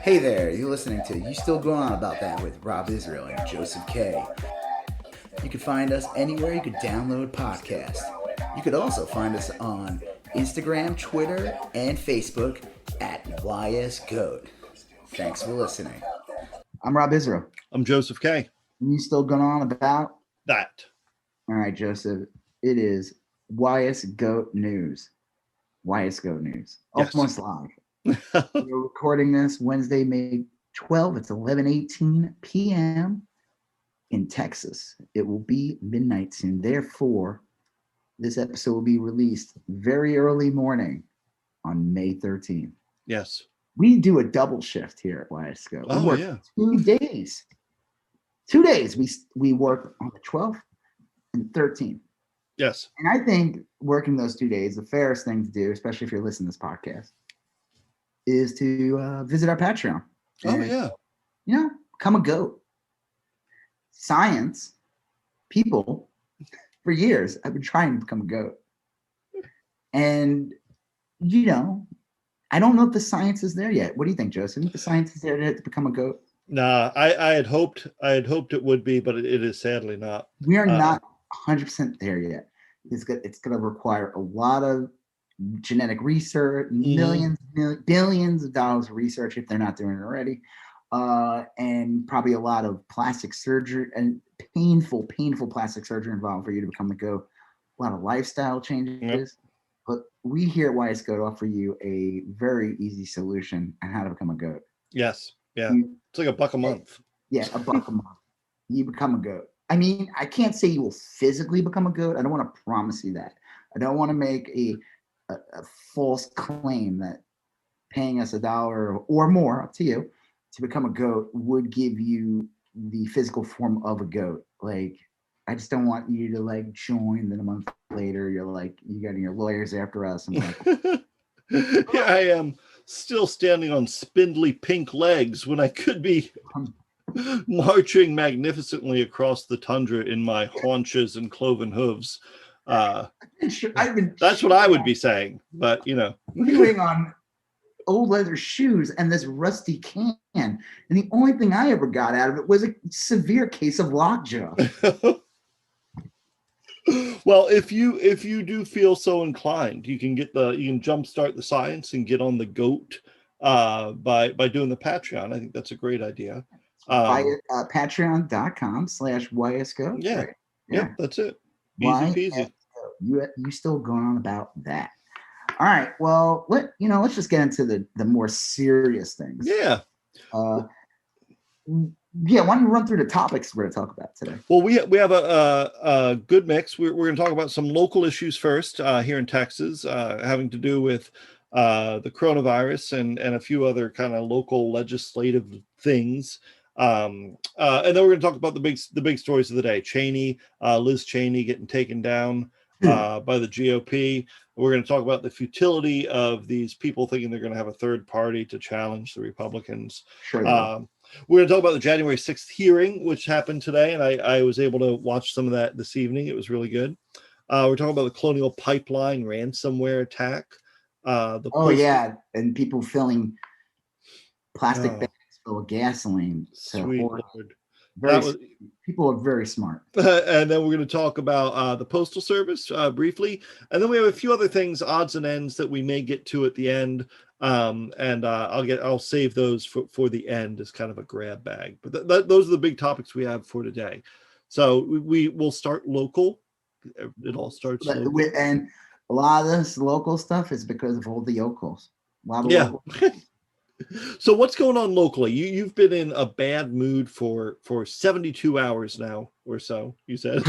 Hey there, you're listening to You Still Going On About That with Rob Israel and Joseph K. You can find us anywhere you could download podcasts. You could also find us on Instagram, Twitter, and Facebook at YSGOAT. Thanks for listening. I'm Rob Israel. I'm Joseph K. You still going on about that? All right, Joseph. It is YSGOAT News. YSGOAT News. Yes. Almost live. We're recording this Wednesday, May 12th. It's 11:18 p.m. in Texas. It will be midnight soon. Therefore, this episode will be released very early morning on May 13th. Yes. We do a double shift here at YSGOAT. Oh, yeah. 2 days. 2 days. We work on the 12th and 13th. Yes. And I think working those 2 days, the fairest thing to do, especially if you're listening to this podcast, is to visit our Patreon. And, yeah. You know, become a goat. Science, people, for years, I've been trying to become a goat. And, you know, I don't know if the science is there yet. What do you think, Joseph? You think the science is there to become a goat? Nah, I had hoped it would be, but it is sadly not. We are not 100% there yet. It's going to require a lot of genetic research, billions of dollars of research if they're not doing it already, and probably a lot of plastic surgery and painful plastic surgery involved for you to become a goat. A lot of lifestyle changes. Yep. But we here at YSGOAT offer you a very easy solution on how to become a goat. Yes. Yeah. It's like $1 a month. Yeah, $1 a month. You become a goat. I mean, I can't say you will physically become a goat. I don't want to promise you that. I don't want to make a false claim that paying us $1 or more, up to you, to become a goat would give you the physical form of a goat. Like, I just don't want you to like join, then a month later you're like, you got your lawyers after us. I'm like, yeah, I am still standing on spindly pink legs when I could be marching magnificently across the tundra in my haunches and cloven hooves. That's what I would be saying, but you know, chewing on old leather shoes and this rusty can, and the only thing I ever got out of it was a severe case of lockjaw. Well, if you do feel so inclined, you can jumpstart the science and get on the goat by doing the Patreon. I think that's a great idea. Patreon.com/YSGOAT. Yeah, right? Yeah, that's it. Easy peasy. You still going on about that? All right. Well, let's just get into the more serious things. Yeah. Yeah. Why don't you run through the topics we're going to talk about today? Well, we have a good mix. We're going to talk about some local issues first here in Texas, having to do with the coronavirus and a few other kind of local legislative things. And then we're going to talk about the big stories of the day. Liz Cheney getting taken down by the GOP. We're going to talk about the futility of these people thinking they're going to have a third party to challenge the Republicans. Sure. We're going to talk about the January 6th hearing, which happened today, and I was able to watch some of that this evening. It was really good. We're talking about the Colonial Pipeline ransomware attack. And people filling plastic bags full of gasoline. Sweet Lord. People are very smart. And then we're going to talk about the Postal Service briefly. And then we have a few other things, odds and ends, that we may get to at the end. I'll save those for the end as kind of a grab bag. But those are the big topics we have for today. So we will start local. It all starts local. And a lot of this local stuff is because of all the yokels. Local. So what's going on locally? You've been in a bad mood for 72 hours now or so, you said.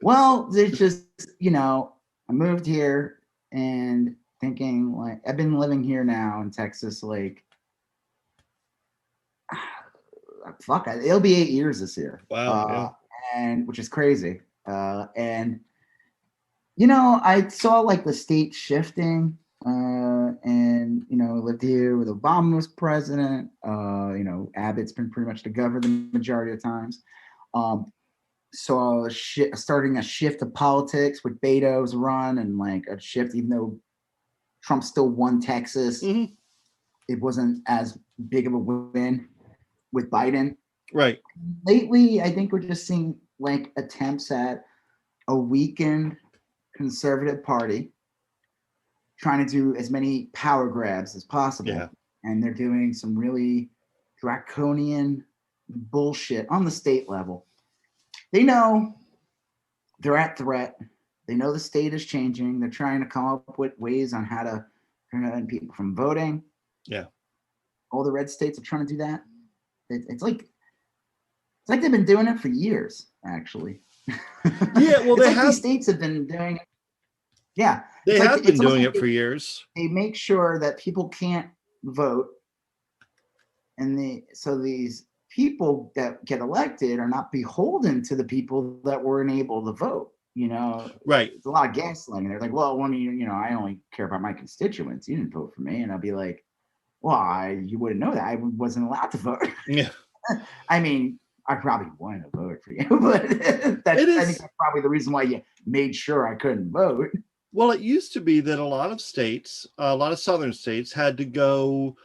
Well, there's just, I moved here and thinking, like, I've been living here now in Texas, like, it'll be 8 years this year. Wow. And which is crazy. And I saw like the state shifting. And lived here with Obama was president. Abbott's been pretty much the governor the majority of times. So starting a shift of politics with Beto's run, and like a shift, even though Trump still won Texas. Mm-hmm. it wasn't as big of a win with Biden. Right. Lately, I think we're just seeing like attempts at a weakened conservative party trying to do as many power grabs as possible. Yeah. And they're doing some really draconian bullshit on the state level. They know they're at threat. They know the state is changing. They're trying to come up with ways on how to prevent people from voting. Yeah. All the red states are trying to do that. It's like they've been doing it for years, actually. Yeah, well, they have. These states have been doing it. Yeah, they have been doing it for years. They make sure that people can't vote, and so these people that get elected are not beholden to the people that weren't able to vote. Right? It's a lot of gaslighting. They're like, well, when I only care about my constituents. You didn't vote for me, and I'll be like, well, you wouldn't know that. I wasn't allowed to vote. Yeah. I mean, I probably wanted to vote for you, but I think that's probably the reason why you made sure I couldn't vote. Well, it used to be that a lot of states, a lot of southern states, had to go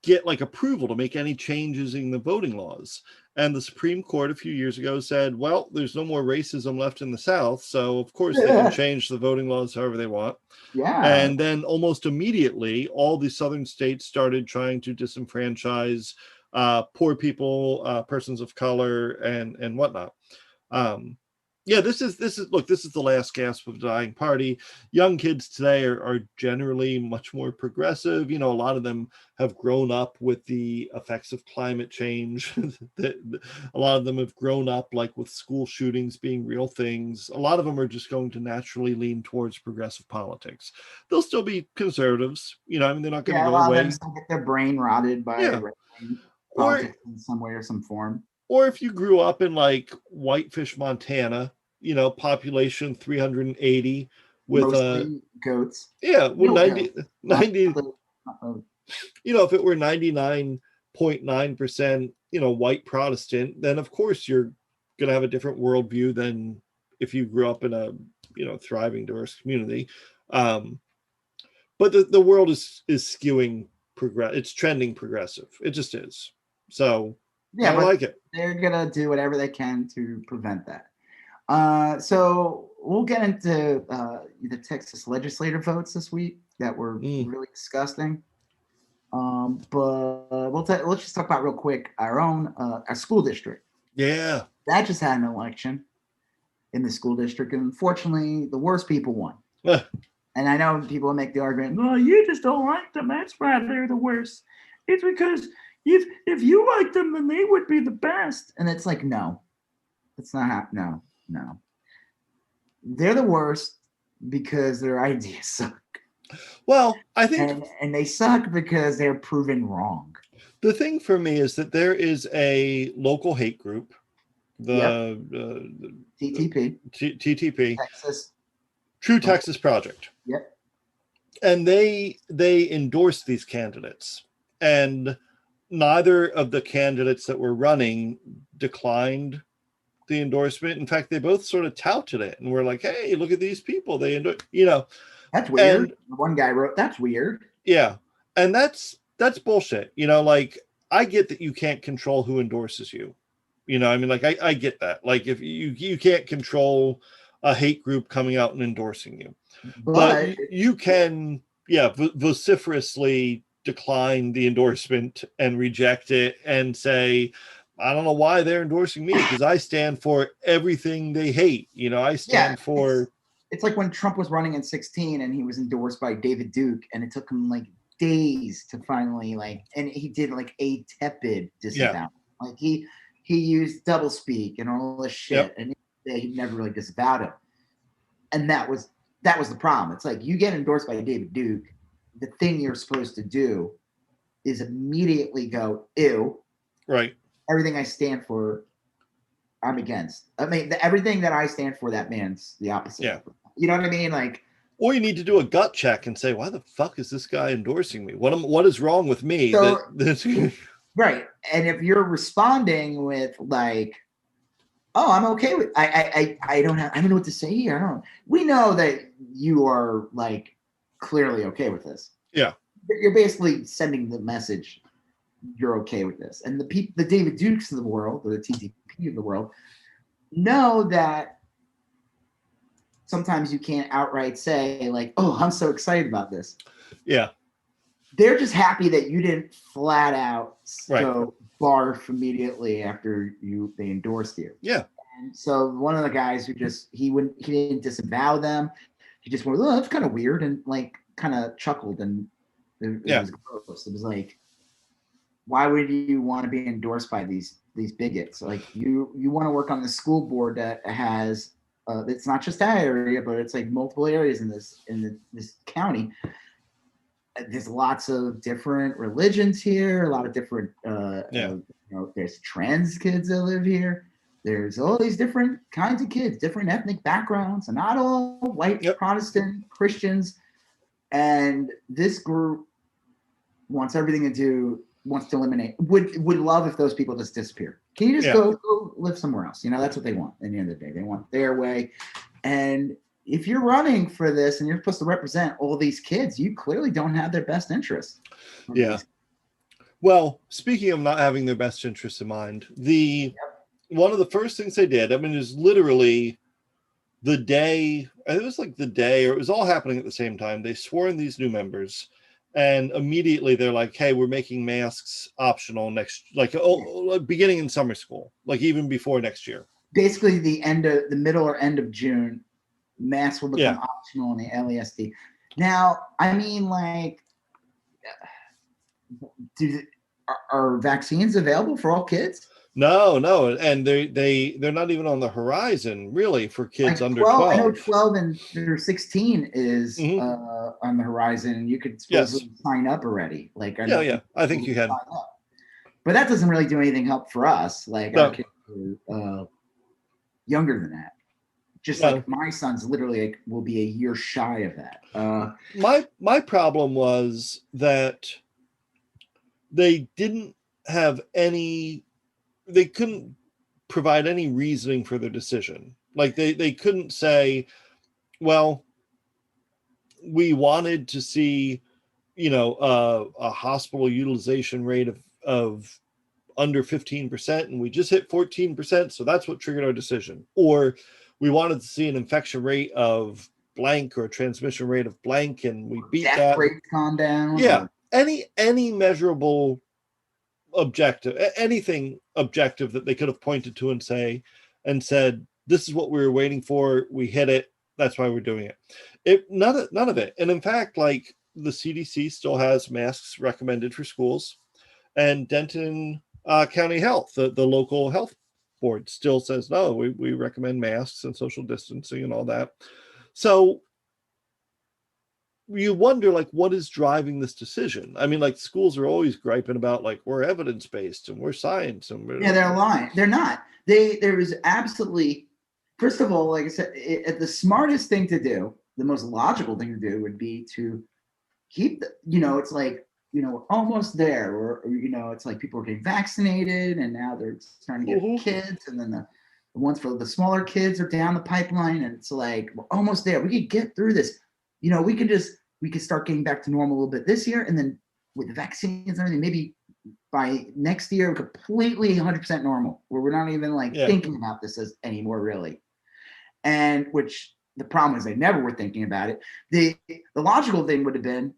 get like approval to make any changes in the voting laws. And the Supreme Court a few years ago said, well, there's no more racism left in the South, so of course they can change the voting laws however they want. Yeah. And then almost immediately, all the southern states started trying to disenfranchise poor people, persons of color, and whatnot. Yeah, this is the last gasp of the dying party. Young kids today are generally much more progressive. A lot of them have grown up with the effects of climate change. A lot of them have grown up like with school shootings being real things. A lot of them are just going to naturally lean towards progressive politics. They'll still be conservatives. They're not going to go away. A lot of them still get their brain rotted by politics in some way or some form. Or if you grew up in like Whitefish, Montana, population 380 with mostly goats. Yeah, well, 90, if it were 99.9%, white Protestant, then of course you're going to have a different worldview than if you grew up in a, thriving diverse community. But the world is skewing it's trending progressive. It just is. So I like it. They're gonna do whatever they can to prevent that. So we'll get into the Texas legislative votes this week that were really disgusting. But let's just talk about real quick our school district. Yeah, that just had an election in the school district, and unfortunately, the worst people won. And I know people make the argument, "No, you just don't like them. That's why they're the worst. It's because if you like them, then they would be the best." And it's like, no, it's not. No. They're the worst because their ideas suck. Well, I think, and they suck because they're proven wrong. The thing for me is that there is a local hate group, the TTP, Texas. True Texas Project. Yep. And they endorse these candidates, and neither of the candidates that were running declined the endorsement. In fact, they both sort of touted it and were like, "Hey, look at these people. They That's weird." And one guy wrote, "That's weird." Yeah, and that's bullshit. Like, I get that you can't control who endorses you. I get that. Like, if you can't control a hate group coming out and endorsing you, but you can, vociferously decline the endorsement and reject it and say, I don't know why they're endorsing me, because I stand for everything they hate. I stand for. It's like when Trump was running in 2016 and he was endorsed by David Duke, and it took him like days to finally and he did like a tepid disavow. Like he used doublespeak and all this shit, and he never really disavowed him. And that was the problem. It's like, you get endorsed by David Duke, the thing you're supposed to do is immediately go, ew. Right. Everything I stand for, I'm against. I mean, everything that I stand for, that man's the opposite. Yeah. You know what I mean? Like, or you need to do a gut check and say, why the fuck is this guy endorsing me? What is wrong with me? So, right. And if you're responding with like, oh, I'm okay with, I don't know what to say here. We know that you are like clearly okay with this. Yeah. you're basically sending the message you're okay with this. And the David Dukes of the world, or the TTP of the world, know that sometimes you can't outright say like, "Oh, I'm so excited about this." Yeah. They're just happy that you didn't flat out Right. go barf immediately after they endorsed you. Yeah. And so one of the guys who he didn't disavow them. He just went, "Oh, that's kind of weird," and like kind of chuckled, and it was gross. It was like, why would you want to be endorsed by these bigots? Like you want to work on the school board that has it's not just that area, but it's like multiple areas in this county. There's lots of different religions here, a lot of different there's trans kids that live here. There's all these different kinds of kids, different ethnic backgrounds, and not all white Protestant Christians. And this group wants to eliminate, would love if those people just disappear. Can you just go live somewhere else? That's what they want at the end of the day. They want their way. And if you're running for this and you're supposed to represent all these kids, you clearly don't have their best interests. Yeah. Well, speaking of not having their best interests in mind, one of the first things they did, I mean, is literally the day, it was like the day, or it was all happening at the same time. They swore in these new members, and immediately they're like, "Hey, we're making masks optional beginning in summer school, like even before next year." Basically, the middle or end of June, masks will become optional in the LASD. Now, I mean, like, are vaccines available for all kids? No, and they're not even on the horizon really for kids under 12. I know 12 and 16 is on the horizon, and you could supposedly sign up already. Like, I think you had, but that doesn't really do anything help for us. Like, our kids are younger than that. Just like my son's literally will be a year shy of that. My problem was that they didn't have they couldn't provide any reasoning for their decision. Like they couldn't say, well, we wanted to see, a hospital utilization rate of under 15%, and we just hit 14%. So that's what triggered our decision. Or we wanted to see an infection rate of blank or a transmission rate of blank, and we beat death that. Rate's gone down. Yeah. Any measurable objective, anything objective that they could have pointed to and said, this is what we were waiting for. We hit it. That's why we're doing it. None of it. And in fact, like, the CDC still has masks recommended for schools, and Denton County Health, the local health board, still says, no, we recommend masks and social distancing and all that. So you wonder, like, what is driving this decision? I mean, like, schools are always griping about, like, we're evidence-based and we're science. And they're lying. They're not. There is absolutely, first of all, like I said, the smartest thing to do, the most logical thing to do would be to keep it's like, we're almost there, or it's like people are getting vaccinated and now they're starting to get kids, and then the ones for the smaller kids are down the pipeline, and it's like, we're almost there. We could get through this. We could start getting back to normal a little bit this year, and then with the vaccines and everything, maybe by next year, completely 100% normal, where we're not even thinking about this as anymore, really. And which the problem is they never were thinking about it. The logical thing would have been,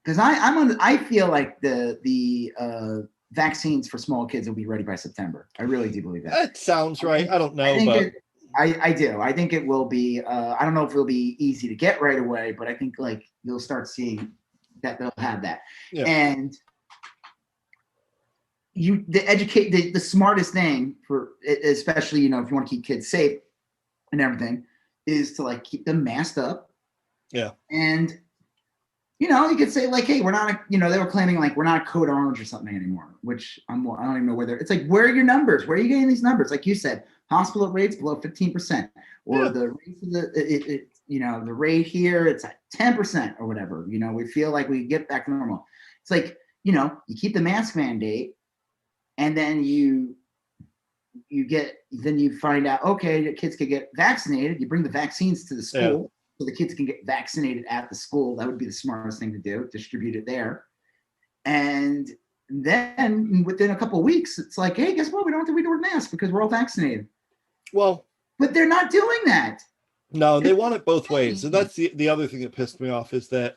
because I feel like the vaccines for small kids will be ready by September. I really do believe that. That sounds right. I don't know, I do. I think it will be. I don't know if it'll be easy to get right away, but I think like you'll start seeing that they'll have that. Yeah. And the smartest thing for, especially if you want to keep kids safe and everything, is to like keep them masked up. Yeah. And you could say like, hey, we're not they were claiming like we're not a code orange or something anymore, which I don't even know where it's like, where are your numbers? Where are you getting these numbers? Like you said, hospital rates below 15%, or the rate of the rate here, it's at 10% or whatever. We feel like we get back to normal. It's like, you keep the mask mandate, and then you find out, okay, the kids could get vaccinated. You bring the vaccines to the school. so the kids can get vaccinated at the school. That would be the smartest thing to do, distribute it there. And then within a couple of weeks, it's like, hey, guess what? We don't have to wear masks because we're all vaccinated. Well, but they're not doing that. No, they want it both ways. And that's the other thing that pissed me off is that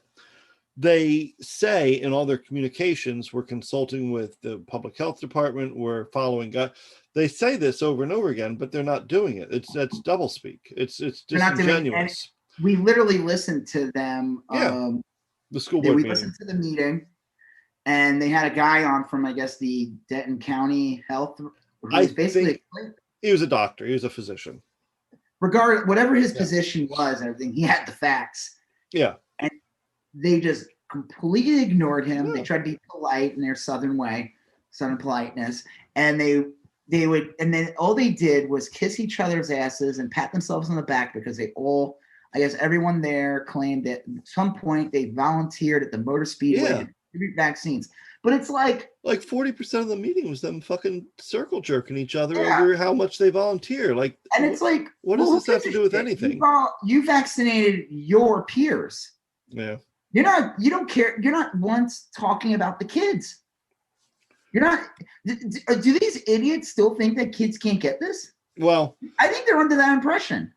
they say in all their communications, we're consulting with the public health department, we're following God. They say this over and over again, but they're not doing it. That's doublespeak. It's disingenuous. We literally listened to them. Yeah, the school board meeting. Listened to the meeting, and they had a guy on from, I guess, the Denton County Health. I think he was a doctor. He was a physician. Regardless, whatever his position was, and everything, he had the facts. Yeah. And they just completely ignored him. Yeah. They tried to be polite in their Southern way, Southern politeness, and they would, and then all they did was kiss each other's asses and pat themselves on the back because they all, I guess, everyone there claimed that at some point they volunteered at the motor speedway to distribute vaccines. But it's like 40% of the meeting was them fucking circle jerking each other over how much they volunteer. Like, and it's like, what does this have to do with anything? You vaccinated your peers. Yeah. You don't care. You're not once talking about the kids. You're not. Do these idiots still think that kids can't get this? Well, I think they're under that impression.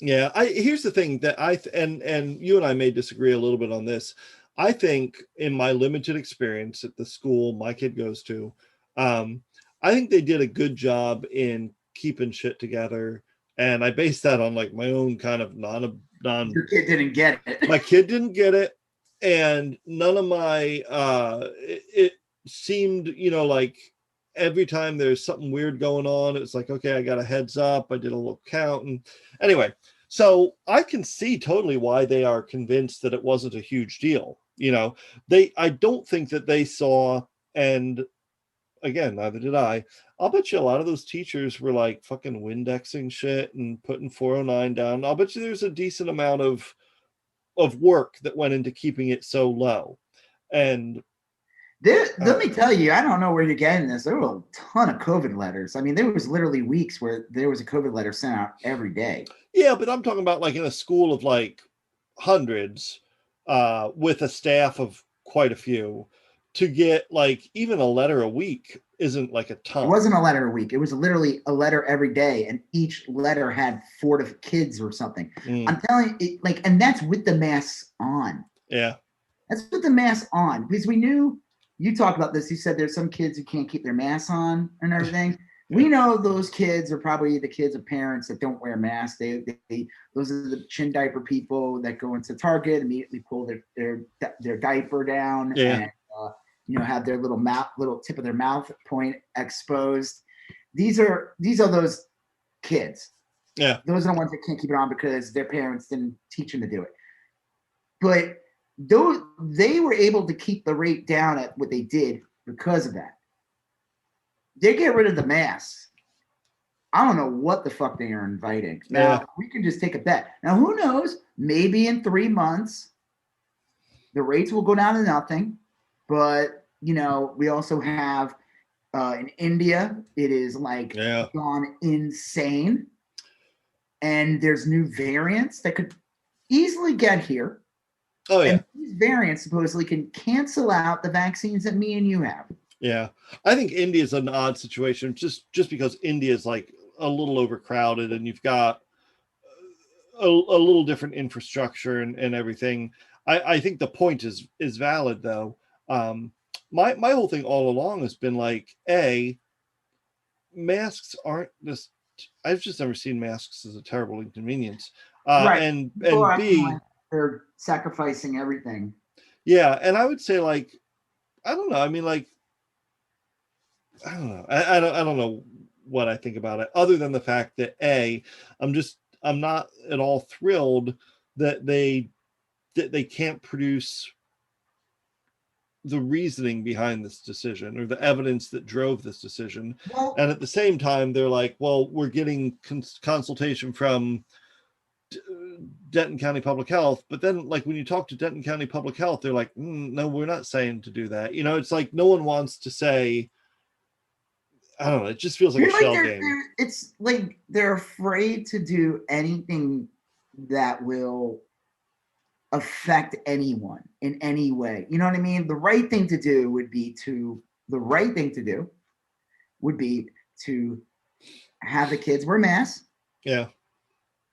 Yeah. Here's the thing that and you and I may disagree a little bit on this. I think in my limited experience at the school my kid goes to, I think they did a good job in keeping shit together. And I base that on like my own kind of Your kid didn't get it. My kid didn't get it. And none of my, it seemed, like every time there's something weird going on, it's like, okay, I got a heads up. I did a little count. And anyway, so I can see totally why they are convinced that it wasn't a huge deal. I don't think that they saw, and again, neither did I. I'll bet you a lot of those teachers were like fucking Windexing shit and putting 409 down. I'll bet you there's a decent amount of work that went into keeping it so low. And let me tell you, I don't know where you're getting this. There were a ton of COVID letters. I mean, there was literally weeks where there was a COVID letter sent out every day. Yeah, but I'm talking about like in a school of like hundreds, with a staff of quite a few, to get like even a letter a week isn't like a ton. It wasn't a letter a week. It was literally a letter every day, and each letter had 4 kids or something. I'm telling you, and that's with the masks on. Yeah, that's with the mask on, because we knew. You talked about this. You said there's some kids who can't keep their masks on and everything. We know those kids are probably the kids of parents that don't wear masks. Those are the chin diaper people that go into Target, immediately pull their diaper down, and have their little tip of their mouth point exposed. These are those kids. Yeah, those are the ones that can't keep it on because their parents didn't teach them to do it. But they were able to keep the rate down at what they did because of that. They get rid of the masks. I don't know what the fuck they are inviting. Now, we can just take a bet. Now, who knows? Maybe in 3 months, the rates will go down to nothing. But, we also have in India, it is gone insane. And there's new variants that could easily get here. Oh, yeah. And these variants supposedly can cancel out the vaccines that me and you have. Yeah. I think India is an odd situation just because India is like a little overcrowded and you've got a little different infrastructure and everything. I think the point is valid, though. My whole thing all along has been like, masks aren't this. I've just never seen masks as a terrible inconvenience. Right. And B, they're sacrificing everything. Yeah, and I would say I don't know. I mean, I don't know. I don't know what I think about it, other than the fact that I'm not at all thrilled that they can't produce the reasoning behind this decision or the evidence that drove this decision. Well, and at the same time, they're like, well, we're getting consultation from Denton County Public Health, but then when you talk to Denton County Public Health, they're like, no, we're not saying to do that. It's like no one wants to say. I don't know. It just feels like a shell game. It's like they're afraid to do anything that will affect anyone in any way. You know what I mean? The right thing to do would be to have the kids wear masks Yeah.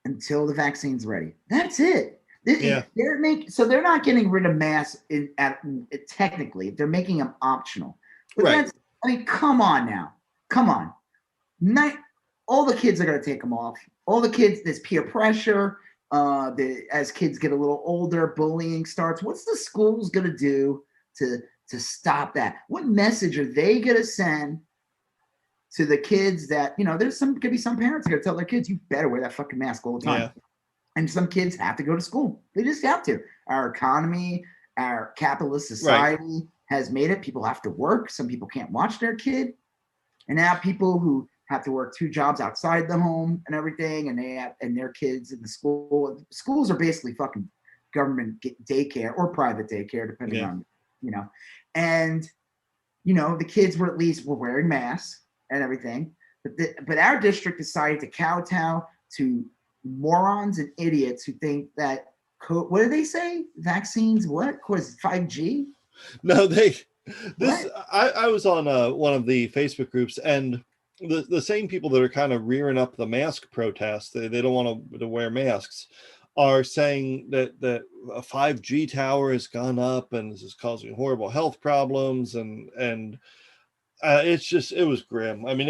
until the vaccine's ready. That's it. Yeah. They're not getting rid of masks technically. They're making them optional. But Right. come on now. Come on. All the kids are going to take them off. All the kids, there's peer pressure. As kids get a little older, bullying starts. What's the schools going to do to stop that? What message are they going to send to the kids that, could be some parents are going to tell their kids, you better wear that fucking mask all the time. Yeah. And some kids have to go to school. They just have to. Our economy, our capitalist society has made it. People have to work. Some people can't watch their kid. And now people who have to work 2 jobs outside the home and everything, and their kids in the school. Schools are basically fucking government daycare or private daycare, depending on, and the kids were wearing masks and everything. But our district decided to kowtow to morons and idiots who think that what do they say? Vaccines? What? Cause 5G? No, I was on one of the Facebook groups, and the same people that are kind of rearing up the mask protests, they don't want to wear masks, are saying that a 5G tower has gone up and this is causing horrible health problems, and it was grim. I mean,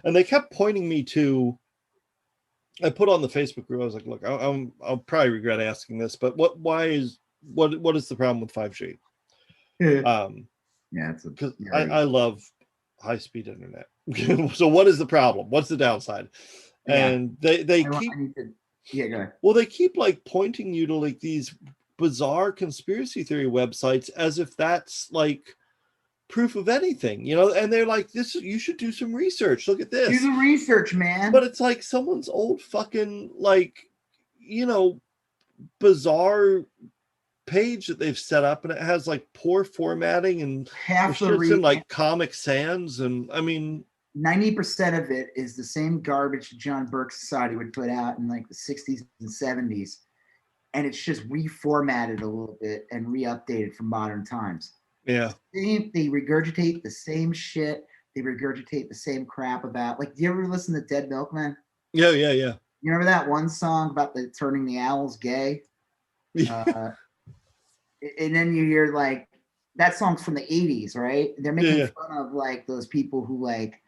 and they kept pointing me to. I put on the Facebook group. I was like, look, I'll probably regret asking this, but what is the problem with 5G? Because I love high-speed internet. So what is the problem? What's the downside? And they keep go ahead. Well, they keep like pointing you to like these bizarre conspiracy theory websites as if that's like proof of anything, and they're like, this, you should do some research. Look at this. Do the research, man. But it's like someone's old fucking like, bizarre page that they've set up, and it has like poor formatting and half the in like Comic Sans, and I mean 90% of it is the same garbage John Burke Society would put out in like the 60s and 70s, and it's just reformatted a little bit and re-updated for modern times. Yeah. They regurgitate the same shit. They regurgitate the same crap about, like, do you ever listen to Dead Milkman? Yeah. You remember that one song about turning the owls gay? And then you hear like that song's from the 80s, right? They're making fun of like those people who like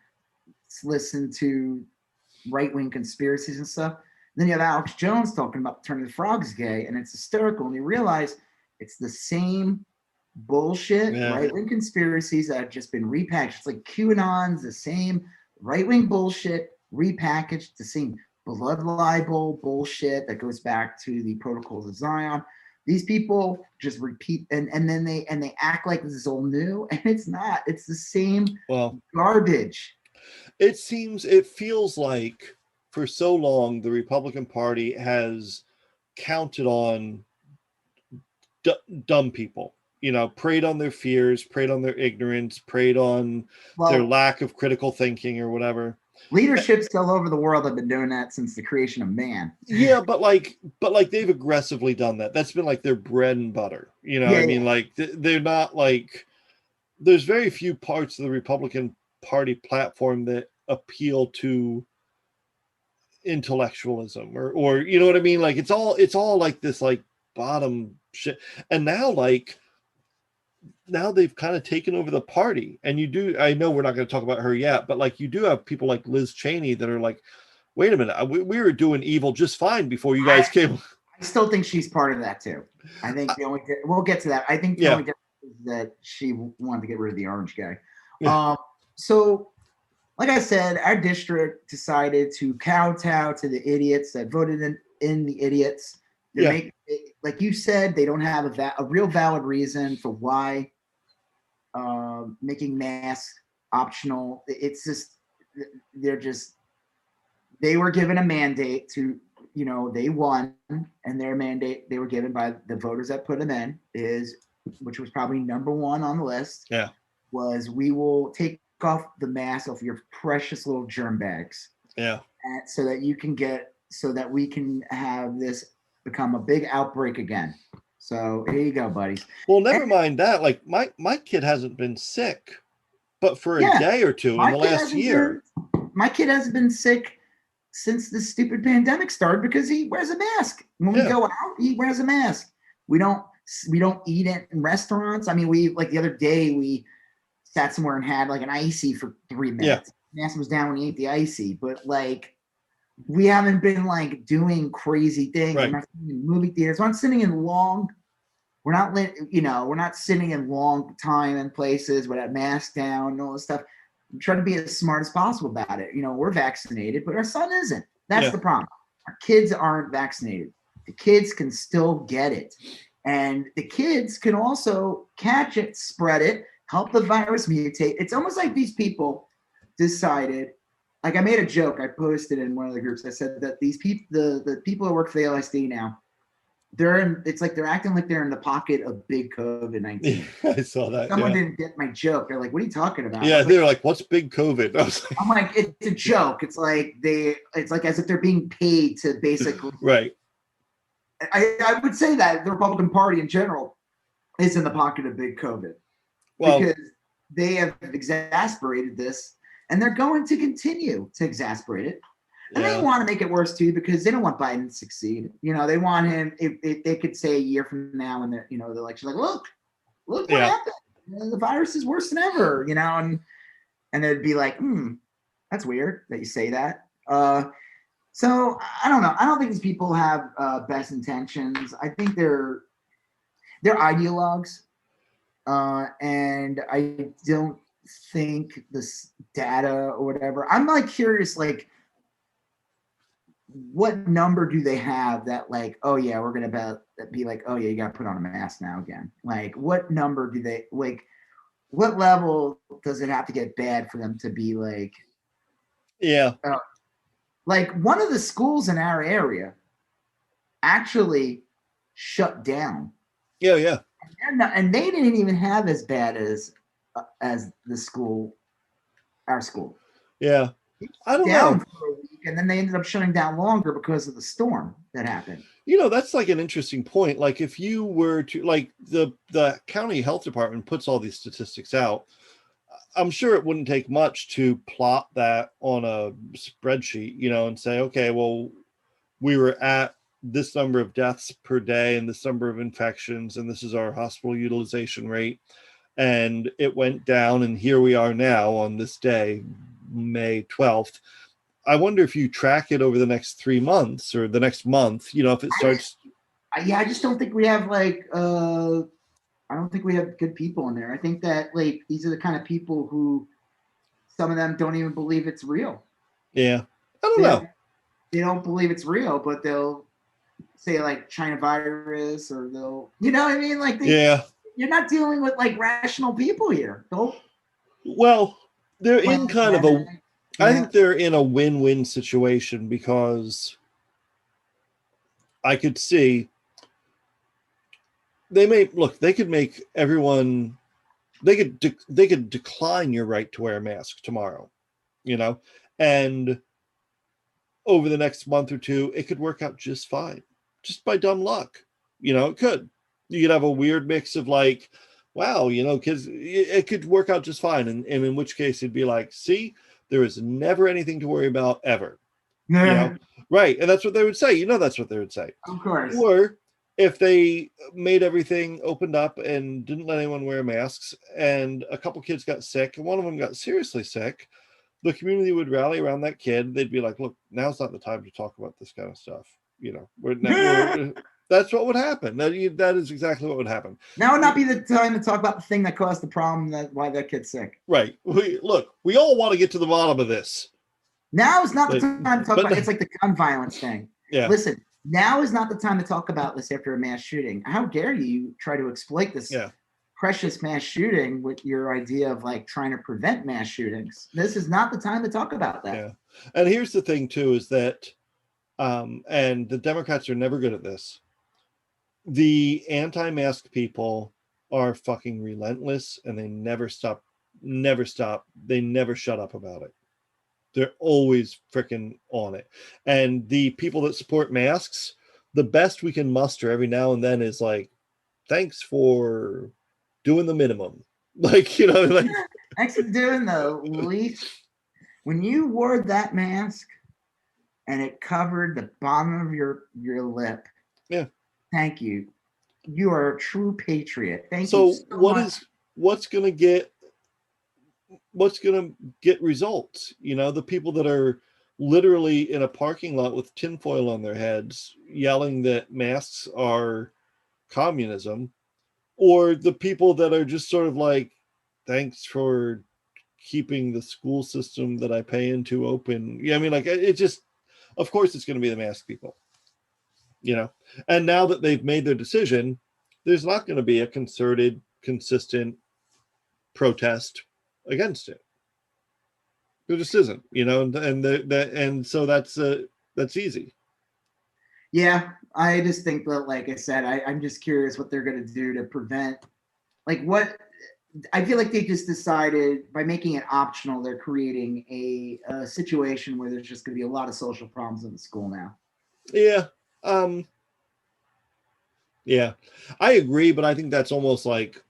listen to right-wing conspiracies and stuff. And then you have Alex Jones talking about turning the frogs gay, and it's hysterical. And you realize it's the same bullshit, right-wing conspiracies that have just been repackaged. It's like QAnon's the same right-wing bullshit repackaged, the same blood libel bullshit that goes back to the Protocols of Zion. These people just repeat, and then they act like this is all new, and it's not. It's the same garbage. It feels like for so long the Republican Party has counted on dumb people. Preyed on their fears, preyed on their ignorance, preyed on their lack of critical thinking or whatever. Leaderships all over the world have been doing that since the creation of man. Yeah, but they've aggressively done that. That's been like their bread and butter. I mean, like they're not like, there's very few parts of the Republican Party platform that appeal to intellectualism or you know what I mean? Like it's all like this like bottom shit. And now they've kind of taken over the party, and I know we're not going to talk about her yet, but like you do have people like Liz Cheney that are like, wait a minute, we were doing evil just fine before you guys came. I still think she's part of that too. I think we'll get to that. I think the only difference is that she wanted to get rid of the orange guy. So like I said, our district decided to kowtow to the idiots that voted in the idiots. Like you said, they don't have a real valid reason for why making masks optional. It's just they were given a mandate to, they won, and their mandate they were given by the voters that put them in which was probably number one on the list. Was we will take off the mask off your precious little germ bags. So that we can have this become a big outbreak again. So here you go, buddies. Well, never mind that. Like my kid hasn't been sick, but for a day or two in the last year. My kid hasn't been sick since this stupid pandemic started because he wears a mask. When we go out, he wears a mask. We don't eat it in restaurants. I mean, we like the other day we sat somewhere and had like an icy for 3 minutes. Yeah. Mask was down when he ate the icy, but like we haven't been like doing crazy things. Right. We're not sitting in movie theaters. We're not sitting in long. We're not sitting in long time in places with that mask down and all this stuff. I'm trying to be as smart as possible about it. You know, we're vaccinated, but our son isn't. That's the problem. Our kids aren't vaccinated. The kids can still get it. And the kids can also catch it, spread it, help the virus mutate. It's almost like these people decided, like I made a joke, I posted in one of the groups. I said that these people, the people that work for the LSD now, it's like they're acting like they're in the pocket of big COVID-19. I saw that. Someone didn't get my joke. They're like, what are you talking about? Yeah, they're like, what's big COVID? I'm like, it's a joke. It's like as if they're being paid to basically. Right. I would say that the Republican Party in general is in the pocket of big COVID. Well, because they have exasperated this and they're going to continue to exasperate it. And they want to make it worse too, because they don't want Biden to succeed. You know, they want him, if they could say a year from now when they're, the election, like, look what happened. The virus is worse than ever, and they'd be like, that's weird that you say that. So I don't know. I don't think these people have best intentions. I think they're ideologues. And I don't think this data or whatever. I'm like curious, like, what number do they have that like, oh yeah, we're gonna be like, oh yeah, you gotta put on a mask now again? Like, what number do they like? What level does it have to get bad for them to be like? Yeah. Like one of the schools in our area actually shut down. Yeah. And they didn't even have as bad as the school, our school. Yeah. I don't know. For a week, and then they ended up shutting down longer because of the storm that happened. That's like an interesting point. Like if you were to, like, the county health department puts all these statistics out. I'm sure it wouldn't take much to plot that on a spreadsheet, and say, okay, well, we were at this number of deaths per day and this number of infections, and this is our hospital utilization rate. And it went down, and here we are now on this day, May 12th. I wonder if you track it over the next 3 months or the next month, if it starts. I just don't think we have like, I don't think we have good people in there. I think that like, these are the kind of people who some of them don't even believe it's real. Yeah. I don't know. They don't believe it's real, but they'll say like China virus, or they'll, you know what I mean? Like, you're not dealing with like rational people here. Well, they're in kind of a, I think they're in a win-win situation, because I could see they could make everyone, they could decline your right to wear a mask tomorrow, and over the next month or two, it could work out just fine, just by dumb luck. It could. You could have a weird mix of like, wow, kids, it could work out just fine. And in which case it'd be like, see, there is never anything to worry about ever. Right. And that's what they would say. That's what they would say. Of course. Or if they made everything opened up and didn't let anyone wear masks, and a couple kids got sick and one of them got seriously sick, the community would rally around that kid. They'd be like, look, now's not the time to talk about this kind of stuff. That's what would happen. That is exactly what would happen. Now would not be the time to talk about the thing that caused the problem, why that kid's sick. Right. We all want to get to the bottom of this. Now is not the time to talk about. It's like the gun violence thing. Yeah. Listen, now is not the time to talk about this after a mass shooting. How dare you try to exploit this precious mass shooting with your idea of like trying to prevent mass shootings? This is not the time to talk about that. Yeah. And here's the thing too, is that, and the Democrats are never good at this. The anti-mask people are fucking relentless, and they never stop. They never shut up about it. They're always freaking on it. And the people that support masks, the best we can muster every now and then is like, thanks for doing the minimum. Like, you know, like, thanks for doing the least. When you wore that mask and it covered the bottom of your lip, yeah. Thank you. You are a true patriot. Thank you so much. What's gonna get results? You know, the people that are literally in a parking lot with tinfoil on their heads yelling that masks are communism, or the people that are just sort of like, thanks for keeping the school system that I pay into open. Yeah, I mean, like, it just, of course it's going to be the mask people, you know. And now that they've made their decision, there's not going to be a concerted, consistent protest against it. There just isn't, you know, and so that's easy. Yeah, I just think that, like I said, I'm just curious what they're going to do to prevent, like, what I feel like they just decided by making it optional, they're creating a situation where there's just going to be a lot of social problems in the school now. Yeah. Yeah, I agree, but I think that's almost like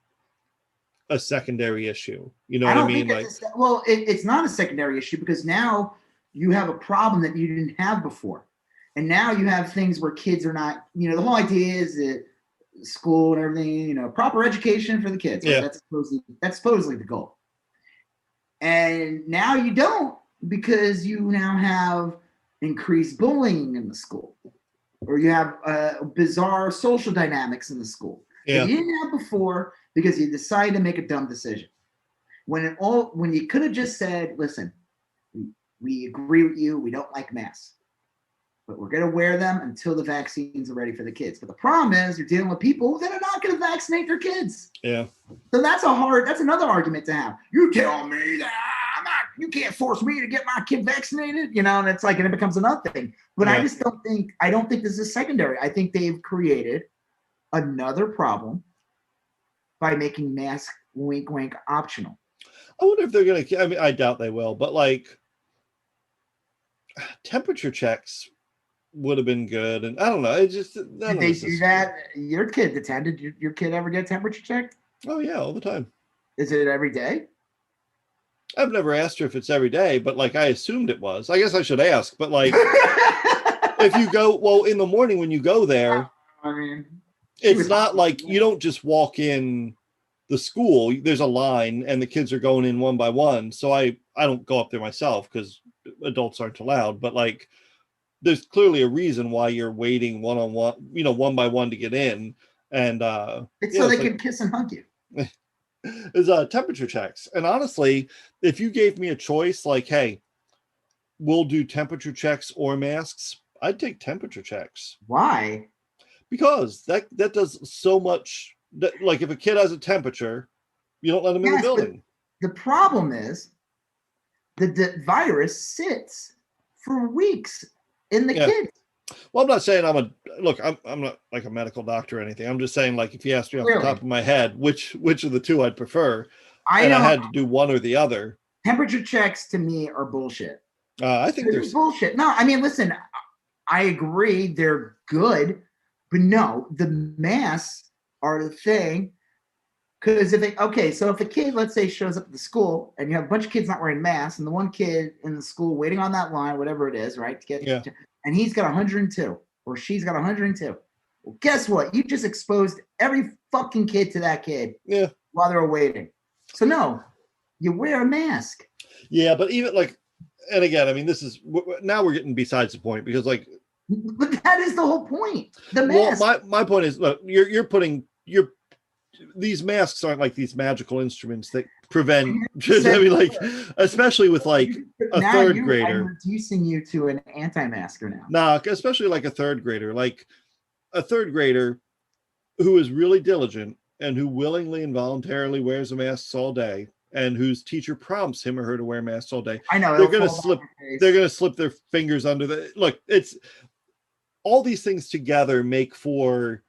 a secondary issue. You know what I mean? Like, well, it's not a secondary issue because now you have a problem that you didn't have before. And now you have things where kids are not, you know, the whole idea is that school and everything, you know, proper education for the kids. Right? Yeah. That's supposedly the goal. And now you don't, because you now have increased bullying in the school, or you have bizarre social dynamics in the school that you didn't have before because you decided to make a dumb decision. When you could have just said, listen, we agree with you, we don't like masks, but we're going to wear them until the vaccines are ready for the kids. But the problem is you're dealing with people that are not going to vaccinate their kids. Yeah. So that's another argument to have. You tell me that you can't force me to get my kid vaccinated, you know, and it's like, and it becomes another thing. But yeah. I don't think this is secondary. I think they've created another problem by making mask wink wink optional. I wonder if they're going to, I mean, I doubt they will, but like temperature checks would have been good. And I don't know. It just, did they do that? Your kid attended, your kid ever get temperature checked? Oh yeah, all the time. Is it every day? I've never asked her if it's every day, but like I assumed it was. I guess I should ask, but like if you go, well, in the morning when you go there, I mean, it's not like you don't just walk in the school. There's a line and the kids are going in one by one. So I don't go up there myself because adults aren't allowed, but like there's clearly a reason why you're waiting one-on-one, you know, one by one to get in. And it's so they can kiss and hug you. Is temperature checks. And honestly, if you gave me a choice, like, hey, we'll do temperature checks or masks, I'd take temperature checks. Why? Because that does so much. Like if a kid has a temperature, you don't let him in the building. The problem is the virus sits for weeks in the kids. Well, I'm not saying I'm not like a medical doctor or anything. I'm just saying, like, if you asked me off the top of my head, which of the two I'd prefer, I had to do one or the other. Temperature checks to me are bullshit. I think they're bullshit. No, I mean, listen, I agree they're good, but no, the masks are the thing. Because if a kid, let's say, shows up at the school and you have a bunch of kids not wearing masks, and the one kid in the school waiting on that line, whatever it is, right, to get and he's got 102 or she's got 102. Well, guess what? You just exposed every fucking kid to that kid while they were waiting. So no, you wear a mask. Yeah, but even like, and again, I mean, now we're getting besides the point because like, but that is the whole point. The mask. Well, my point is, look, these masks aren't like these magical instruments that prevent. I mean, like, especially with like a third grader. I'm reducing you to an anti-masker now. Nah, especially like a third grader, who is really diligent and who willingly and voluntarily wears a mask all day, and whose teacher prompts him or her to wear masks all day. I know they're going to slip their fingers under the look. It's all these things together make for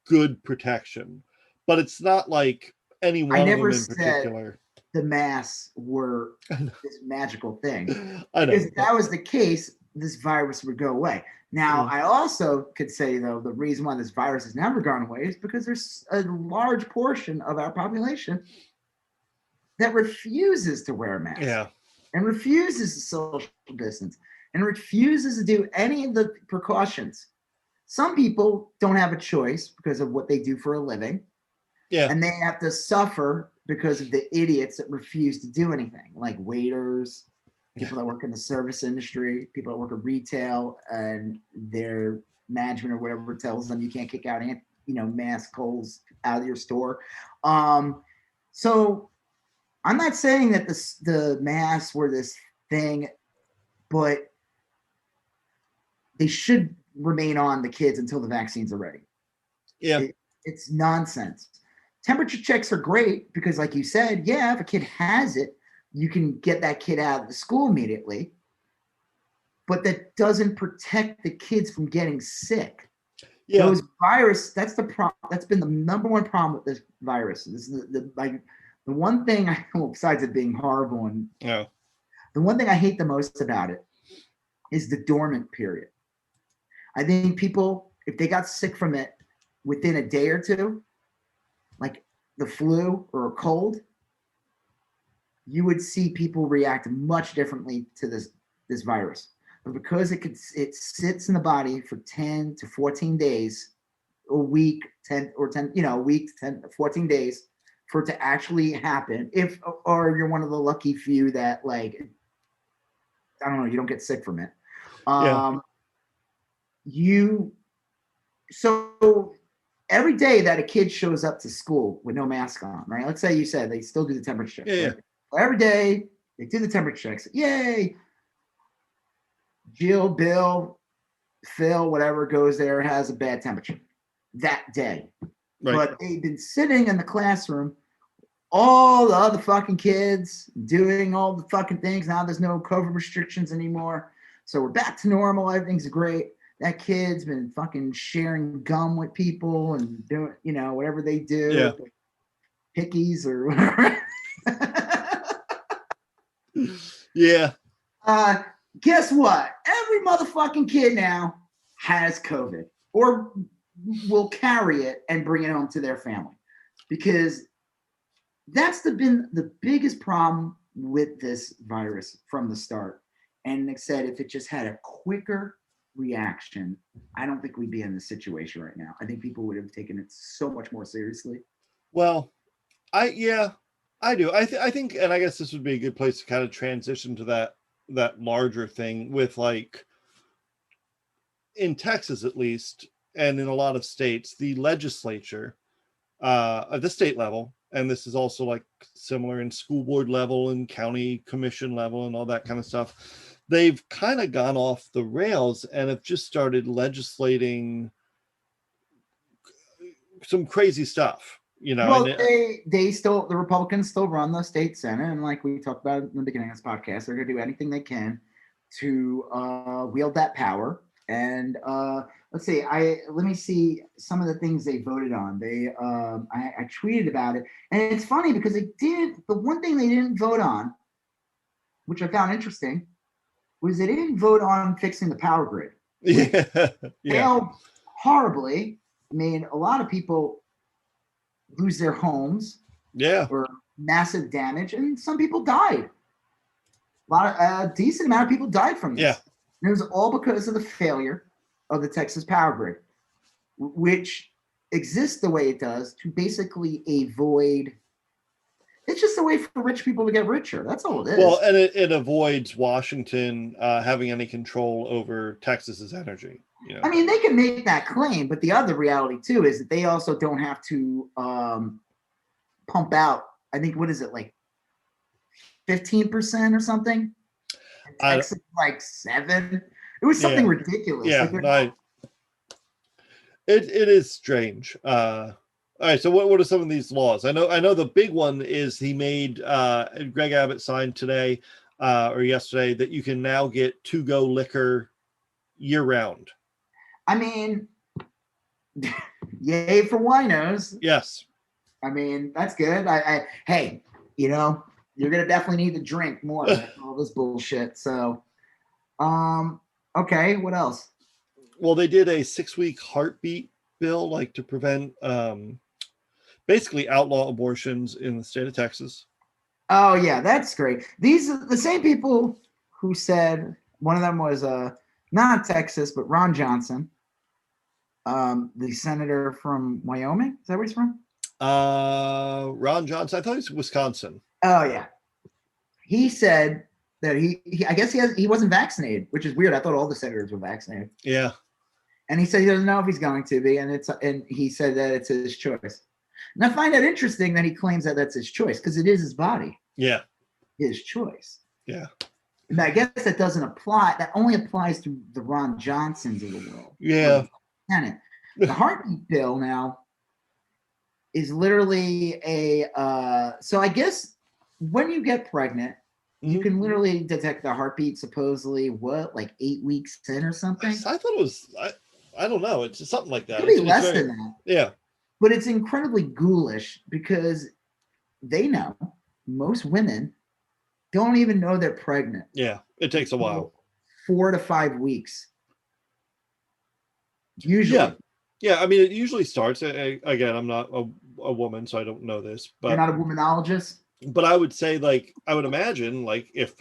good protection. But it's not like any one of them in particular. The masks were this magical thing. I know. Because if that was the case, this virus would go away. Now, I also could say, though, the reason why this virus has never gone away is because there's a large portion of our population that refuses to wear a mask and refuses to social distance and refuses to do any of the precautions. Some people don't have a choice because of what they do for a living. Yeah. And they have to suffer because of the idiots that refuse to do anything, like waiters, people that work in the service industry, people that work in retail, and their management or whatever tells them you can't kick out, mask holes out of your store. So I'm not saying that the masks were this thing, but they should remain on the kids until the vaccines are ready. Yeah. It's nonsense. Temperature checks are great because, like you said, if a kid has it, you can get that kid out of the school immediately. But that doesn't protect the kids from getting sick. Yeah. Those virus, that's the problem. That's been the number one problem with this virus. This is the one thing besides it being horrible, and the one thing I hate the most about it is the dormant period. I think people, if they got sick from it within a day or two, like the flu or a cold, you would see people react much differently to this virus. But because it sits in the body for 10 to 14 days, a week, 10 or 10, a week, 10, 14 days for it to actually happen. Or you're one of the lucky few that, like, I don't know, you don't get sick from it. So every day that a kid shows up to school with no mask on, right? Let's say you said they still do the temperature checks. Right? Every day they do the temperature checks. Yay! Jill, Bill, Phil, whatever goes there, has a bad temperature that day. Right. But they've been sitting in the classroom, all the other fucking kids doing all the fucking things. Now there's no COVID restrictions anymore. So we're back to normal. Everything's great. That kid's been fucking sharing gum with people and doing, whatever they do. Hickeys or whatever. Guess what? Every motherfucking kid now has COVID or will carry it and bring it home to their family, because that's been the biggest problem with this virus from the start. And like I said, if it just had a quicker reaction, I don't think we'd be in this situation right now. I think people would have taken it so much more seriously. Well, I do. I think, and I guess this would be a good place to kind of transition to that larger thing with, like, in Texas at least, and in a lot of states, the legislature at the state level, and this is also like similar in school board level and county commission level and all that kind of stuff, they've kind of gone off the rails and have just started legislating some crazy stuff. Well, the Republicans still run the state Senate, and like we talked about in the beginning of this podcast, they're going to do anything they can to wield that power. And let's see, let me see some of the things they voted on. I tweeted about it, and it's funny because the one thing they didn't vote on, which I found interesting, was they didn't vote on fixing the power grid. Failed horribly. Made a lot of people lose their homes, or massive damage, and some people died. A decent amount of people died from this. And it was all because of the failure of the Texas power grid, which exists the way it does to basically avoid. It's just a way for rich people to get richer. That's all it is. Well, and it avoids Washington having any control over Texas's energy. I mean, they can make that claim, but the other reality too is that they also don't have to pump out. I think, what is it, like 15% or something? Texas like 7%. It was something ridiculous. It is strange. All right, so what are some of these laws? I know the big one is he made Greg Abbott signed today or yesterday that you can now get to-go liquor year round. I mean, yay for winos. Yes. I mean, that's good. Hey, you're gonna definitely need to drink more of all this bullshit. So, Okay, what else? Well, they did a 6-week heartbeat bill, like to prevent basically outlaw abortions in the state of Texas. Oh yeah, that's great. These are the same people who said one of them was not Texas, but Ron Johnson, the senator from Wyoming. Is that where he's from? Ron Johnson, I thought he was Wisconsin. Oh yeah, he said that he I guess he wasn't vaccinated, which is weird. I thought all the senators were vaccinated. Yeah. And he said he doesn't know if he's going to be, and he said that it's his choice. And I find that interesting that he claims that that's his choice because it is his body. Yeah. His choice. Yeah. And I guess that doesn't apply. That only applies to the Ron Johnsons of the world. Yeah. The heartbeat bill now is literally so I guess when you get pregnant, you can literally detect the heartbeat supposedly like 8 weeks in or something. I thought it was I don't know. It's just something like that. It could be less than that. Yeah. But it's incredibly ghoulish because they know most women don't even know they're pregnant. Yeah, it takes a while. 4 to 5 weeks. Usually. Yeah. I mean, it usually starts. Again, I'm not a woman, so I don't know this. But you're not a womanologist? But I would say, like, I would imagine, like, if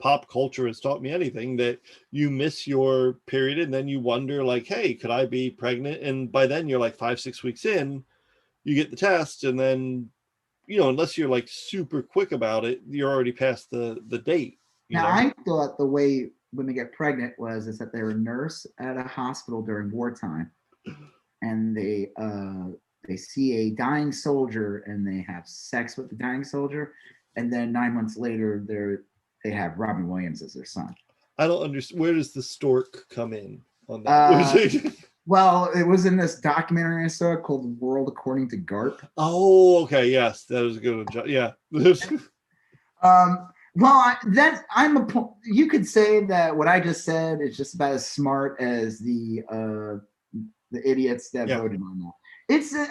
pop culture has taught me anything, that you miss your period and then you wonder, like, hey, could I be pregnant? And by then you're like 5-6 weeks in, you get the test, and then, unless you're like super quick about it, you're already past the date. Now, I thought the way women get pregnant is that they're a nurse at a hospital during wartime, and they see a dying soldier and they have sex with the dying soldier, and then 9 months later they have Robin Williams as their son. I don't understand. Where does the stork come in on that? Well, it was in this documentary I saw called World According to Garp. Oh, okay. Yes, that was a good one. Yeah. Well, you could say that what I just said is just about as smart as the idiots that voted on that. It's a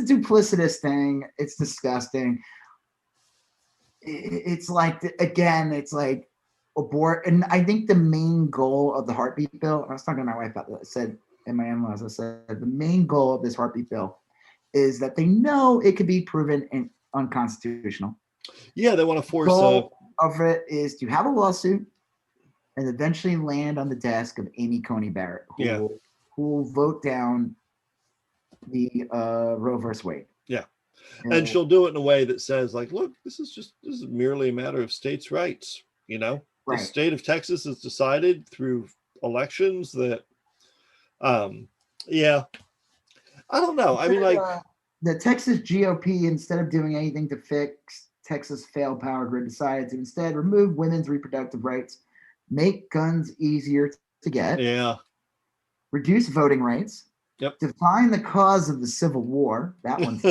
duplicitous thing. It's disgusting. It's like, again, it's like abort. And I think the main goal of the heartbeat bill, I was talking to my wife about that. I said, and my in-laws, I said, the main goal of this heartbeat bill is that they know it could be proven unconstitutional. Yeah, they want to force of it is to have a lawsuit and eventually land on the desk of Amy Coney Barrett, who will vote down the Roe versus Wade. Yeah. And she'll do it in a way that says, like, look, this is merely a matter of states' rights. Right. The state of Texas has decided through elections that, I don't know. I mean, like, the Texas GOP, instead of doing anything to fix Texas failed power grid, decided to instead remove women's reproductive rights, make guns easier to get, reduce voting rights, define the cause of the Civil War, that one's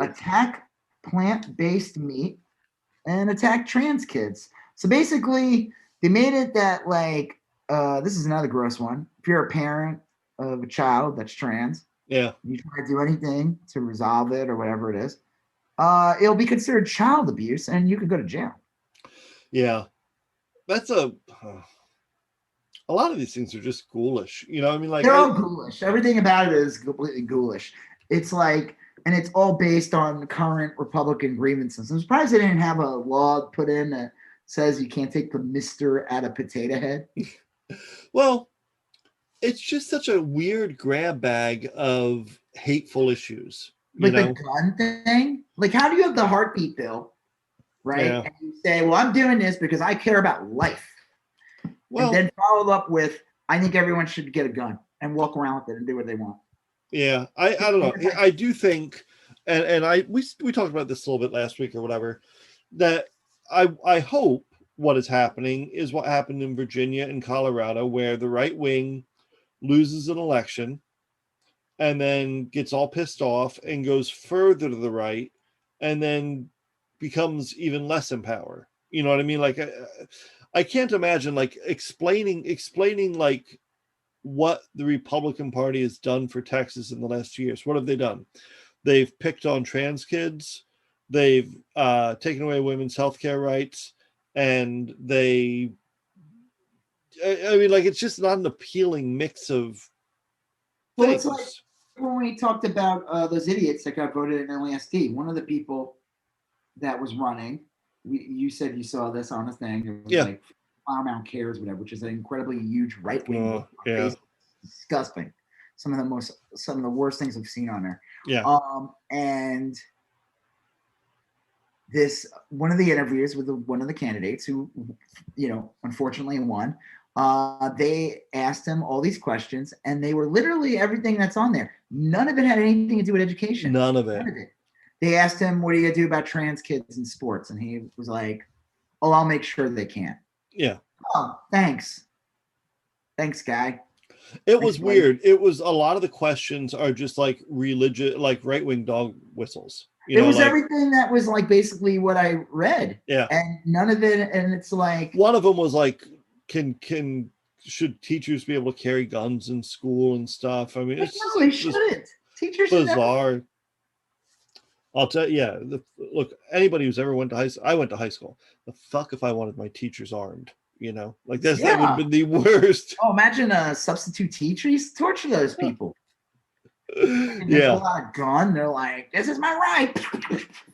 attack plant-based meat, and attack trans kids. So basically, they made it that, like, this is another gross one. If you're a parent of a child that's trans, you try to do anything to resolve it or whatever it is, it'll be considered child abuse and you could go to jail. Yeah. That's a lot of these things are just ghoulish. I mean, like, they're all ghoulish. Everything about it is completely ghoulish. It's like, and it's all based on current Republican grievances. I'm surprised they didn't have a law put in that says you can't take the Mr. out of Potato Head. Well, it's just such a weird grab bag of hateful issues. Like the gun thing. Like, how do you have the heartbeat bill, right? Yeah. And you say, well, I'm doing this because I care about life. Well, and then follow up with, I think everyone should get a gun and walk around with it and do what they want. Yeah, I don't know. I do think, and we talked about this a little bit last week or whatever, that I hope what is happening is what happened in Virginia and Colorado, where the right wing loses an election and then gets all pissed off and goes further to the right and then becomes even less in power. You know what I mean? Like, I can't imagine, like, explaining like what the Republican Party has done for Texas in the last 2 years. What have they done? They've picked on trans kids. They've taken away women's healthcare rights, and they I mean, like, it's just not an appealing mix of Well, things. it's like when we talked about those idiots that got voted in LASD. One of the people that was running, you said you saw this on a thing. It was like Paramount Cares, whatever, which is an incredibly huge right wing. Disgusting. Some of the worst things I've seen on there. Yeah. And this one of the interviews with one of the candidates who, unfortunately won. They asked him all these questions, and they were literally everything that's on there. None of it had anything to do with education. None of it. They asked him, "What are you gonna do about trans kids in sports?" And he was like, "Oh, I'll make sure they can." Yeah. Oh, thanks, guy. It was weird. It was a lot of the questions are just like religious, like right-wing dog whistles. It was everything that was like basically what I read. Yeah. And none of it. And it's like one of them was like, should teachers be able to carry guns in school and stuff? I mean, it's really shouldn't. Teachers bizarre. I'll tell you, look, anybody who's ever went to high school, I went to high school. The fuck if I wanted my teachers armed, that would have been the worst. Oh, imagine a substitute teacher. You used to torture those people. Yeah. Pull out a gun. They're like, "This is my right."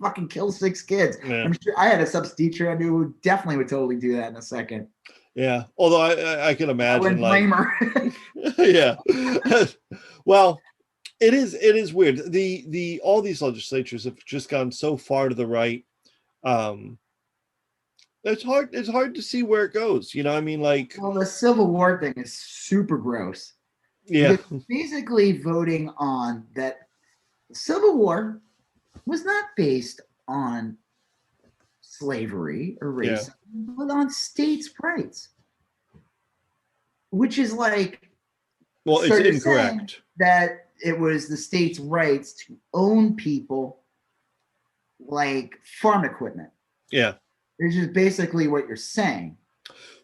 Fucking kill 6 kids. Yeah. I'm sure I had a substitute teacher I knew who definitely would totally do that in a second. Yeah. Although I can imagine, I wouldn't blame her. Yeah. Well, it is weird. All these legislatures have just gone so far to the right. It's hard to see where it goes. I mean, like, well, the Civil War thing is super gross. Yeah. Basically voting on that the Civil War was not based on slavery or racism, but on states' rights. Which is like, well, it's incorrect. That it was the states' rights to own people like farm equipment. Yeah. It's just basically what you're saying.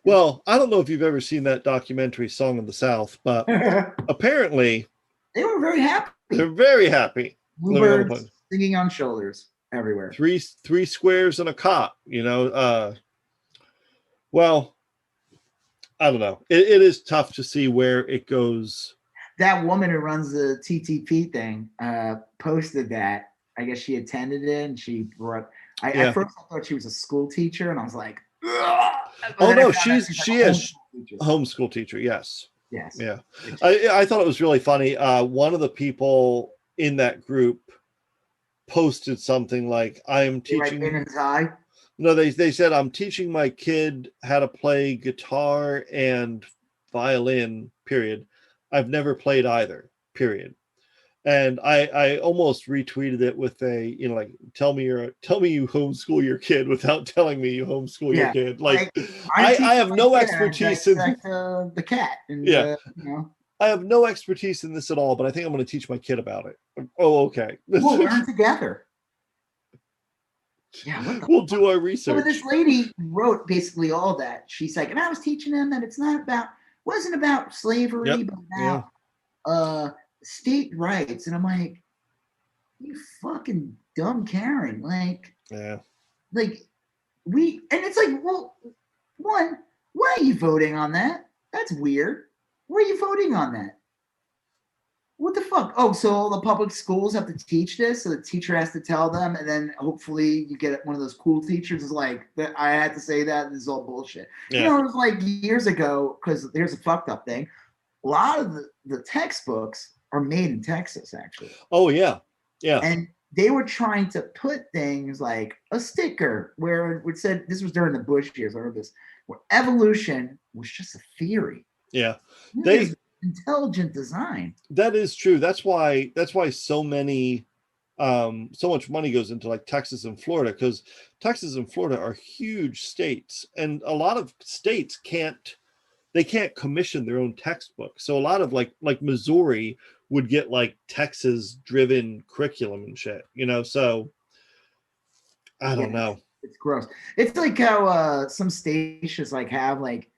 Well, I don't know if you've ever seen that documentary Song of the South, but apparently they were very happy. They're very happy. Bluebirds singing on shoulders everywhere. Three squares and a cot, well, I don't know. It is tough to see where it goes. That woman who runs the TTP thing posted that. I guess she attended it and she brought. At first I thought she was a school teacher, and I was like, ugh! Oh no, she is homeschool teacher. Yes. Yeah. I thought it was really funny. One of the people in that group posted something like, "I am teaching." No, they said, "I'm teaching my kid how to play guitar and violin. Period. I've never played either. Period." And I almost retweeted it with a, like, tell me you homeschool your kid without telling me you homeschool your kid. Like, I have no expertise in the cat. And, I have no expertise in this at all, but I think I'm going to teach my kid about it. Oh, okay. We'll learn together. Yeah, we'll do our research. So this lady wrote basically all that. She's like, and I was teaching them that it's wasn't about slavery, but about state rights. And I'm like, you fucking dumb Karen. Like, and it's like, well, one, why are you voting on that? That's weird. Why are you voting on that? What the fuck? Oh, so all the public schools have to teach this, so the teacher has to tell them, and then hopefully you get one of those cool teachers is like, I had to say that, this is all bullshit. It was like years ago, because here's a fucked up thing. A lot of the textbooks are made in Texas, actually. Oh, yeah. Yeah. And they were trying to put things like a sticker where it said, this was during the Bush years, I remember this, where evolution was just a theory. Yeah. Intelligent design. That is true. That's why so many so much money goes into like Texas and Florida, because Texas and Florida are huge states, and a lot of states can't commission their own textbooks. So a lot of like Missouri would get like Texas driven curriculum and shit, so I don't know. It's gross. It's like how some stations like have like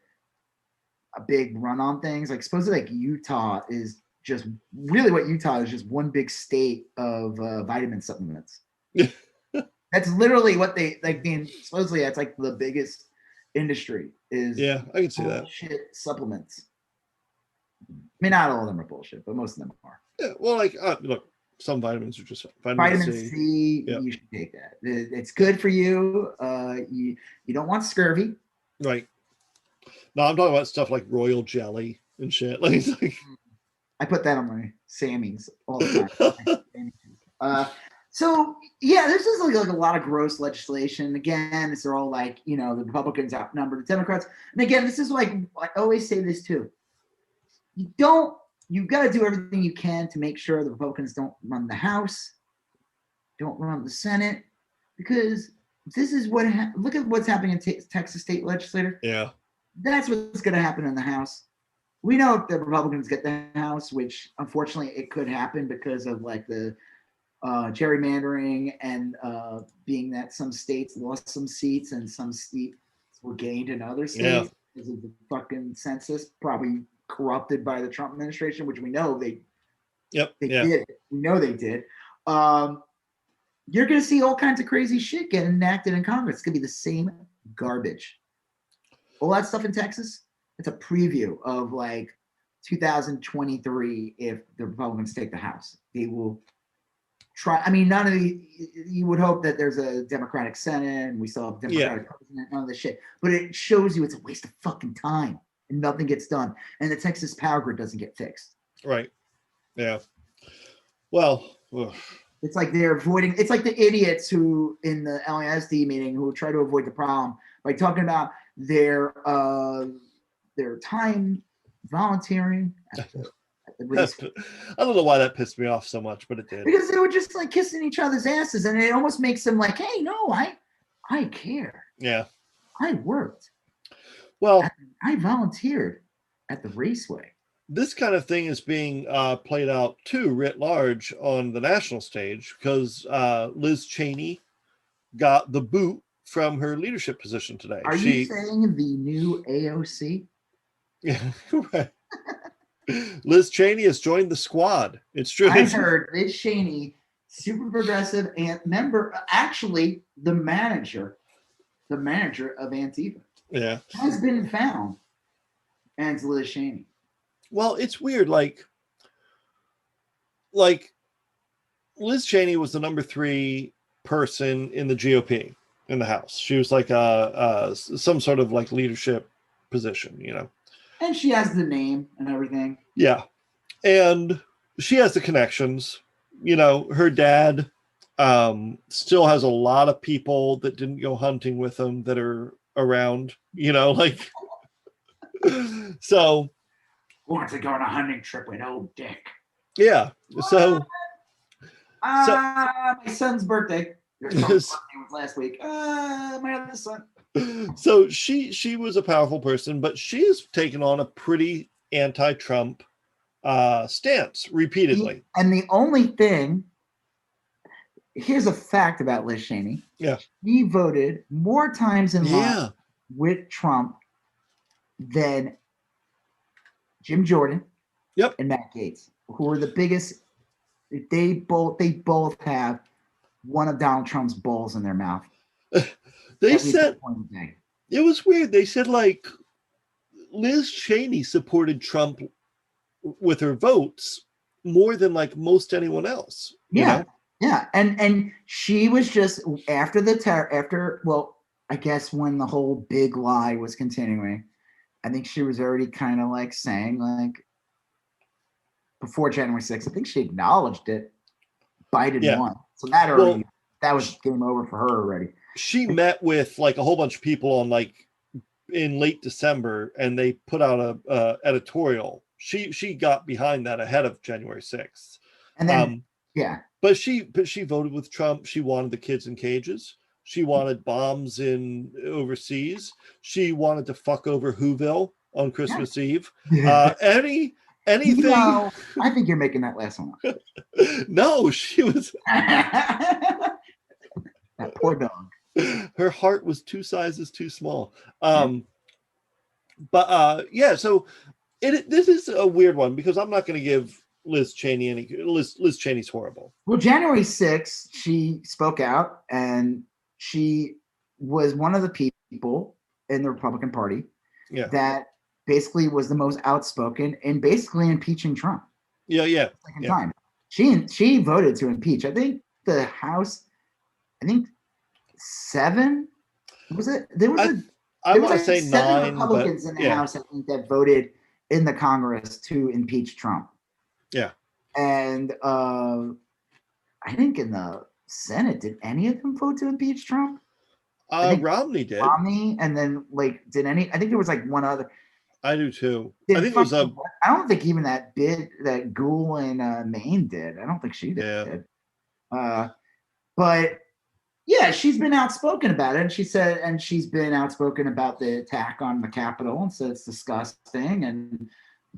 a big run on things. Like supposedly like Utah is just really what Utah is, just one big state of vitamin supplements. That's literally what they like. Supposedly that's like the biggest industry is I can see that. bullshit supplements. I mean, not all of them are bullshit, but most of them are. Yeah, well, like look, some vitamins are just Vitamin C. Yep. You should take that. It's good for you. You don't want scurvy. Right. No, I'm talking about stuff like royal jelly and shit. Like, I put that on my Sammys all the time. So yeah, there's just like a lot of gross legislation. Again, they're all like, the Republicans outnumber the Democrats. And again, this is like, I always say this too. You've got to do everything you can to make sure the Republicans don't run the House, don't run the Senate, because this is what, look at what's happening in Texas state legislature. Yeah. That's what's going to happen in the House. We know if the Republicans get the House, which unfortunately it could happen because of like the gerrymandering and being that some states lost some seats and some seats were gained in other states because of the fucking census, probably corrupted by the Trump administration, which we know they did. We know they did. You're going to see all kinds of crazy shit get enacted in Congress. It's going to be the same garbage. All that stuff in Texas, it's a preview of like 2023 if the Republicans take the House. They will try. I mean, you would hope that there's a Democratic Senate and we still have a Democratic president, none of this shit. But it shows you it's a waste of fucking time and nothing gets done. And the Texas power grid doesn't get fixed. Right. Yeah. Well, it's like they're avoiding, it's like the idiots who in the LASD meeting who try to avoid the problem by talking about their time volunteering at the race. I don't know why that pissed me off so much, but it did. Because they were just like kissing each other's asses, and it almost makes them like, hey, no, I care. Yeah. I worked. Well, I volunteered at the raceway. This kind of thing is being played out too, writ large, on the national stage because Liz Cheney got the boot from her leadership position today. Are you saying the new AOC? Yeah, right. Liz Cheney has joined the squad. It's true. I heard Liz Cheney, super progressive and member, actually the manager of Antifa. Yeah. Has been found as Liz Cheney. Well, it's weird. Like Liz Cheney was the number 3 person in the GOP in the House. She was like some sort of like leadership position, And she has the name and everything. Yeah. And she has the connections. Her dad still has a lot of people that didn't go hunting with him that are around, so want to go on a hunting trip with old Dick. Yeah. So my son's birthday. Your son's birthday was last week. My other son. So she was a powerful person, but she has taken on a pretty anti-Trump stance repeatedly. And the only thing, here's a fact about Liz Cheney. Yeah. He voted more times in line with Trump than Jim Jordan and Matt Gaetz, who are the biggest. They both have one of Donald Trump's balls in their mouth. They said it was weird. They said like Liz Cheney supported Trump with her votes more than like most anyone else. Yeah. And she was just after I guess when the whole big lie was continuing, I think she was already kind of like saying like before January 6th, I think she acknowledged it. Biden won. So that was game over for her already. She met with like a whole bunch of people on like in late December, and they put out a editorial. She got behind that ahead of January 6th. And then but she voted with Trump. She wanted the kids in cages. She wanted bombs in overseas. She wanted to fuck over Whoville on Christmas Eve. Anything. I think you're making that last one up. No, she was. That poor dog. Her heart was 2 sizes too small. So this is a weird one because I'm not going to give Liz Cheney any. Liz Cheney's horrible. Well, January 6th, she spoke out, and she was one of the people in the Republican Party Yeah. that basically was the most outspoken in basically impeaching Trump. Yeah. Second time. She voted to impeach. I think the House, I think 7 was it? There was I want to say 7 9, Republicans but in the House, I think, that voted in the Congress to impeach Trump. Yeah. And I think in the Senate, did any of them vote to impeach Trump? I think Romney did. Romney, and then did any? I think there was one other. I do too. I think it was I don't think even that Ghoul in Maine did. I don't think she did. Yeah. But yeah, she's been outspoken about it. And she's been outspoken about the attack on the Capitol, and said it's disgusting, and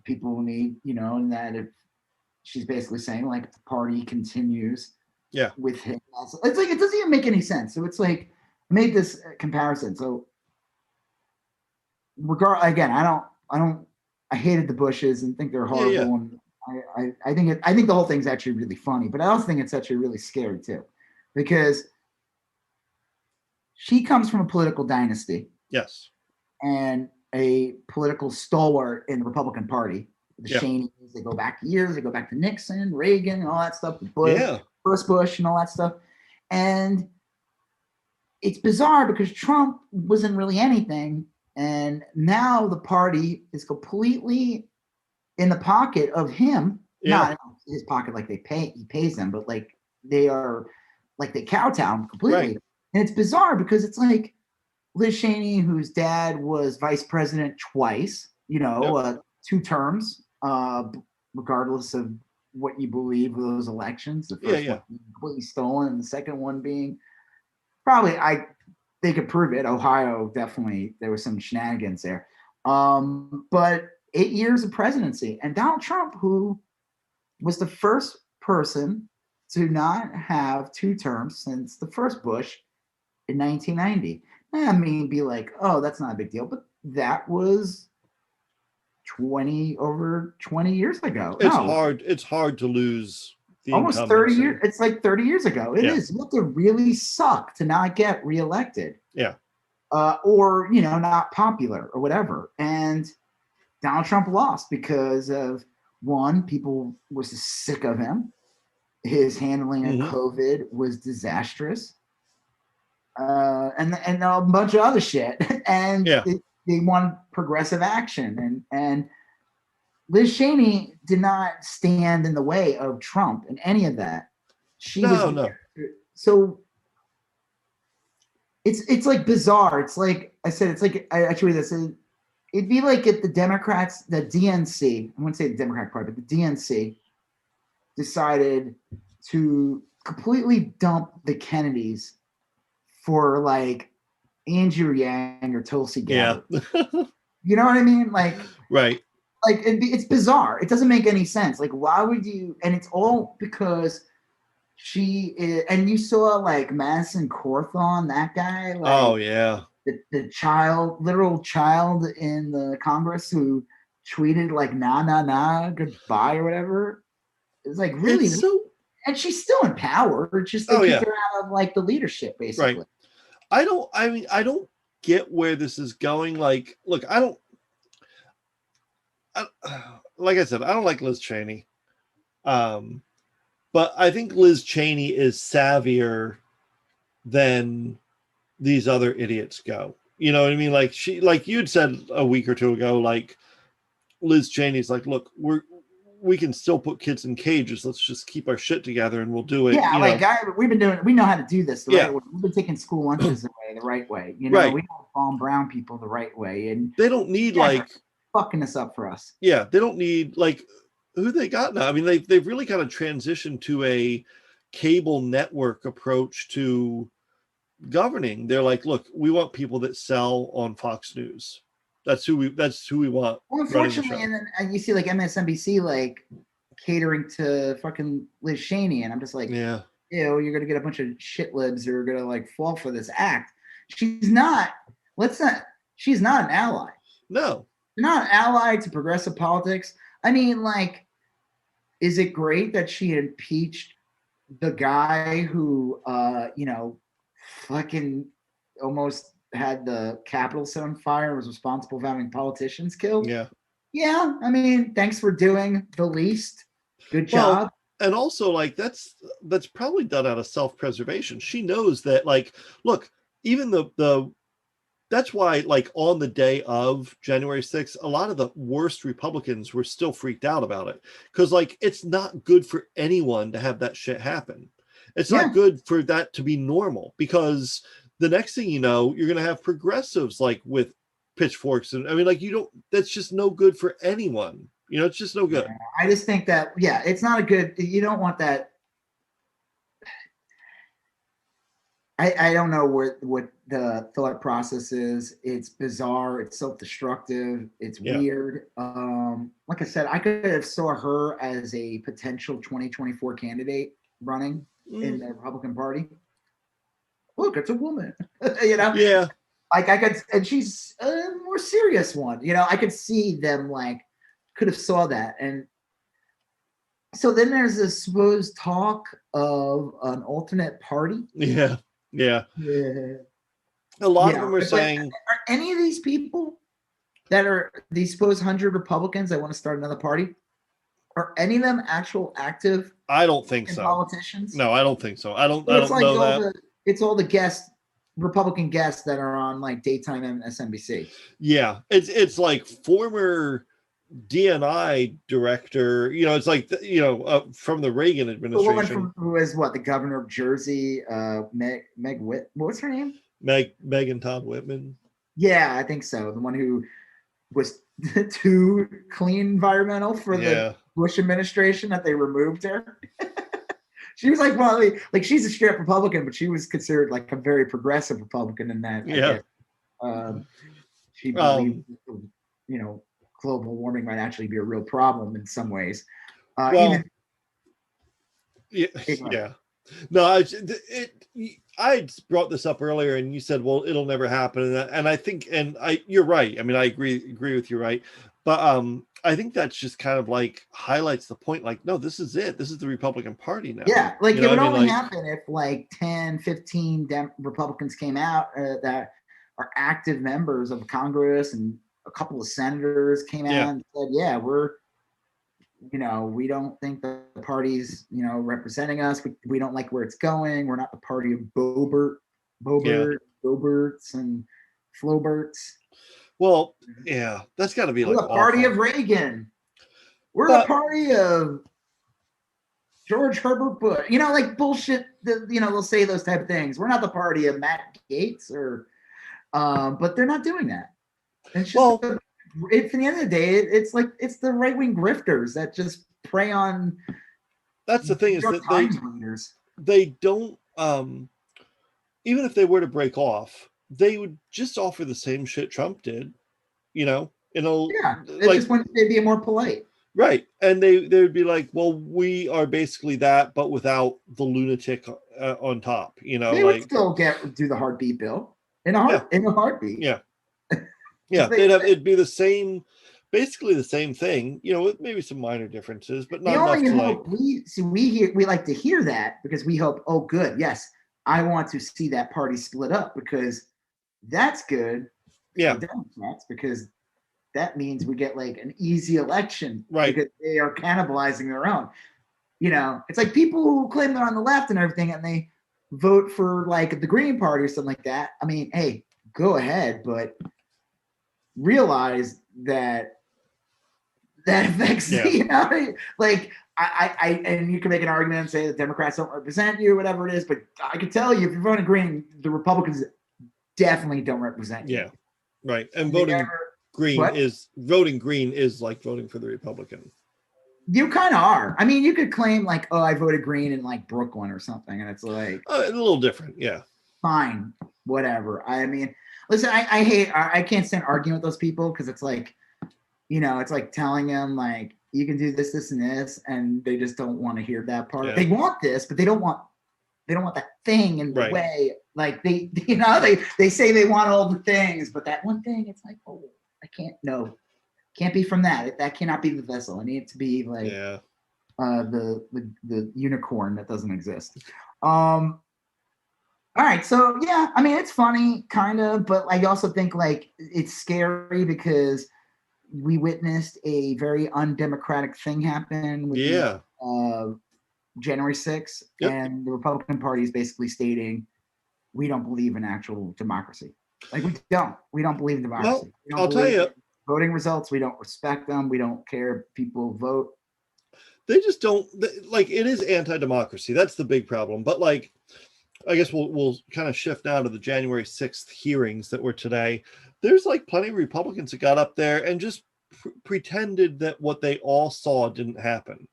people need, and that if she's basically saying if the party continues with him, it's it doesn't even make any sense. So it's I made this comparison. So again, I hated the Bushes and think they're horrible. Yeah. And I think the whole thing's actually really funny, but I also think it's actually really scary too, because she comes from a political dynasty. Yes. And a political stalwart in the Republican Party. The Cheneys, they go back years. They go back to Nixon, Reagan, and all that stuff. Bush, first Bush, and all that stuff. And it's bizarre because Trump wasn't really anything, and now the party is completely in the pocket of him. Not in his pocket, he pays them, but they are they kowtow him completely. Right. And it's bizarre because it's Liz Cheney, whose dad was vice president twice, 2 terms, regardless of what you believe of those elections. The first one being completely stolen, and the second one being probably, they could prove it. Ohio, definitely, there was some shenanigans there. But 8 years of presidency. And Donald Trump, who was the first person to not have 2 terms since the first Bush in 1990. I mean, be oh, that's not a big deal, but that was over 20 years ago. It's hard to lose almost 30 years. It's 30 years ago. It is. You have to really suck to not get reelected. Yeah. Or, not popular or whatever. And Donald Trump lost because of, one, people were sick of him. His handling of COVID was disastrous. And a bunch of other shit. And they want progressive action. And Liz Cheney did not stand in the way of Trump in any of that. She was no. So it's bizarre. It's I said, I actually this it'd be if the Democrats, the DNC, I wouldn't say the Democratic Party, but the DNC decided to completely dump the Kennedys for Andrew Yang or Tulsi Gabbard. You know what I mean? Right. It's bizarre. It doesn't make any sense. Why would you? And it's all because she is, and you saw Madison Cawthorn, that guy. Oh yeah. The literal child in the Congress who tweeted nah, goodbye or whatever. It's really and she's still in power. It's just they kicked her out of the leadership, basically. Right. I don't get where this is going. Look, like I said, I don't like Liz Cheney. But I think Liz Cheney is savvier than these other idiots go. You know what I mean? She, you'd said a week or two ago, Liz Cheney's look, we can still put kids in cages. Let's just keep our shit together and we'll do it. Yeah, we know how to do this the right way. We've been taking school lunches the right way. We know how to bomb brown people the right way. And they don't need fucking this up for us. Yeah, they don't need who they got now. I mean, they've really kind of transitioned to a cable network approach to governing. They're look, we want people that sell on Fox News. That's who we want. Well, unfortunately, and then you see MSNBC catering to fucking Liz Cheney, and I'm just yeah, you're gonna get a bunch of shit libs who are gonna fall for this act. She's not an ally. No. Not an ally to progressive politics. I mean, is it great that she impeached the guy who, fucking almost had the Capitol set on fire, was responsible for having politicians killed. Yeah. Yeah, I mean, thanks for doing the least. Good Well, job. and also like that's probably done out of self-preservation. She knows that, like, look, even the that's why, like, on the day of January 6th, a lot of the worst Republicans were still freaked out about it, because, like, it's not good for anyone to have that shit happen. It's Yeah. not good for that to be normal, because the next thing you know, you're going to have progressives like with pitchforks, and I mean, like, you don't. That's just no good for anyone. You know, it's just no good. Yeah, I just think that, yeah, it's not a good. You don't want that. I don't know what the thought process is. It's bizarre. It's self-destructive. It's weird. Like I said, I could have saw her as a potential 2024 candidate running in the Republican Party. Look, it's a woman. You know? Yeah. Like I could, and she's a more serious one. You know, I could see them, like, could have saw that. And so then there's this supposed talk of an alternate party. Yeah. Yeah. A lot of them are saying, are any of these people that are these supposed 100 Republicans that want to start another party, are any of them actual active? I don't think so. Politicians? No, I don't think so. I don't like know that. It's all the guests, Republican guests that are on like daytime MSNBC. Yeah, it's like former DNI director. You know, it's like from the Reagan administration. The woman who is what, the governor of Jersey, Meg what's her name? Megan Todd Whitman. Yeah, I think so. The one who was too clean environmental for the Bush administration that they removed her. She was like, well, like, she's a straight Republican, but she was considered like a very progressive Republican in that. Yeah. She believed, you know, global warming might actually be a real problem in some ways. Yeah. No, I brought this up earlier, and you said, "Well, it'll never happen," and I think, you're right. I mean, I agree with you, right? But I think that's just kind of like highlights the point. Like, no, this is it. This is the Republican Party now. Yeah, like, it would only happen if like 10, 15 Republicans came out that are active members of Congress, and a couple of senators came out and said, "Yeah, we don't think the party's, representing us. We don't like where it's going. We're not the party of Boberts and Floberts." Well, yeah, that's got to be we're like the party of Reagan. We're the party of George Herbert Bush. Like bullshit. They'll say those type of things. We're not the party of Matt Gaetz but they're not doing that. It's just at the end of the day, it's the right wing grifters that just prey on. That's the thing, is that they don't. Even if they were to break off, they would just offer the same shit Trump did. Just when they'd be more polite. Right. And they would be like, well, we are basically that, but without the lunatic on top, They would still do the heartbeat bill in a heartbeat. Yeah. Yeah. It'd be the same, basically the same thing, with maybe some minor differences, but not enough to like. We like to hear that, because we hope, oh, good. Yes. I want to see that party split up, because that's good. Yeah. For Democrats, because that means we get like an easy election, right? Because they are cannibalizing their own. It's like people who claim they're on the left and everything, and they vote for like the Green Party or something like that. I mean, hey, go ahead, but realize that affects, like I and you can make an argument and say the Democrats don't represent you, whatever it is, but I can tell you, if you're voting Green, the Republicans definitely don't represent you. Yeah, right. And voting green is like voting for the Republican. You kind of are. I mean, you could claim like, oh, I voted Green in like Brooklyn or something, and it's like a little different. Yeah. Fine, whatever. I mean, listen, I can't stand arguing with those people, because it's like, it's like telling them like, you can do this, this, and this, and they just don't want to hear that part. Yeah. They want this, but they don't want that thing in the way. Like they say they want all the things, but that one thing, it's like, oh, can't be from that. That cannot be the vessel. I need it to be like the unicorn that doesn't exist. All right, so yeah, I mean it's funny, kind of, but I also think like it's scary because we witnessed a very undemocratic thing happen with the Yeah. January 6th, Yep. and the Republican Party is basically stating we don't believe in actual democracy. Like we don't believe in democracy. Well, We don't I'll tell believe you, in voting results. We don't respect them. We don't care if people vote. they just don't like it is anti-democracy. That's the big problem. But like, I guess we'll kind of shift now to the January 6th hearings that were today. There's like plenty of Republicans that got up there and just pretended that what they all saw didn't happen.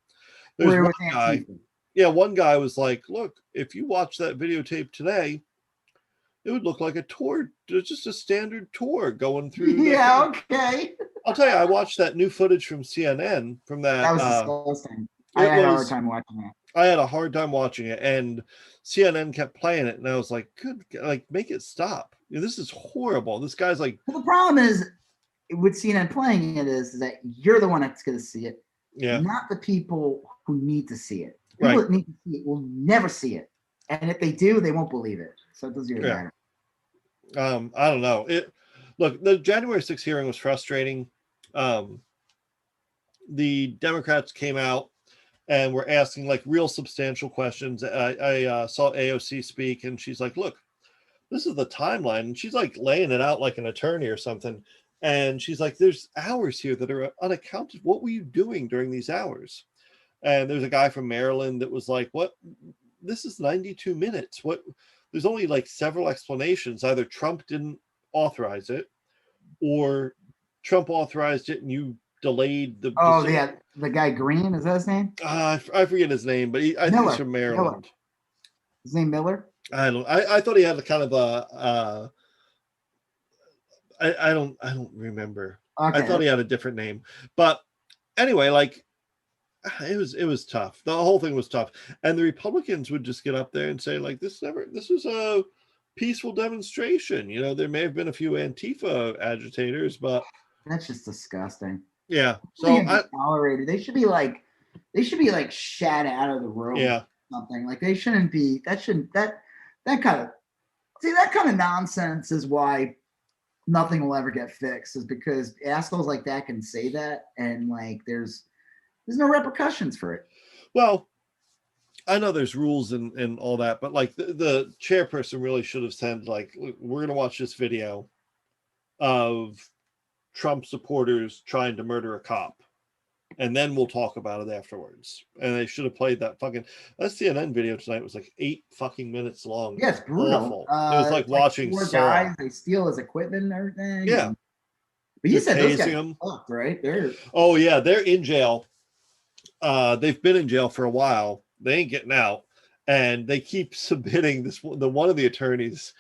There's Where one was guy, Antifa? yeah, one guy was like, look, if you watch that videotape today, it would look like a tour, just a standard tour going through the Yeah, thing. okay. I'll tell you, I watched that new footage from CNN from That that. was disgusting. I It had a hard was, time watching that. I had a hard time watching it, and CNN kept playing it, and I was like, good, like, make it stop. This is horrible. This guy's like, Well, the problem is with CNN playing it is that you're the one that's going to see it, yeah, not the people who need to see it. People right. that need to see it will never see it, and if they do, they won't believe it. So it doesn't even Yeah. matter. I don't know. Look, the January 6th hearing was frustrating. The Democrats came out and were asking like real substantial questions. I saw AOC speak, and she's like, look, this is the timeline. And she's like laying it out like an attorney or something. And she's like, there's hours here that are unaccounted. What were you doing during these hours? And there's a guy from Maryland that was like, what? This is 92 minutes. What? There's only like several explanations. Either Trump didn't authorize it, or Trump authorized it and you delayed the Oh, decision. yeah, the guy Green, is that his name? I forget his name, but I think he's from Maryland. His name Miller? I thought he had a kind of a I don't remember. Okay. I thought he had a different name. But anyway, like it was tough. The whole thing was tough. And the Republicans would just get up there and say, like, this was a peaceful demonstration. There may have been a few Antifa agitators, but that's just disgusting. yeah. So tolerated. They should be like shat out of the room. Yeah. Something like they shouldn't be. That kind of nonsense is why nothing will ever get fixed. Is because assholes like that can say that, and like there's no repercussions for it. Well, I know there's rules and all that, but like the chairperson really should have said, like, we're going to watch this video of Trump supporters trying to murder a cop, and then we'll talk about it afterwards. And they should have played that CNN video tonight was like 8 fucking minutes long. Yeah, it's brutal. It was like watching four guys. They steal his equipment and everything. Yeah. But you said those guys are fucked, right? Oh yeah, they're in jail. They've been in jail for a while. They ain't getting out, and they keep submitting this. One of the attorneys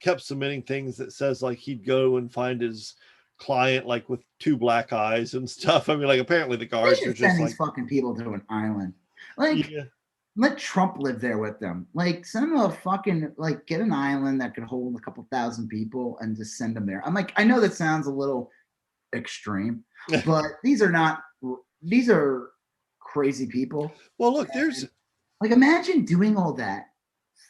kept submitting things that says like he'd go and find his client like with 2 black eyes and stuff. I mean, like apparently the guards are just send like these fucking people to an island. Like, let Trump live there with them. Like, send them a fucking get an island that could hold a couple thousand people and just send them there. I'm like, I know that sounds a little extreme, but these are crazy people. Well, look, there's like imagine doing all that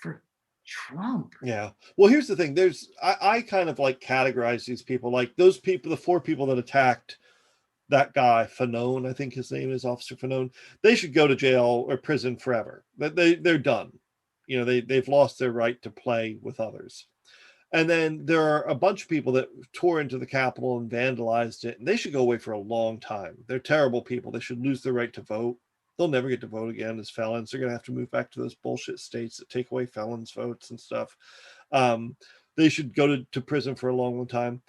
for Trump. Yeah. Well, here's the thing. I kind of like categorize these people, like those people, the 4 people that attacked that guy, Fanone, I think his name is Officer Fanone. They should go to jail or prison forever. They're done. They've lost their right to play with others. And then there are a bunch of people that tore into the Capitol and vandalized it, and they should go away for a long time. They're terrible people. They should lose their right to vote. They'll never get to vote again as felons. They're going to have to move back to those bullshit states that take away felons' votes and stuff. They should go to prison for a long, long time.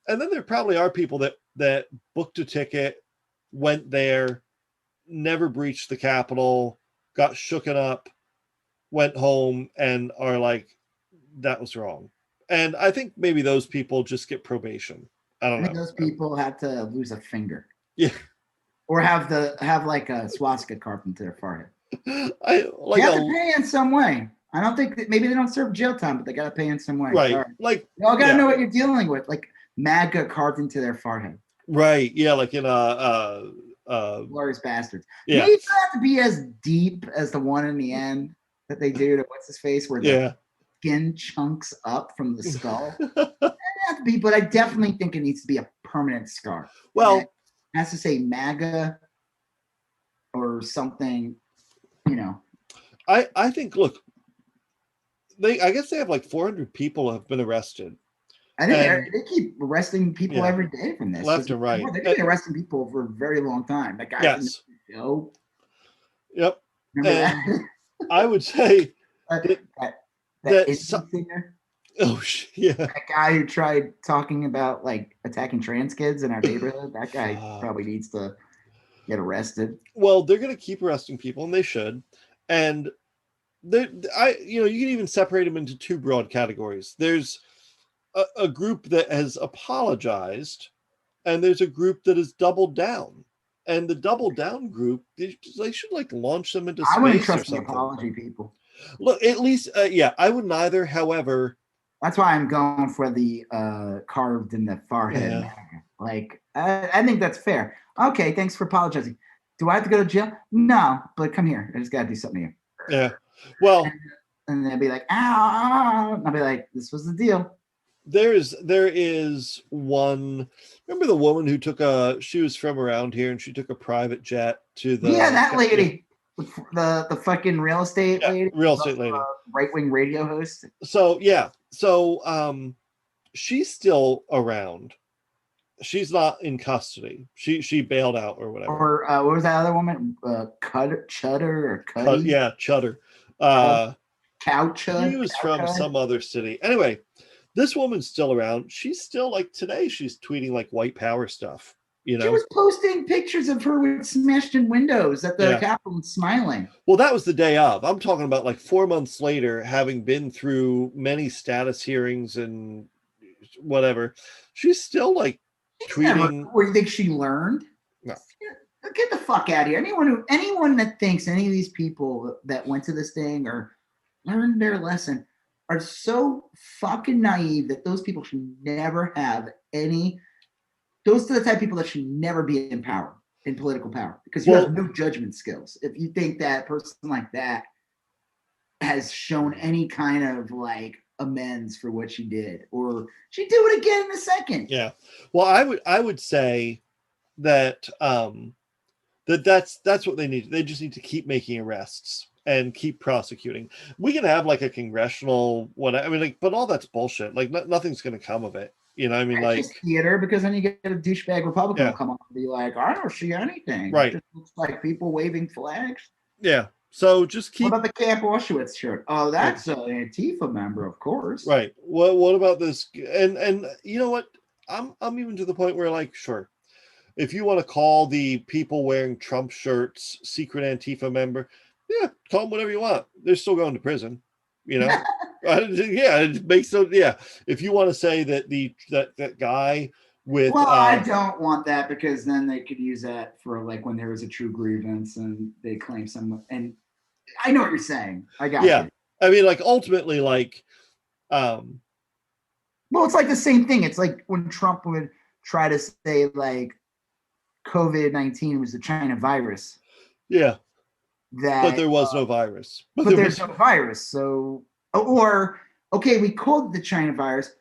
And then there probably are people that booked a ticket, went there, never breached the Capitol, got shooken up, went home, and are like, that was wrong. And I think maybe those people just get probation. I don't know. Those people have to lose a finger. Yeah. Or have like a swastika carved into their forehead. They have to pay in some way. I don't think that maybe they don't serve jail time, but they got to pay in some way. Right. Sorry. Like you all got to know what you're dealing with. Like MAGA carved into their forehead. Right. Yeah. Like in Glorious Bastards. Yeah. Maybe it doesn't have to be as deep as the one in the end. that they do to what's his face, where the skin chunks up from the skull. Have to be, but I definitely think it needs to be a permanent scar. Well, it has to say MAGA or something, you know. I think, look, I guess they have like 400 people have been arrested. I think they keep arresting people every day from this. Left and right. They've been arresting people for a very long time. That guy from the show. Yep. Remember that? I would say that singer. Oh, yeah. That guy who tried talking about like attacking trans kids in our neighborhood. That guy probably needs to get arrested. Well, they're going to keep arresting people, and they should. And you can even separate them into two broad categories. There's a group that has apologized, and there's a group that has doubled down. And the double down group, they should like launch them into space. I wouldn't trust the apology people. Look, at least, I wouldn't either. However, that's why I'm going for the carved in the forehead. Yeah. Like, I think that's fair. Okay, thanks for apologizing. Do I have to go to jail? No, but come here. I just got to do something here. Yeah. Well, and they'll be like, ow. And I'll be like, this was the deal. There is one. Remember the woman who she was from around here, and she took a private jet to the. Yeah, that lady. The fucking real estate lady. Real estate lady. Right-wing radio host. So, yeah. So, she's still around. She's not in custody. She bailed out or whatever. Or what was that other woman? Chutter or Cuddy? Yeah, Chutter. Cow Chud. He was from some other city. Anyway, this woman's still around. She's still like today. She's tweeting like white power stuff. You know, she was posting pictures of her with smashed in windows at the Capitol and smiling. Well, that was the day of. I'm talking about like 4 months later, having been through many status hearings and whatever. She's still like tweeting. What do you think she learned? No. Get the fuck out of here. Anyone that thinks any of these people that went to this thing or learned their lesson are so fucking naive that those people should never have any. Those are the type of people that should never be in power, in political power, because you have no judgment skills. If you think that a person like that has shown any kind of like amends for what she did, or she'd do it again in a second. Yeah. Well, I would say that that's what they need. They just need to keep making arrests and keep prosecuting. We can have like a congressional but all that's bullshit. Like nothing's going to come of it. You know, I mean, like just theater, because then you get a douchebag Republican will come up and be like, I don't see anything. Right. It just looks like people waving flags. Yeah. So just keep. What about the Camp Auschwitz shirt? Oh, that's an Antifa member, of course. Right. What about this? And you know what? I'm even to the point where, like, sure, if you want to call the people wearing Trump shirts secret Antifa member, yeah, call them whatever you want. They're still going to prison. You know. It makes no. Yeah. If you want to say that that guy with. Well, I don't want that, because then they could use that for like when there was a true grievance and they claim someone. And I know what you're saying. I got you. I mean, like ultimately, like. Well, it's like the same thing. It's like when Trump would try to say like COVID-19 was the China virus. Yeah. But there was no virus. But there's no virus. So, or, okay, we called the China virus.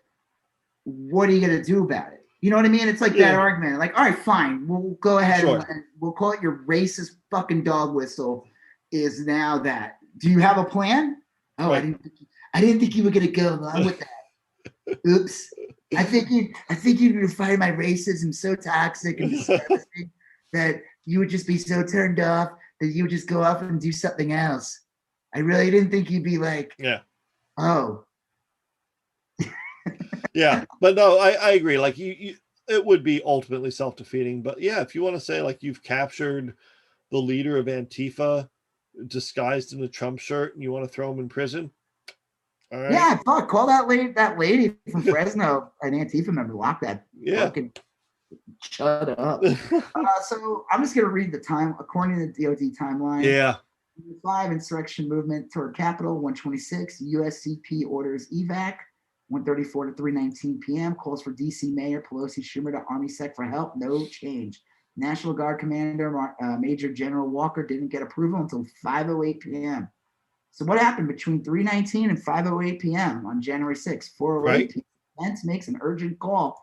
What are you going to do about it? You know what I mean? It's like that argument. Like, all right, fine. We'll go ahead and we'll call it your racist fucking dog whistle is now that. Do you have a plan? Oh, right. I didn't think you were going to go along with that. Oops. I think you're going to find my racism so toxic and disgusting that you would just be so turned off that you would just go off and do something else. I really didn't think you'd be like, oh. Yeah, but no, I agree. Like you, it would be ultimately self-defeating. But yeah, if you want to say like you've captured the leader of Antifa disguised in a Trump shirt and you want to throw him in prison, all right. Yeah, fuck, call that lady from Fresno an Antifa member. Lock that. Yeah. Fucking shut up. So I'm just gonna read the time according to the DoD timeline. Yeah. 5 insurrection movement toward Capitol. 126 USCP orders evac. 1:34 to 3:19 p.m. calls for DC Mayor Pelosi Schumer to Army Sec for help. No change. National Guard Commander Major General Walker didn't get approval until 5:08 p.m. So what happened between 3:19 and 5:08 p.m. on January 6th? 4:08 p.m. Pence makes an urgent call.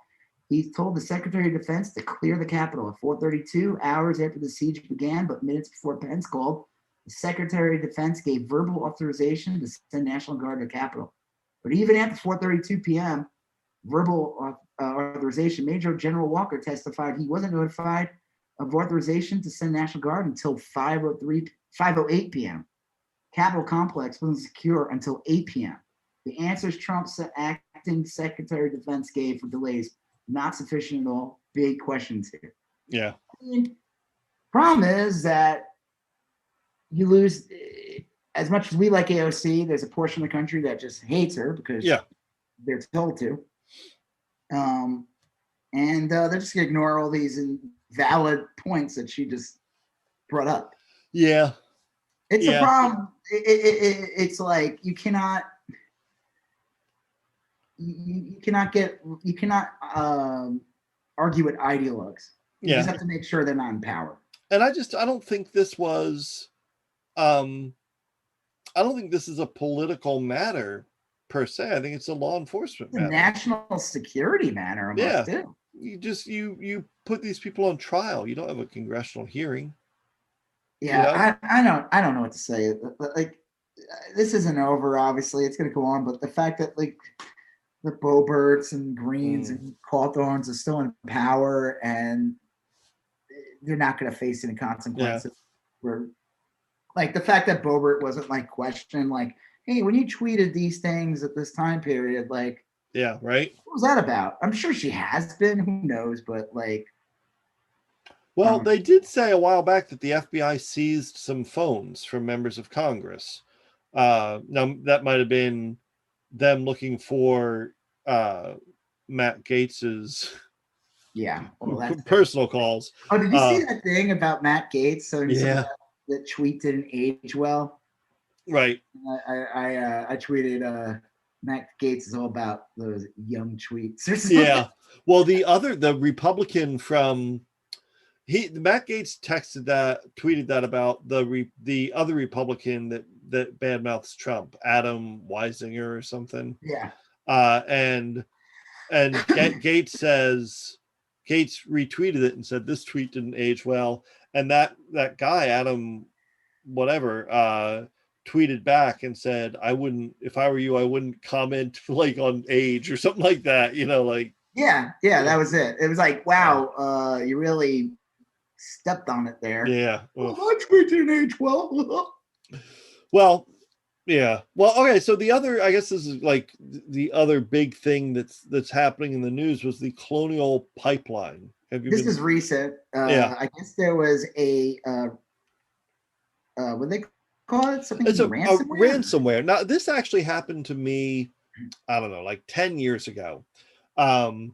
He told the Secretary of Defense to clear the Capitol at 4:32, hours after the siege began, but minutes before Pence called. The Secretary of Defense gave verbal authorization to send National Guard to the Capitol. But even after 4:32 p.m., verbal authorization, Major General Walker testified he wasn't notified of authorization to send National Guard until 5:08 p.m. Capitol complex wasn't secure until 8 p.m. The answers Trump's acting Secretary of Defense gave for delays, not sufficient at all. Big questions here. Yeah. Problem is that you lose, as much as we like AOC, there's a portion of the country that just hates her because they're told to. And they're just going to ignore all these valid points that she just brought up. Yeah. It's a problem. It's like you cannot argue with ideologues. You just have to make sure they're not in power. And I don't think this was, I don't think this is a political matter per se. I think it's a law enforcement matter. National security matter. Too. You put these people on trial. You don't have a congressional hearing. Yeah, I don't know what to say. Like, this isn't over. Obviously, it's going to go on. But the fact that like the Boeberts and Greens and Cawthorns are still in power and they're not going to face any consequences. Where, like, the fact that Boebert wasn't like questioned, like, hey, when you tweeted these things at this time period, like, right. What was that about? I'm sure she has been. Who knows? But like. Well, they did say a while back that the FBI seized some phones from members of Congress. Now, that might have been them looking for Matt Gates's personal calls. Oh, did you see that thing about Matt Gaetz? So that tweet didn't age well. Right. I tweeted Matt Gaetz is all about those young tweets or something. Yeah. Well, the Republican from Matt Gaetz tweeted that about the other Republican that badmouths Trump, Adam Weisinger or something. Yeah. And Gaetz retweeted it and said this tweet didn't age well, and that guy Adam whatever tweeted back and said, if I were you, I wouldn't comment like on age or something like that. Like. Yeah, that was it. It was like, wow, you really stepped on it there. Yeah. My tweet didn't age well. Well, yeah. Well, okay. So the other, I guess this is like the other big thing that's happening in the news was the Colonial Pipeline. This is recent. I guess there was a what they call it? Something. It's a ransomware. Now, this actually happened to me, I don't know, like 10 years ago. I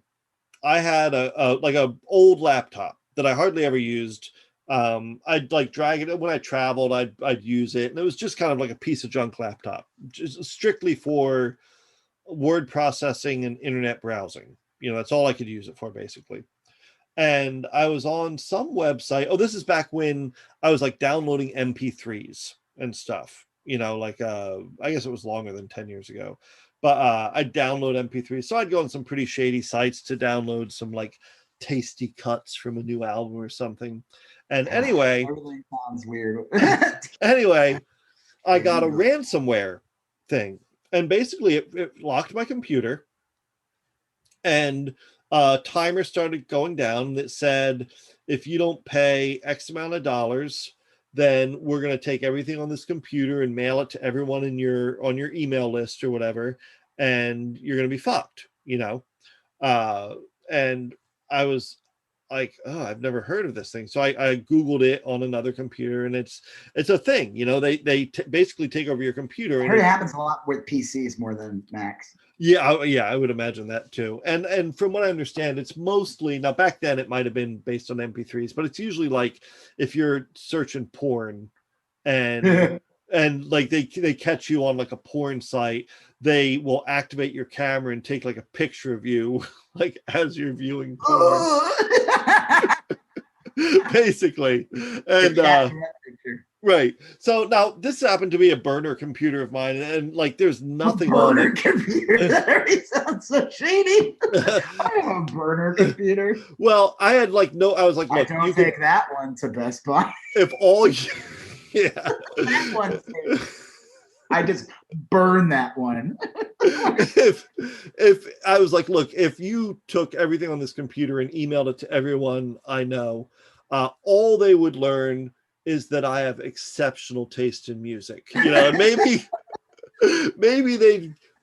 had a old laptop that I hardly ever used. I'd like drag it when I traveled. I'd use it, and it was just kind of like a piece of junk laptop, just strictly for word processing and internet browsing. That's all I could use it for, basically. And I was on some website. Oh, this is back when I was like downloading MP3s and stuff. Like I guess it was longer than 10 years ago. But I'd download MP3s. So I'd go on some pretty shady sites to download some like tasty cuts from a new album or something. And anyway, everything sounds weird. Anyway, I got a ransomware thing, and basically it locked my computer, and a timer started going down that said, if you don't pay X amount of dollars, then we're going to take everything on this computer and mail it to everyone on your email list or whatever, and you're going to be fucked, and I was like, oh, I've never heard of this thing. So I Googled it on another computer, and it's a thing. They basically take over your computer. I heard it happens a lot with PCs more than Macs. Yeah, I would imagine that too. And from what I understand, it's mostly, now back then it might have been based on MP3s, but it's usually like if you're searching porn and and like they catch you on like a porn site, they will activate your camera and take like a picture of you like as you're viewing porn. Basically. And Right. So now this happened to be a burner computer of mine, and like there's nothing a on burner it. computer. That already sounds so shady. I have a burner computer. Well, I had like no. I was like, I look, don't you take could that one to Best Buy. if all you, yeah. That one's I just burn that one. if I was like, look, if you took everything on this computer and emailed it to everyone I know, all they would learn is that I have exceptional taste in music. You know, and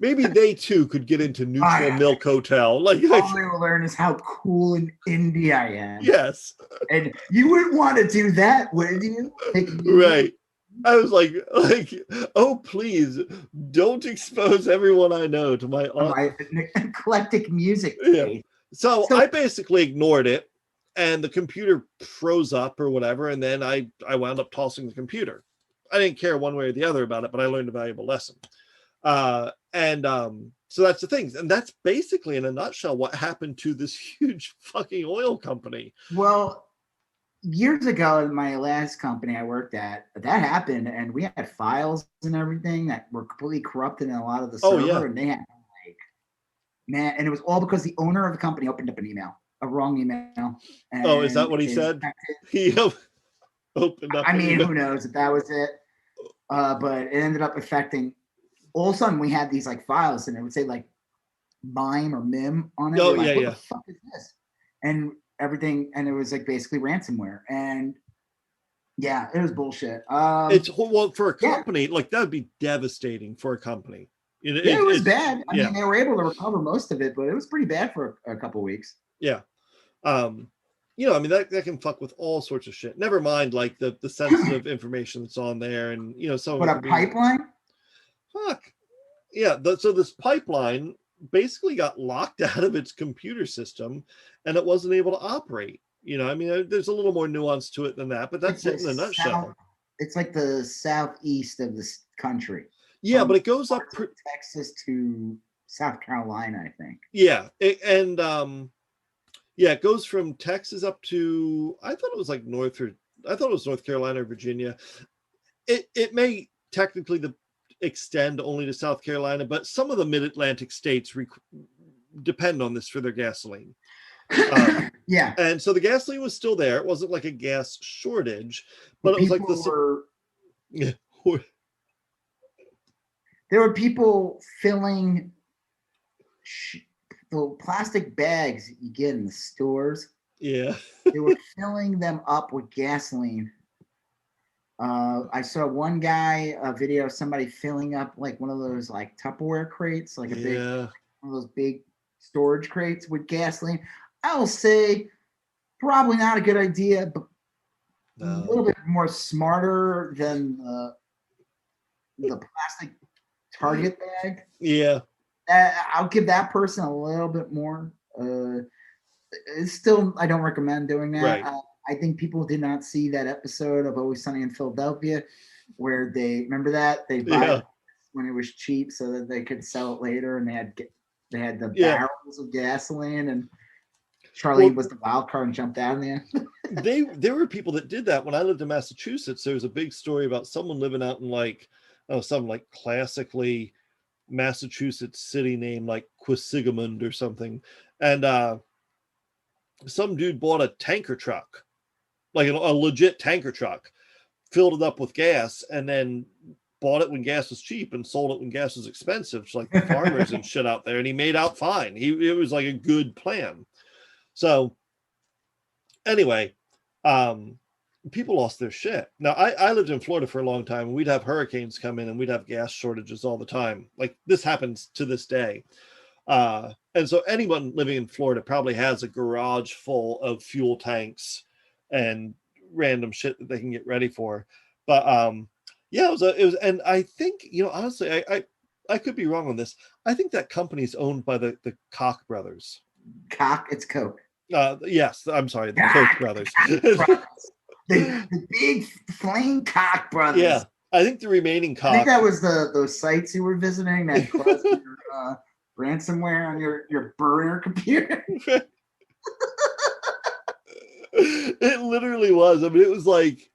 maybe they too could get into Neutral Milk Hotel. Like all they will learn is how cool and indie I am. Yes. And you wouldn't want to do that, would you? Right. I was like, oh, please don't expose everyone I know to my eclectic music taste. Yeah. So I basically ignored it, and the computer froze up or whatever, and then I wound up tossing the computer. I didn't care one way or the other about it, but I learned a valuable lesson. So that's the thing, and that's basically in a nutshell what happened to this huge fucking oil company. Well, years ago in my last company I worked at, that happened, and we had files and everything that were completely corrupted in a lot of the server, and they had and it was all because the owner of the company opened up a wrong email. And is that what he said? He opened up. I mean, who knows if that was it? But it ended up affecting. All of a sudden, we had these like files, and it would say like MIME or MIM on it. Oh, like, yeah, what the fuck is this? And everything, and it was like basically ransomware. And yeah, it was bullshit. It's for a company, like that would be devastating for a company. It was bad. I mean, they were able to recover most of it, but it was pretty bad for a couple of weeks. Yeah. I mean, that can fuck with all sorts of shit. Never mind, like the sensitive information that's on there, and so. But a pipeline? Fuck. Yeah. So this pipeline basically got locked out of its computer system, and it wasn't able to operate. I mean, there's a little more nuance to it than that, but that's it in a nutshell. It's like the southeast of this country. Yeah, but it goes up Texas to South Carolina, I think. Yeah, it goes from Texas up to, I thought it was North Carolina or Virginia. It may technically extend only to South Carolina, but some of the mid-Atlantic states depend on this for their gasoline. Yeah, and so the gasoline was still there. It wasn't like a gas shortage, but it was like there were people filling the plastic bags you get in the stores. Yeah. They were filling them up with gasoline. I saw one guy, a video of somebody filling up like one of those like Tupperware crates, like one of those big storage crates with gasoline. I will say probably not a good idea, but a little bit more smarter than the plastic Target bag. Yeah. I'll give that person a little bit more. It's still, I don't recommend doing that. Right. I think people did not see that episode of Always Sunny in Philadelphia where they, remember that? They buy it when it was cheap so that they could sell it later, and they had the barrels of gasoline, and Charlie was the wild card and jumped out in there. There were people that did that when I lived in Massachusetts. There was a big story about someone living out in some like classically Massachusetts city name like Quisigamond or something, and some dude bought a tanker truck, like a legit tanker truck, filled it up with gas, and then bought it when gas was cheap and sold it when gas was expensive, like the farmers and shit out there, and he made out fine. It was like a good plan. So anyway, people lost their shit. Now, I lived in Florida for a long time, and we'd have hurricanes come in, and we'd have gas shortages all the time. Like this happens to this day. And so anyone living in Florida probably has a garage full of fuel tanks and random shit that they can get ready for. But it was, and I think, honestly, I could be wrong on this. I think that company's owned by the Koch brothers. It's Coke. Yes, I'm sorry, the Koch brothers. The big flame Koch brothers. Yeah, I think the remaining Koch. I think that was those sites you were visiting that caused your ransomware on your burner computer. It literally was. I mean, it was like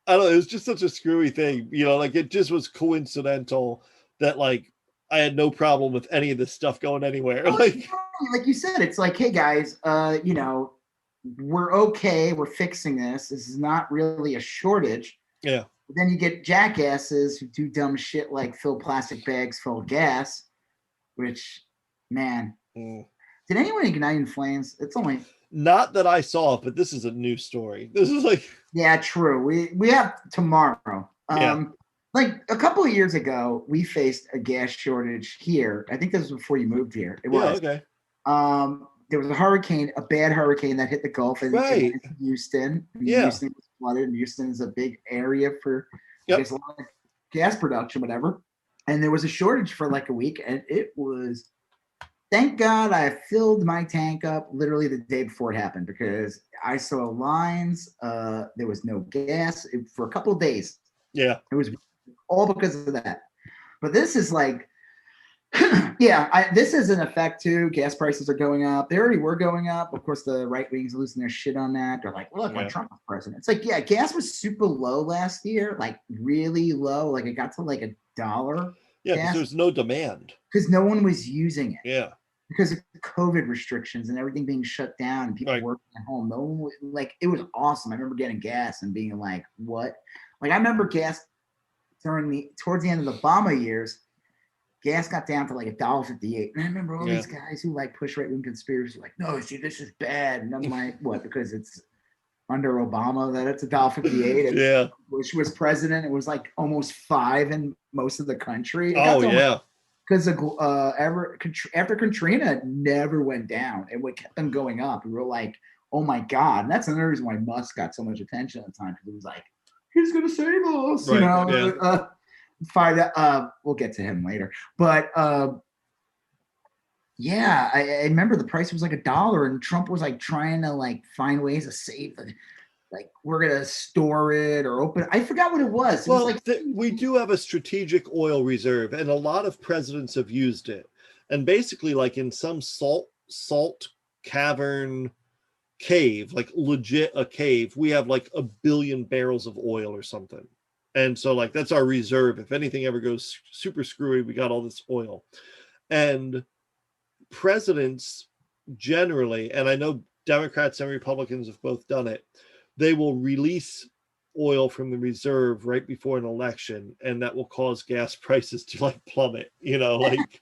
I don't know, it was just such a screwy thing, like it just was coincidental that like I had no problem with any of this stuff going anywhere. Like you said, it's like, hey guys, we're okay, we're fixing this. This is not really a shortage. Yeah. But then you get jackasses who do dumb shit like fill plastic bags full of gas, which, man, did anyone ignite in flames? It's only not that I saw, but this is a new story. This is like, yeah, true. We have tomorrow. Like a couple of years ago, we faced a gas shortage here. I think this was before you moved here. It was. Okay. There was a bad hurricane that hit the Gulf and Houston. Houston was flooded. And Houston is a big area for I guess, a lot of gas production, whatever. And there was a shortage for like a week, and it was. Thank God I filled my tank up literally the day before it happened because I saw lines. There was no gas for a couple of days. Yeah, it was all because of that. But this is like. This is an effect too. Gas prices are going up. They already were going up. Of course, the right wing's losing their shit on that. They're like, look, when Trump was president. It's like, yeah, gas was super low last year, like really low. Like it got to like $1. Yeah, because there's no demand. Because no one was using it. Yeah. Because of COVID restrictions and everything being shut down and people working at home. No one was, like, it was awesome. I remember getting gas and being like, what? Like I remember gas towards the end of the Obama years. Gas got down to like $1.58. And I remember all these guys who like push right-wing conspiracy, like, no, see, this is bad. And I'm like, what? Because it's under Obama that it's $1.58. Yeah. Bush was president. It was like almost $5 in most of the country. Because after Katrina, it never went down. It kept them going up. We were like, oh my God. And that's another reason why Musk got so much attention at the time. Because it was like, he's going to save us. Right. We'll get to him later, but I remember the price was like $1 and Trump was like trying to like find ways to save it, like we're gonna store it or open. I forgot what it was. We do have a strategic oil reserve and a lot of presidents have used it, and basically like in some salt cavern cave, like legit a cave, we have like 1 billion barrels of oil or something. And so like, that's our reserve. If anything ever goes super screwy, we got all this oil. And presidents generally, and I know Democrats and Republicans have both done it, they will release oil from the reserve right before an election. And that will cause gas prices to like plummet, like.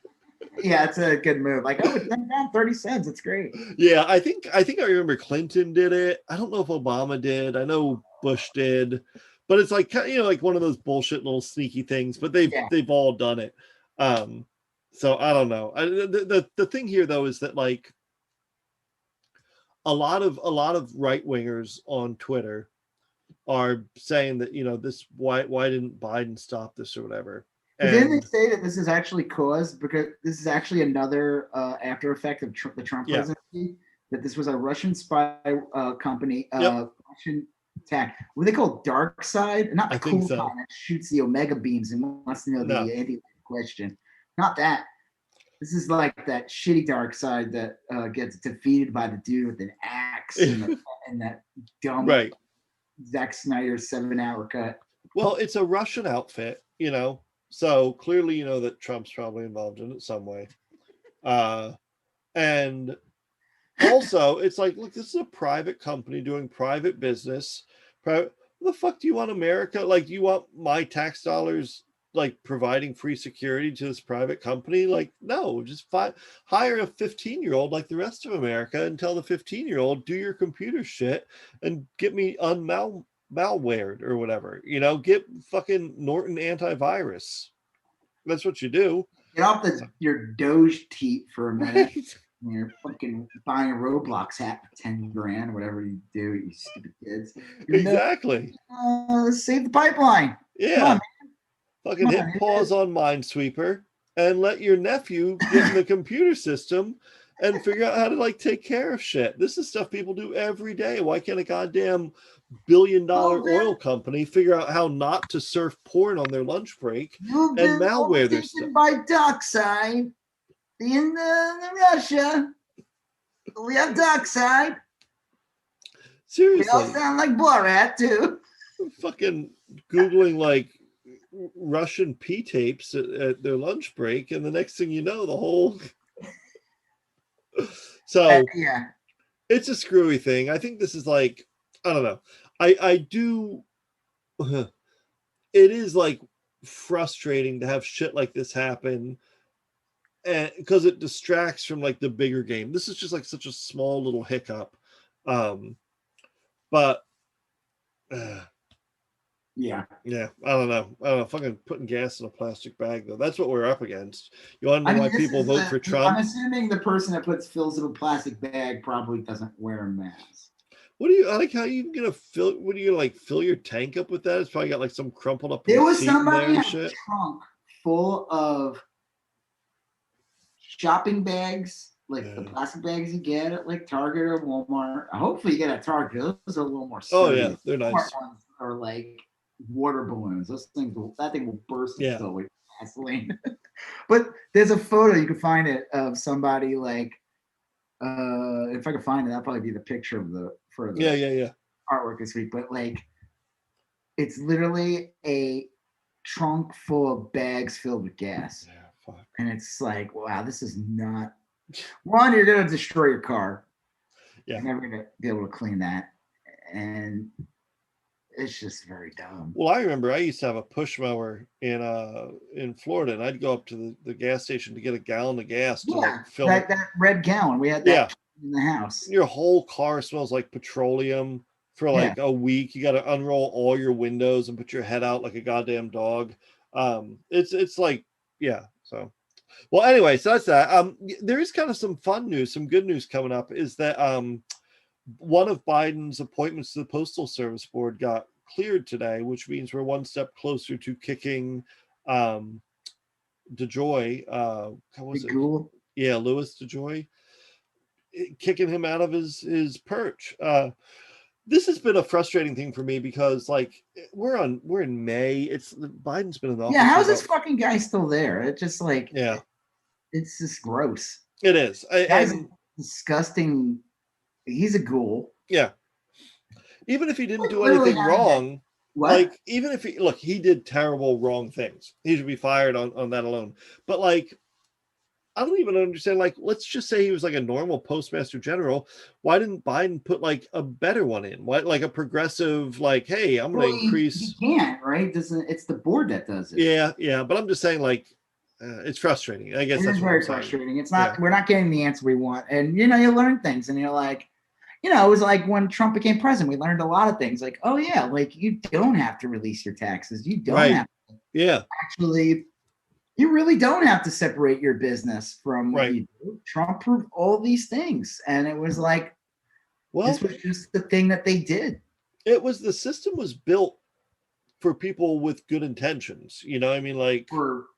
Yeah, it's a good move. Like, it's down 30 cents. It's great. Yeah, I think I remember Clinton did it. I don't know if Obama did. I know Bush did. But it's like, like one of those bullshit little sneaky things, but they've all done it. So I don't know. The thing here though is that like a lot of right wingers on Twitter are saying that this why didn't Biden stop this or whatever. And didn't they say that this is actually caused because this is actually another after effect of the Trump presidency? That this was a Russian spy company, Russian attack. What they call dark side, not the cool kind that shoots the omega beams and wants to know the anti question. Not that. This is like that shitty dark side that gets defeated by the dude with an axe and that dumb Zack Snyder 7-hour cut. Well, it's a Russian outfit, so clearly that Trump's probably involved in it some way. And also, it's like, look, this is a private company doing private business. What the fuck do you want America? Like, do you want my tax dollars, like, providing free security to this private company? Like, no, just hire a 15-year-old like the rest of America and tell the 15-year-old, do your computer shit and get me malwared or whatever. Get fucking Norton antivirus. That's what you do. Get off your Doge teat for a minute. You're fucking buying a Roblox hat for 10 grand, whatever you do, you stupid kids. Exactly. Save the pipeline. Yeah. Fucking hit pause on Minesweeper and let your nephew get in the computer system and figure out how to like take care of shit. This is stuff people do every day. Why can't a goddamn billion-dollar oil company figure out how not to surf porn on their lunch break and malware their stuff? By dockside. In Russia, we have dockside. Seriously. We all sound like Borat, too. fucking Googling like Russian P tapes at their lunch break, and the next thing you know, the whole. So yeah, it's a screwy thing. I think this is like, I don't know. I do. It is like frustrating to have shit like this happen, and because it distracts from like the bigger game. This is just like such a small little hiccup, but yeah. I don't know. Fucking putting gas in a plastic bag though. That's what we're up against. You want to I know mean, why people vote for Trump? I'm assuming the person that fills in a plastic bag probably doesn't wear a mask. What do you I like? How you gonna fill? What do you like? Fill your tank up with that? It's probably got like some crumpled up. There was receipt in somebody there in and a shit. trunk full of shopping bags, like the plastic bags you get at like Target or Walmart. Hopefully, you get at Target. Those are a little more Oh sturdy. yeah, they're nice. Ones are like water balloons. Those things, that thing will burst and fill with gasoline. But there's a photo, you can find it, of somebody like, if I could find it, that'll probably be the picture of the artwork this week. But like, it's literally a trunk full of bags filled with gas. Yeah, fuck. And it's like, wow, this is not. One, you're gonna destroy your car. Yeah, you're never gonna be able to clean that, and it's just very dumb. Well, I remember I used to have a push mower in Florida, and I'd go up to the gas station to get a gallon of gas to like fill that red gallon. We had that in the house. Your whole car smells like petroleum for like a week. You got to unroll all your windows and put your head out like a goddamn dog. It's like So, well, anyway, so that's that. There is kind of some fun news, some good news coming up. Is that one of Biden's appointments to the Postal Service Board got cleared today, which means we're one step closer to kicking DeJoy. How was it? Yeah, Louis DeJoy, kicking him out of his perch. This has been a frustrating thing for me because like we're in May. Biden's been in office. Yeah, how is this fucking guy still there? It's just like it's just gross. It is. Guy's disgusting. He's a ghoul. Yeah. Even if he didn't do anything wrong, like even if he did terrible wrong things, he should be fired on that alone. But like, I don't even understand. Like, let's just say he was like a normal postmaster general. Why didn't Biden put like a better one in? Why, like a progressive, like, hey, I'm going to increase. He can't, right? It's the board that does it. Yeah. But I'm just saying, like, it's frustrating. I guess that's very frustrating. It's not. We're not getting the answer we want, and you you learn things, and you're like. It was like when Trump became president, we learned a lot of things like, oh yeah, like you don't have to release your taxes. You don't have to. Actually, you really don't have to separate your business from what you do. Trump proved all these things. And it was like, this was just the thing that they did. The system was built for people with good intentions. I mean, like, for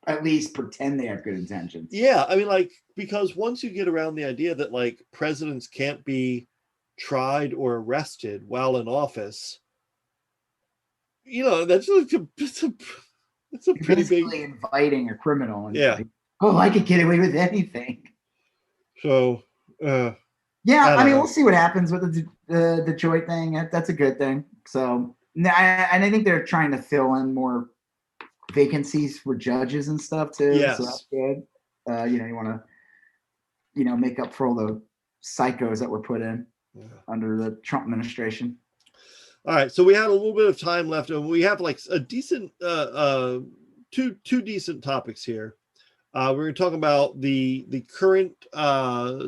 at least pretend they have good intentions. Yeah. I mean, like, because once you get around the idea that like presidents can't be tried or arrested while in office, that's like it's a pretty big inviting a criminal and like, I could get away with anything. So I mean, we'll see what happens with the DeJoy thing. That's a good thing. So and I think they're trying to fill in more vacancies for judges and stuff too. Yes. So that's good. You want to make up for all the psychos that were put in under the Trump administration. All right, so we had a little bit of time left, and we have like a decent two decent topics here. We're going to talk about the current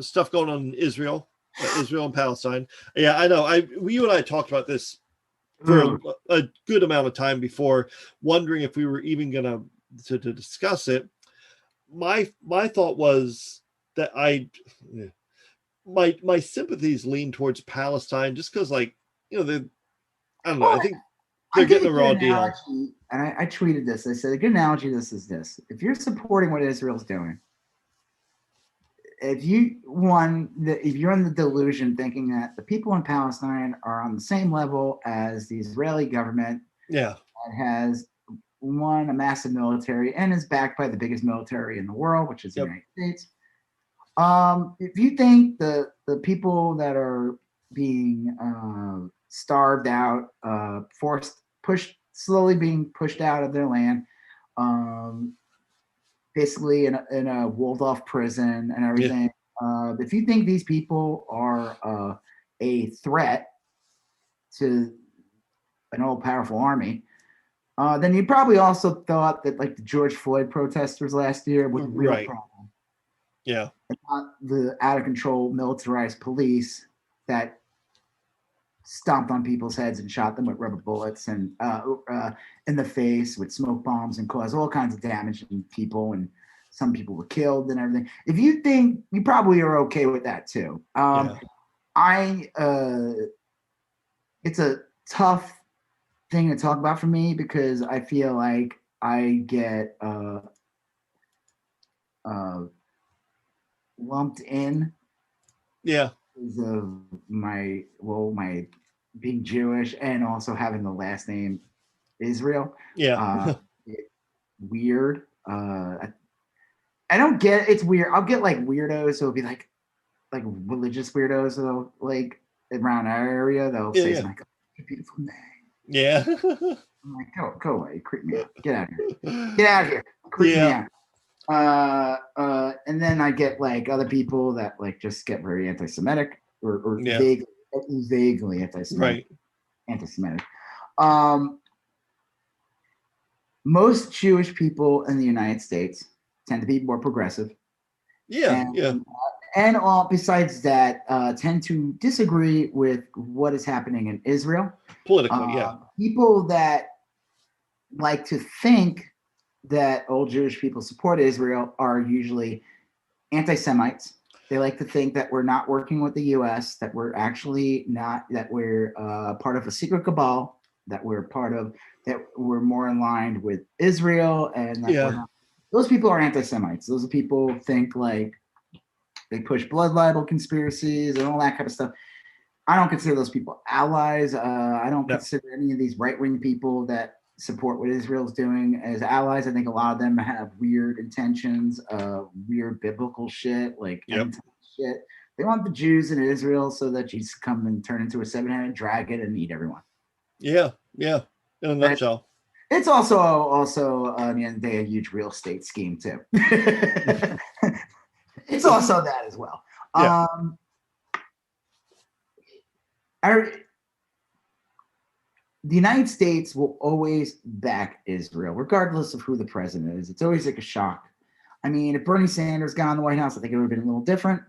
stuff going on in Israel and Palestine. Yeah, I know. You and I talked about this for a good amount of time before, wondering if we were even going to discuss it. My thought was that my sympathies lean towards Palestine just because, like, I don't know. I think they're getting the raw deal. And I tweeted this. I said a good analogy to this is this: if you're supporting what Israel's doing, if you're in the delusion thinking that the people in Palestine are on the same level as the Israeli government, that has a massive military and is backed by the biggest military in the world, which is the United States. If you think the people that are being starved out, slowly being pushed out of their land, basically in a walled off prison and everything. If you think these people are a threat to an all powerful army, then you probably also thought that like the George Floyd protesters last year were a real problem. Yeah. And not the out of control militarized police that stomped on people's heads and shot them with rubber bullets and in the face with smoke bombs and caused all kinds of damage to people, and some people were killed and everything. If you think, you probably are okay with that too. It's a tough thing to talk about for me because I feel like I get lumped in. Yeah. Because of my being Jewish and also having the last name Israel. Yeah. Weird. I don't get, it's weird. I'll get like weirdos. So it'll be like religious weirdos. So like around our area, they'll say something like, oh, beautiful name. Yeah. I'm like, go away, creep me out. Get out of here. Get out of here. Creep me out. And then I get like other people that like just get very anti-Semitic or vaguely anti-Semitic. Anti-Semitic. Most Jewish people in the United States tend to be more progressive. And besides that, tend to disagree with what is happening in Israel. Politically, people that like to think that all Jewish people support Israel are usually anti-Semites. They like to think that we're not working with the U.S., that we're actually not, that we're part of a secret cabal, that we're more in line with Israel, and that we're not. Those people are anti-Semites. Those people think like they push blood libel conspiracies and all that kind of stuff. I don't consider those people allies. I don't consider any of these right-wing people that support what Israel's doing as allies. I think a lot of them have weird intentions, weird biblical shit, like shit. They want the Jews in Israel so that Jesus come and turn into a 7-headed dragon and eat everyone. Yeah. In a nutshell. It's also at the end of the day, a huge real estate scheme too. It's also that as well. Yeah. The United States will always back Israel, regardless of who the president is. It's always like a shock. I mean, if Bernie Sanders got in the White House, I think it would have been a little different.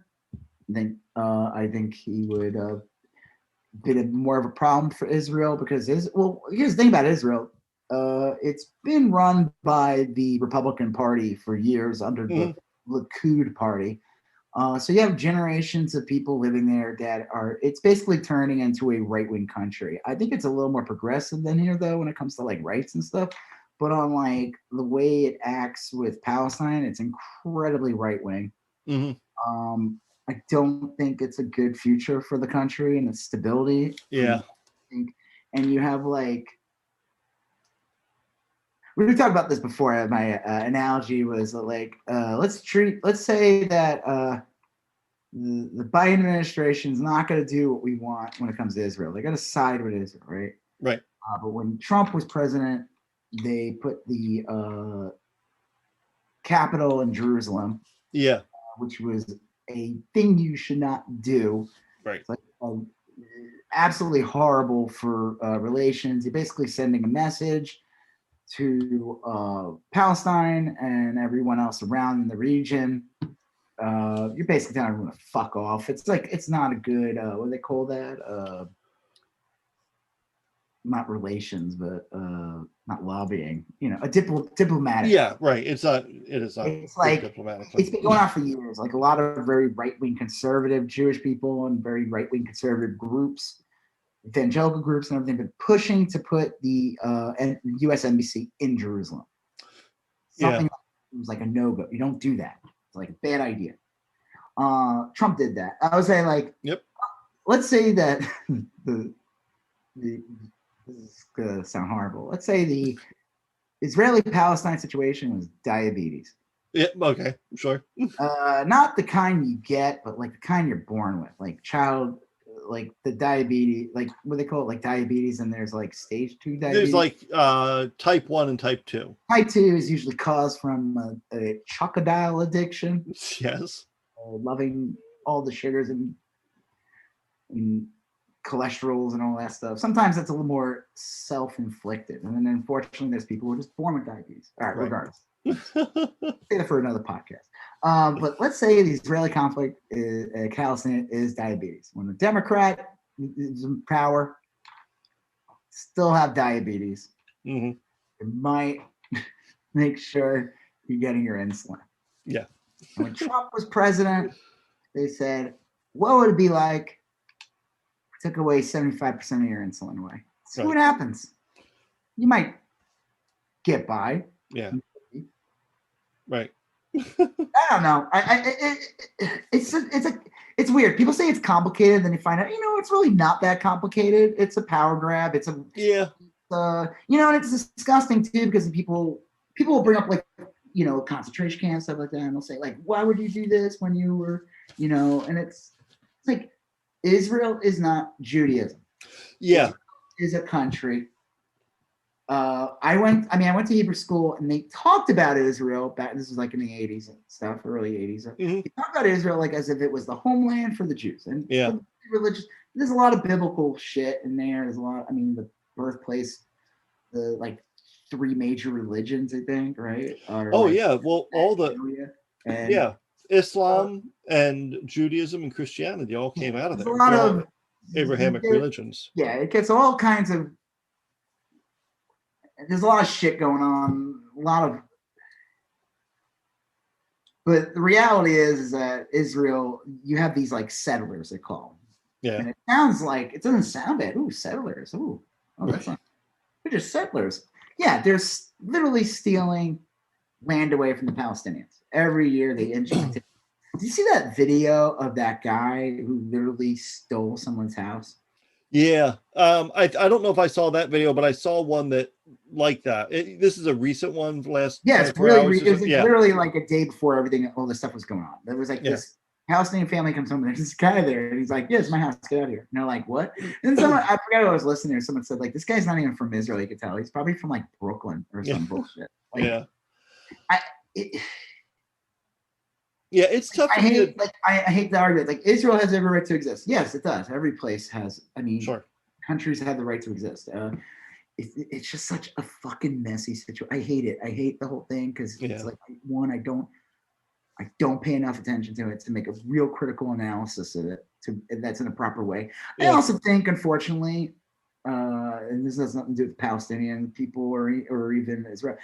I think he would have been more of a problem for Israel because here's the thing about Israel. It's been run by the Republican Party for years under the Likud Party. So you have generations of people living there that it's basically turning into a right-wing country. I think it's a little more progressive than here though, when it comes to like rights and stuff, but on like the way it acts with Palestine, it's incredibly right-wing. I don't think it's a good future for the country and its stability. Yeah. And you have like, we talked about this before. My analogy was like, let's say that the Biden administration is not going to do what we want when it comes to Israel. They're going to side with Israel, right? Right. But when Trump was president, they put the capital in Jerusalem. Yeah. Which was a thing you should not do. Right. It's like, absolutely horrible for relations. You're basically sending a message to Palestine and everyone else around in the region. You're basically telling everyone to fuck off. It's like, it's not a good, what do they call that? Not relations, but not lobbying, a diplomatic. Yeah, right. It is not it's like diplomatic. It's been going on for years. Like a lot of very right-wing conservative Jewish people and very right-wing conservative groups, evangelical groups and everything, been pushing to put the U.S. embassy in Jerusalem. Something it was like a no-go. You don't do that. It's like a bad idea. Trump did that. I was saying like, let's say that this is gonna sound horrible. Let's say the Israeli-Palestine situation was diabetes. Yeah, okay, sure. Not the kind you get, but like the kind you're born with, like like the diabetes, like what they call it, like diabetes, and there's like stage 2 There's diabetes. like type 1 and type 2. Type 2 is usually caused from a chocodile addiction, Yes. loving all the sugars and cholesterols and all that stuff. Sometimes that's a little more self-inflicted, and then unfortunately, there's people who are just born with diabetes. All right, regardless, say that for another podcast. But let's say the Israeli conflict, Palestine, is diabetes. When the Democrat is in power, still have diabetes. Mm-hmm. It might make sure you're getting your insulin. Yeah. When Trump was president, they said, what would it be like if we took away 75% of your insulin away? See what happens. You might get by. Yeah. Right. I don't know. It's weird. People say it's complicated, then you find out, it's really not that complicated. It's a power grab. And it's disgusting too, because people will bring up like, concentration camps, stuff like that, and they'll say like, why would you do this when you were, and it's like, Israel is not Judaism. Yeah. Israel is a country. I went to Hebrew school, and they talked about Israel back. This was like in the 80s and stuff, early 80s. Mm-hmm. They talked about Israel like as if it was the homeland for the Jews, and religious. There's a lot of biblical shit in there. There's a lot. The birthplace, the like 3 major religions, I think, right? Well, all the Islam and Judaism and Christianity all came out of there. A lot of Abrahamic religions. Yeah, it gets all kinds of. There's a lot of shit going on. But the reality is that Israel, you have these like settlers, they call them. Yeah. And it doesn't sound bad. Ooh, settlers. Ooh, that's not. They're just settlers. Yeah, they're literally stealing land away from the Palestinians. Every year they inject. Did you see that video of that guy who literally stole someone's house? Yeah. I don't know if I saw that video, but I saw one that like that. This is a recent one. It's really. It was literally like a day before all this stuff was going on. There was like this Palestinian family comes home and there's this guy there, and he's like, "Yeah, it's my house. Get out of here." And they're like, "What?" And someone, I forgot who I was listening to. Someone said like, "This guy's not even from Israel. You could tell he's probably from like Brooklyn or some bullshit." Like, it's tough. I hate the argument. Like, Israel has every right to exist. Yes, it does. Every place has. Countries have the right to exist. It's just such a fucking messy situation. I hate it. I hate the whole thing because it's like, one, I don't pay enough attention to it to make a real critical analysis of it. That's in a proper way. I also think, unfortunately, and this has nothing to do with Palestinian people or even Israel.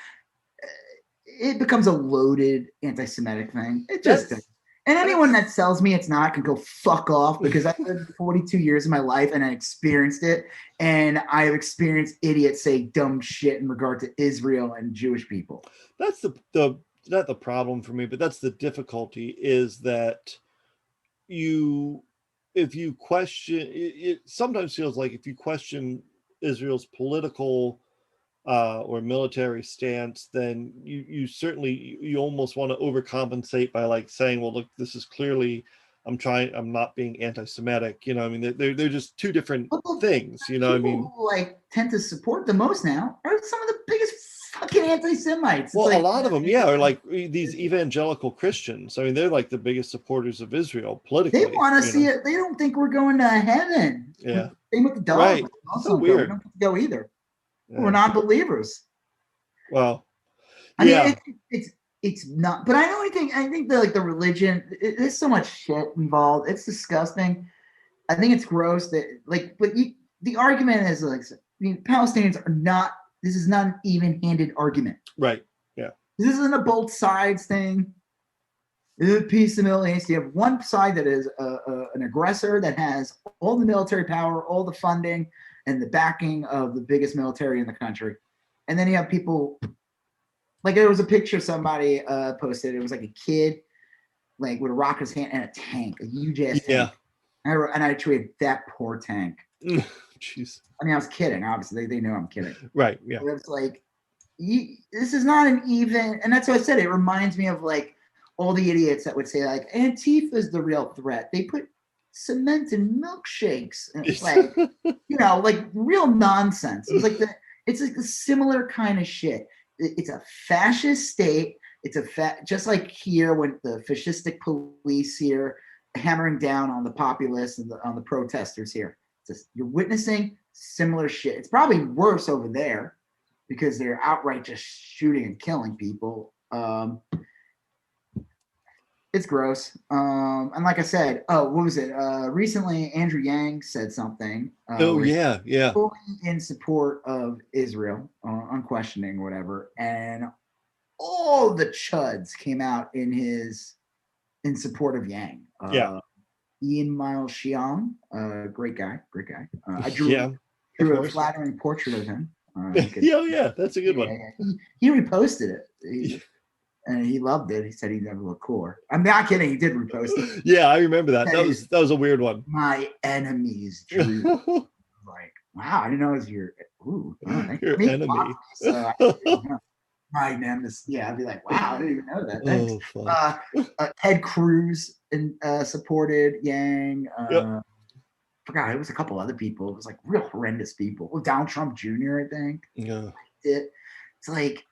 It becomes a loaded anti-Semitic thing. It just does. And anyone that tells me it's not can go fuck off, because I've lived 42 years of my life and I experienced it. And I've experienced idiots say dumb shit in regard to Israel and Jewish people. That's not the problem for me, but that's the difficulty, is that if you question, it sometimes feels like if you question Israel's political or military stance, then you almost want to overcompensate by like saying, well, look, this is clearly, I'm not being anti-Semitic. They're just two different things. Who like tend to support the most now are some of the biggest fucking anti-Semites. Well, a lot of them, are like these evangelical Christians. They're like the biggest supporters of Israel politically. They want to see it. They don't think we're going to heaven. Yeah. Same with the dog. Right. So weird. We don't go either. We're non-believers. Well, it's not. But I think the religion. There's so much shit involved. It's disgusting. I think it's gross that the argument is like, Palestinians are not. This is not an even-handed argument. Right. Yeah. This isn't a both sides thing. This is a piece of Middle East. You have one side that is an aggressor that has all the military power, all the funding, and the backing of the biggest military in the country. And then you have people, like there was a picture somebody posted. It was like a kid, like with a rock in his hand and a tank, a huge ass tank. And I tweeted, that poor tank. Jeez. I was kidding. Obviously, they know I'm kidding. Right. Yeah. But it's like, this is not an even, and that's what I said. It reminds me of like all the idiots that would say like Antifa is the real threat. They put cement and milkshakes. And it's like, like real nonsense. It's like a similar kind of shit. It's a fascist state. It's just like here when the fascistic police here hammering down on the populace and on the protesters here. You're witnessing similar shit. It's probably worse over there because they're outright just shooting and killing people. It's gross. And like I said, what was it? Recently, Andrew Yang said something. Yeah. Fully in support of Israel, unquestioning whatever. And all the chuds came out in support of Yang. Ian Miles Xiang, great guy. I drew a flattering portrait of him. That's a good one. He reposted it. And he loved it. He said he never looked cooler. I'm not kidding. He did repost it. Yeah, I remember that. That was a weird one. My enemies drew. Like, wow, I didn't know it was your enemy. My nemesis. Yeah, I'd be like, wow, I didn't even know that. Thanks. Ted Cruz supported Yang. Forgot it was a couple other people. It was like real horrendous people. Well, Donald Trump Jr. I think. Yeah. It's like,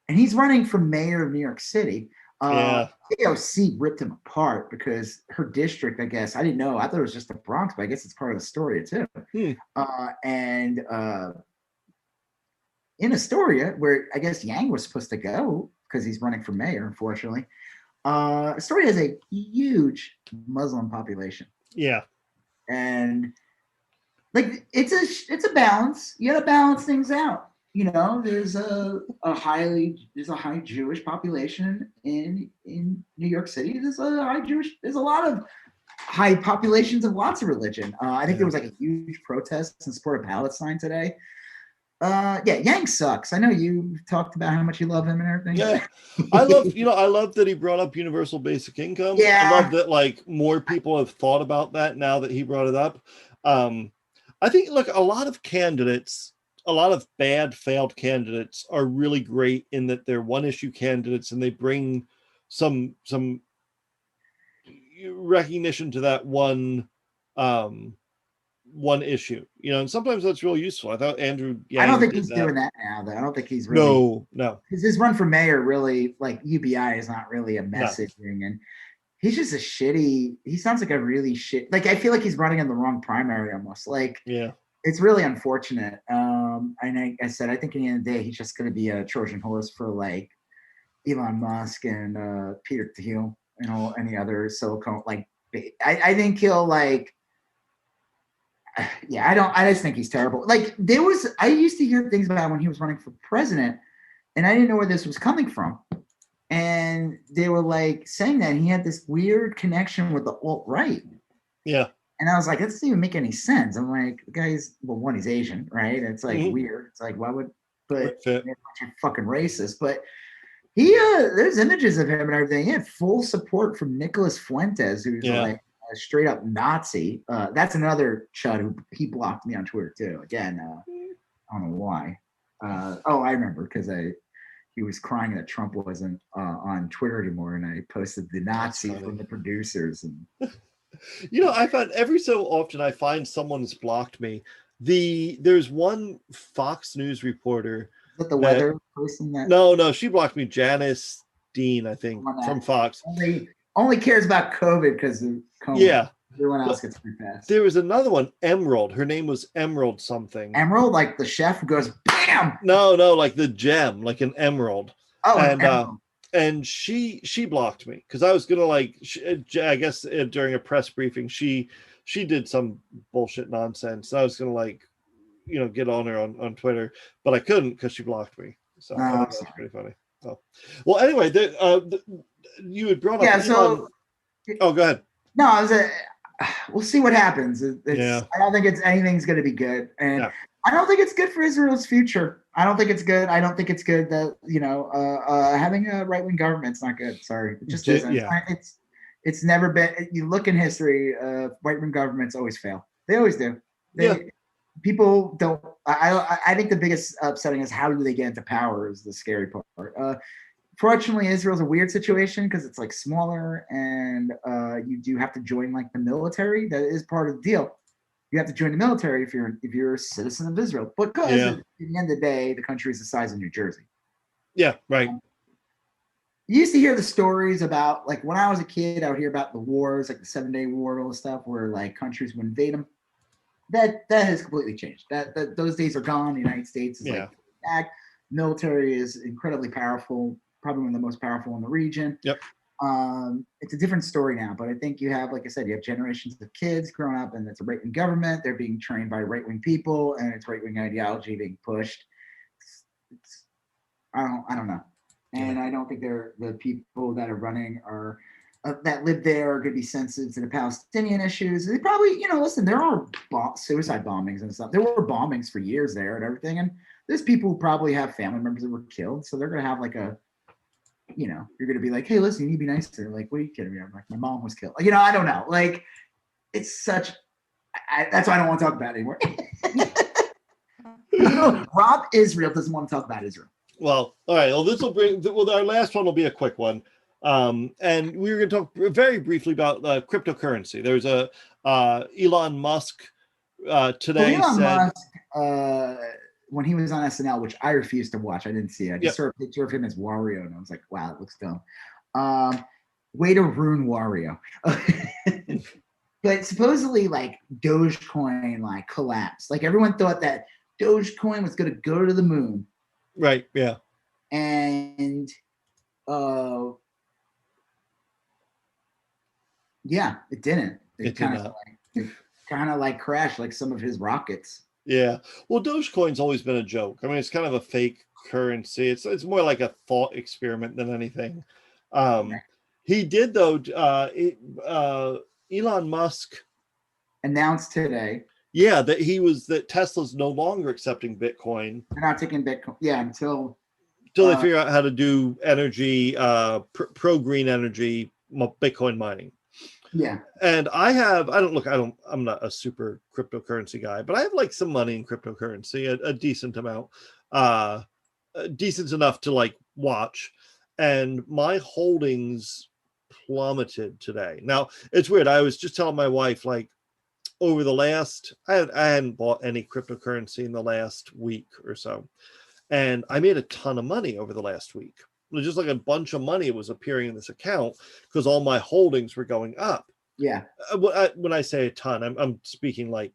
and he's running for mayor of New York City. AOC ripped him apart because her district, I guess, I didn't know. I thought it was just the Bronx, but I guess it's part of the story too. And in Astoria, where I guess Yang was supposed to go because he's running for mayor, unfortunately, Astoria has a huge Muslim population. Yeah. And like it's a balance. You gotta balance things out. There's a high Jewish population in New York City. There's a lot of high populations of lots of religion. I think there was like a huge protest in support of Palestine today. Yang sucks. I know you talked about how much you love him and everything. Yeah, I love that he brought up universal basic income. Yeah. I love that like more people have thought about that now that he brought it up. I think a lot of bad failed candidates are really great in that they're one issue candidates and they bring some recognition to that one issue, and sometimes that's really useful. I thought Andrew Yang I don't think he's doing that now, though. I don't think he's really. No. Because his run for mayor really, like, UBI is not really a messaging, and he's just he sounds like a really like, I feel like he's running in the wrong primary almost. Like, it's really unfortunate. And I said, I think at the end of the day, he's just going to be a Trojan horse for like Elon Musk and Peter Thiel and any other silicone. Like, I think he'll like. I just think he's terrible. Like I used to hear things about when he was running for president, and I didn't know where this was coming from. And they were like saying that he had this weird connection with the alt-right. Yeah. And I was like, that doesn't even make any sense. I'm like, the guy's, he's Asian, right? And it's like weird. It's like, why would, but you're fucking racist. But there's images of him and everything. He had full support from Nicholas Fuentes, who's like a straight up Nazi. That's another chud who he blocked me on Twitter too. Again, I don't know why. I remember because he was crying that Trump wasn't on Twitter anymore, and I posted the Nazi from the producers. And I find every so often I find someone's blocked me. There's one Fox News reporter. Is that the weather person? No, she blocked me. Janice Dean, I think, from Fox. Only cares about COVID because of COVID. Yeah. Everyone else gets free pass. There was another one, Emerald. Her name was Emerald something. Emerald, like the chef who goes bam. No, like the gem, like an emerald. Oh, and emerald. And she blocked me because I was gonna I guess during a press briefing she did some bullshit nonsense. I was gonna get on her on Twitter, but I couldn't because she blocked me. So that's pretty funny. Oh. Well, anyway, you had brought up. So. Oh, go ahead. No, we'll see what happens. I don't think anything's going to be good, and I don't think it's good for Israel's future. I don't think it's good. I don't think it's good that having a right-wing government's not good. Sorry, it just isn't. Yeah. It's never been. You look in history, right-wing governments always fail. They always do. People don't. I think the biggest upsetting is how do they get into power is the scary part. Fortunately, Israel's a weird situation because it's like smaller and you do have to join like the military. That is part of the deal. You have to join the military if you're a citizen of Israel. Because at the end of the day, the country is the size of New Jersey. Yeah, right. You used to hear the stories about, like, when I was a kid, I would hear about the wars, like the 7-Day War, all the stuff where like countries would invade them. That has completely changed. That those days are gone. The United States is like back. Military is incredibly powerful, probably one of the most powerful in the region. Yep. It's a different story now, but I think you have, like I said, you have generations of kids growing up, and it's a right-wing government. They're being trained by right-wing people, and it's right-wing ideology being pushed. I don't know, and I don't think the people that are running are that live there are going to be sensitive to the Palestinian issues. They probably, listen, there are suicide bombings and stuff. There were bombings for years there and everything, and there's people who probably have family members that were killed, so they're going to have like a. You're going to be like, hey, listen, you need to be nicer. Like, what are you kidding me? I'm like, my mom was killed. I don't know. Like, it's such. That's why I don't want to talk about it anymore. Rob Israel doesn't want to talk about Israel. Well, all right. Well, this will bring. Well, our last one will be a quick one. And we were going to talk very briefly about cryptocurrency. There's a Elon Musk today said. Musk, when he was on SNL, which I refused to watch, I didn't see it. I just saw a picture of him as Wario, and I was like, wow, it looks dumb. Way to ruin Wario. But supposedly, like, Dogecoin, like, collapsed. Like, everyone thought that Dogecoin was going to go to the moon. Right, yeah. And, yeah, it didn't. It kind of like crashed like some of his rockets. Yeah. Well, Dogecoin's always been a joke. I mean, it's kind of a fake currency. It's more like a thought experiment than anything. He did, though, Elon Musk announced today. Yeah, that Tesla's no longer accepting Bitcoin. They're not taking Bitcoin. Yeah, until they figure out how to do energy, pro green energy, Bitcoin mining. Yeah. And I'm not a super cryptocurrency guy, but I have like some money in cryptocurrency, a decent amount, decent enough to like watch. And my holdings plummeted today. Now it's weird. I was just telling my wife, like, over the last, I hadn't bought any cryptocurrency in the last week or so. And I made a ton of money over the last week. It was just like a bunch of money was appearing in this account because all my holdings were going up. Yeah. When I say a ton, I'm speaking like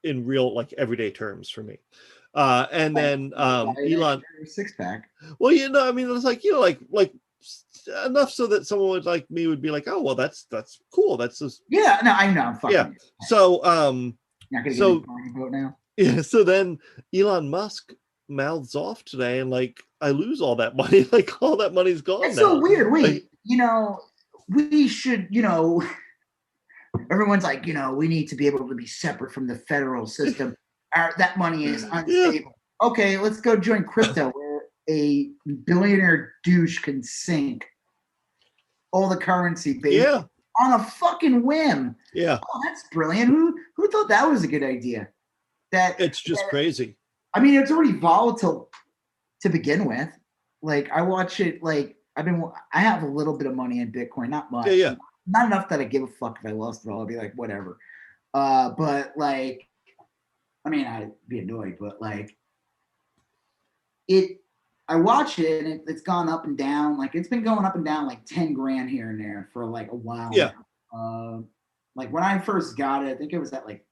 in real, like everyday terms for me. And then Elon 6-pack. Well, I mean, it's like, like enough so that someone would like me would be like, oh, well, that's cool. That's just yeah. No, I know. I'm fucking. Yeah. So not gonna get a vote now. Yeah. So then Elon Musk mouths off today, and like I lose all that money. Like all that money's gone. It's now. So weird. Wait, like, we should, everyone's like, we need to be able to be separate from the federal system. That money is unstable. Yeah. Okay, let's go join crypto, where a billionaire douche can sink all the currency, baby, on a fucking whim. Yeah. Oh, that's brilliant. Who thought that was a good idea? It's just crazy. I mean, it's already volatile to begin with. Like, I watch it, like, I have a little bit of money in Bitcoin, not much. Yeah. Not enough that I give a fuck if I lost it all. I'd be like, whatever. But like, I mean, I'd be annoyed, but like, I watch it and it's gone up and down. Like, it's been going up and down like 10 grand here and there for like a while. Yeah. Like when I first got it, I think it was at like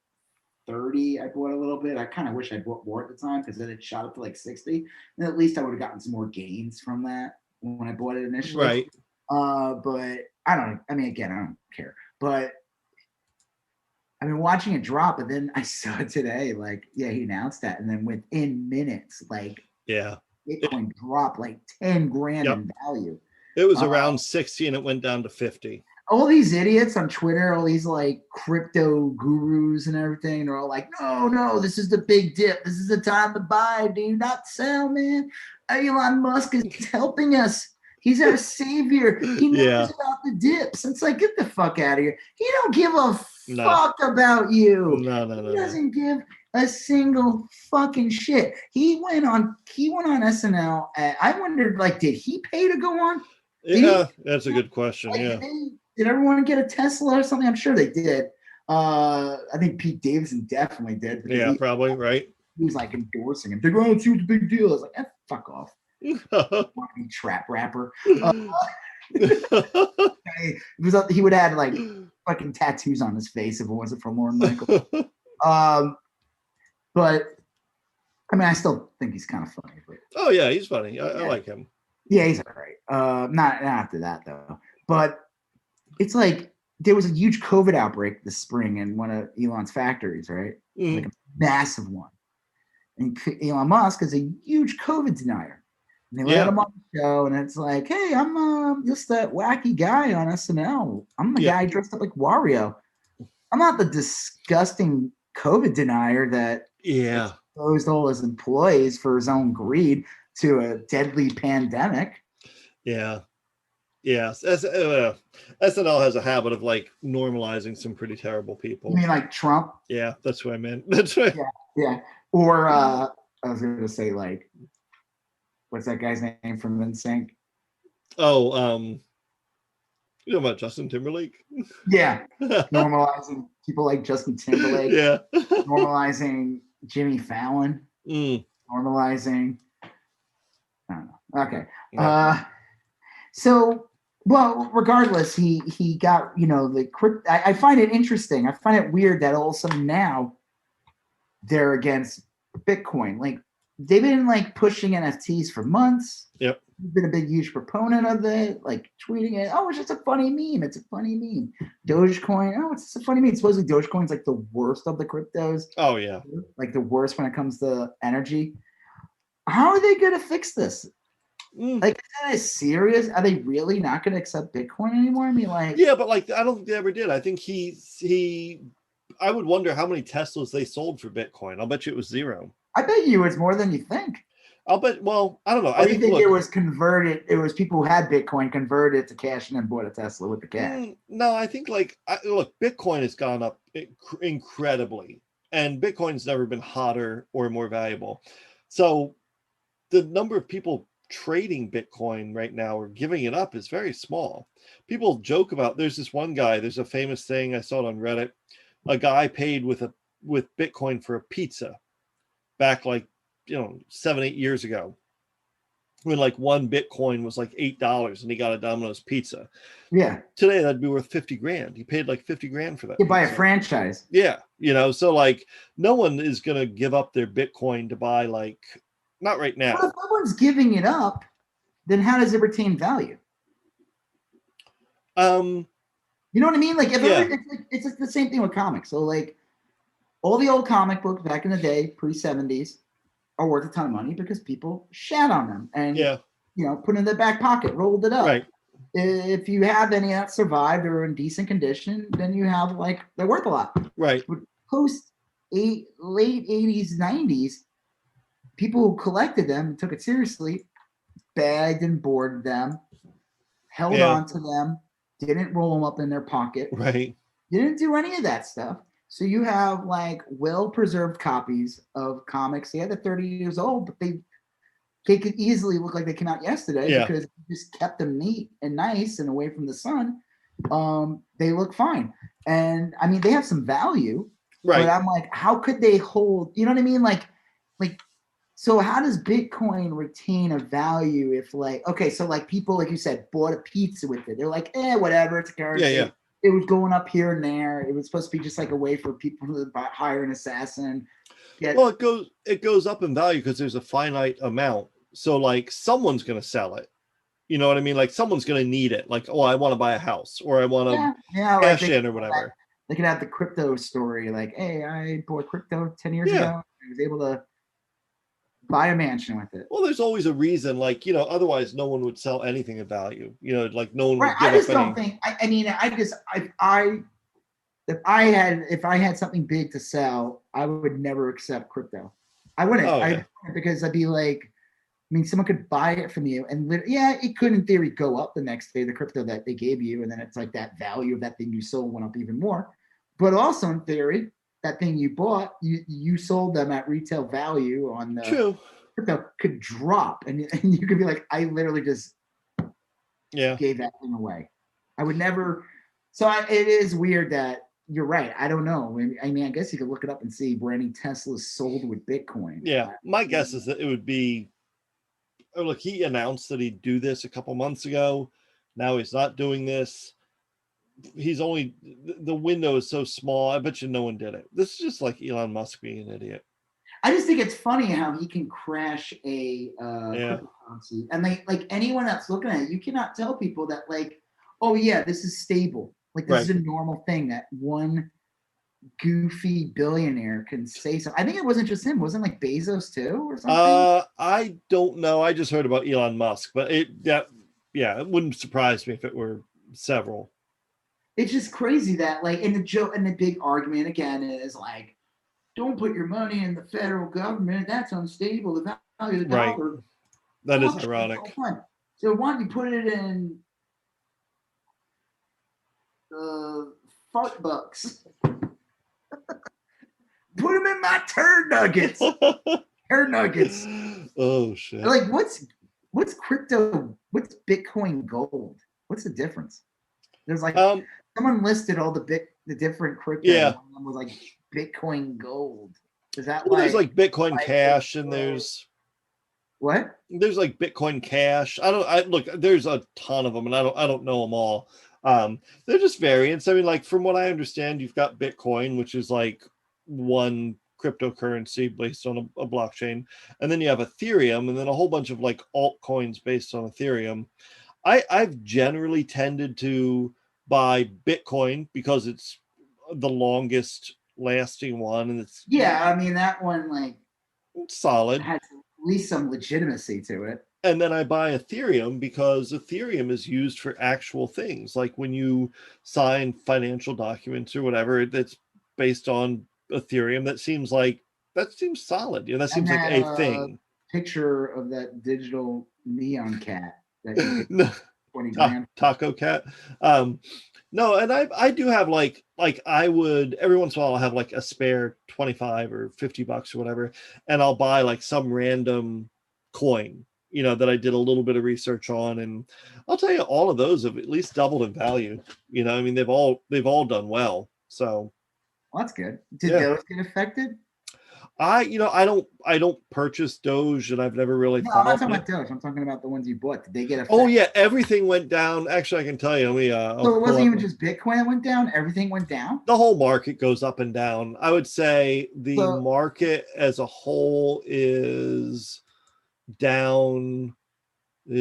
30. I bought a little bit. I kind of wish I bought more at the time because then it shot up to like 60. And at least I would have gotten some more gains from that when I bought it initially. Right. But I don't care. But I've been watching it drop, and then I saw it today. Like, yeah, he announced that, and then within minutes, like, Bitcoin dropped like 10 grand in value. It was around 60, and it went down to 50. All these idiots on Twitter, all these like crypto gurus and everything, they're all like, no, this is the big dip. This is the time to buy, dude, not sell, man. Elon Musk is helping us. He's our savior. He knows about the dips. It's like, get the fuck out of here. He don't give a fuck about you. No. He doesn't give a single fucking shit. He went on SNL. I wondered, like, did he pay to go on? Yeah, that's a good question. Like, yeah. did everyone get a Tesla or something? I'm sure they did. I think Pete Davidson definitely did. Yeah, probably, right. He was like endorsing him. They're going to see what the big deal is. Like, fuck off. Want to be trap rapper? He would have had like fucking tattoos on his face if it wasn't for Lorne Michaels. But I mean, I still think he's kind of funny. But, oh yeah, he's funny. I like him. Yeah, he's all right. Not after that though. But it's like there was a huge COVID outbreak this spring in one of Elon's factories, right? Like a massive one. And Elon Musk is a huge COVID denier. And they let him on the show, and it's like, hey, I'm just that wacky guy on SNL. I'm the guy dressed up like Wario. I'm not the disgusting COVID denier that exposed all his employees for his own greed to a deadly pandemic. Yeah. Yes. SNL has a habit of like normalizing some pretty terrible people. You mean like Trump? Yeah, that's what I meant. That's right. Yeah. Or I was going to say like, what's that guy's name from NSYNC? Oh, you know about Justin Timberlake? Yeah. Normalizing people like Justin Timberlake. Yeah. Normalizing Jimmy Fallon. Normalizing. I don't know. Okay. Yeah. So, well, regardless, he got, the crypto. I find it interesting. I find it weird that all of a sudden now they're against Bitcoin. Like, they've been like pushing NFTs for months. Yep. You've been a big, huge proponent of it, like tweeting it. Oh, it's just a funny meme. It's a funny meme. Dogecoin. Oh, it's just a funny meme. Supposedly Dogecoin's like the worst of the cryptos. Oh, yeah. Like the worst when it comes to energy. How are they going to fix this? Like, is that serious? Are they really not going to accept Bitcoin anymore? I mean, like, yeah, but like, I don't think they ever did. I think I would wonder how many Teslas they sold for Bitcoin. I'll bet you it was 0. I bet you it's more than you think. I'll bet. Well, I don't know. I think it was converted. It was people who had Bitcoin converted to cash and then bought a Tesla with the cash. No, I think look, Bitcoin has gone up incredibly, and Bitcoin's never been hotter or more valuable. So the number of people trading Bitcoin right now or giving it up is very small. People joke about, there's this one guy, there's a famous thing, I saw it on Reddit. A guy paid with Bitcoin for a pizza back like 7-8 years ago, when like one Bitcoin was like $8 and he got a Domino's pizza. Yeah. Today that'd be worth $50,000. He paid like $50,000 for that. You buy a franchise. Yeah. So like no one is going to give up their Bitcoin to buy, like, not right now. Well, if no one's giving it up, then how does it retain value? You know what I mean? Like, it's just the same thing with comics. So like all the old comic books back in the day, pre-70s, are worth a ton of money because people shat on them and put it in their back pocket, rolled it up. Right. If you have any that survived or in decent condition, then you have they're worth a lot. Right. But post late 80s, 90s, people who collected them and took it seriously bagged and boarded them, held on to them, didn't roll them up in their pocket. Right. Didn't do any of that stuff. So you have like well-preserved copies of comics. Yeah, they're 30 years old, but they could easily look like they came out yesterday because you just kept them neat and nice and away from the sun. They look fine. And I mean, they have some value. Right. But I'm like, how could they hold, you know what I mean? Like, so how does Bitcoin retain a value if so like people, like you said, bought a pizza with it. They're like, whatever, it's a currency. Yeah. It was going up here and there. It was supposed to be just like a way for people to hire an assassin. Well, it goes up in value because there's a finite amount. So like someone's going to sell it. You know what I mean? Like someone's going to need it. Like, oh, I want to buy a house or I want to cash in or whatever. They could have the crypto story. Like, hey, I bought crypto 10 years ago. I was able to buy a mansion with it. Well, there's always a reason, otherwise no one would sell anything of value. Like no one would give I just up don't think. I mean, if I had something big to sell, I would never accept crypto. I wouldn't. Because I'd be like, I mean, someone could buy it from you, and it could in theory go up the next day, the crypto that they gave you, and then it's like that value of that thing you sold went up even more. But also in theory, that thing you bought, you sold them at retail value on the crypto could drop, and you could be like, I literally just gave that thing away. I would never So it is weird that you're right. I don't know. I mean, I guess you could look it up and see where any Teslas sold with Bitcoin. Yeah, my guess is that it would be. Oh, look, he announced that he'd do this a couple months ago. Now he's not doing this. He's only the window is so small. I bet you no one did it. This is just like Elon Musk being an idiot. I just think it's funny how he can crash a cryptocurrency, and like anyone that's looking at it, you cannot tell people that like, oh yeah, this is stable. Like this is a normal thing that one goofy billionaire can say so. I think it wasn't just him. Wasn't like Bezos too or something? I don't know. I just heard about Elon Musk, but it wouldn't surprise me if it were several. It's just crazy that like in the joke and the big argument again is like, don't put your money in the federal government. That's unstable. The value of the dollar. That is ironic. So why don't you put it in fart bucks? Put them in my turd nuggets. Turd nuggets. Oh shit! Like what's crypto? What's Bitcoin Gold? What's the difference? There's like someone listed all the different crypto. Yeah. One was like Bitcoin Gold. Is that there's like Bitcoin Cash and there's what? There's like Bitcoin Cash. Look, there's a ton of them and I don't know them all. They're just variants. I mean, like from what I understand, you've got Bitcoin, which is like one cryptocurrency based on a blockchain, and then you have Ethereum, and then a whole bunch of like altcoins based on Ethereum. I've generally tended to buy Bitcoin because it's the longest lasting one, and it's I mean that one like solid, has at least some legitimacy to it. And then I buy Ethereum because Ethereum is used for actual things, like when you sign financial documents or whatever that's based on Ethereum. That seems solid. That seems like a thing. Picture of that digital neon cat that you 20 grand. Taco cat. No, and I do have like I would every once in a while I'll have like a spare 25 or $50 or whatever, and I'll buy like some random coin, that I did a little bit of research on, and I'll tell you, all of those have at least doubled in value. I mean, they've all done well. So well, that's good. Did those get affected? I don't purchase Doge, and I've never really. No, I'm not talking about Doge. I'm talking about the ones you bought. Did they get affected? Oh yeah, everything went down. Actually, I can tell you. So it wasn't even just Bitcoin that went down. Everything went down. The whole market goes up and down. I would say the market as a whole is down. I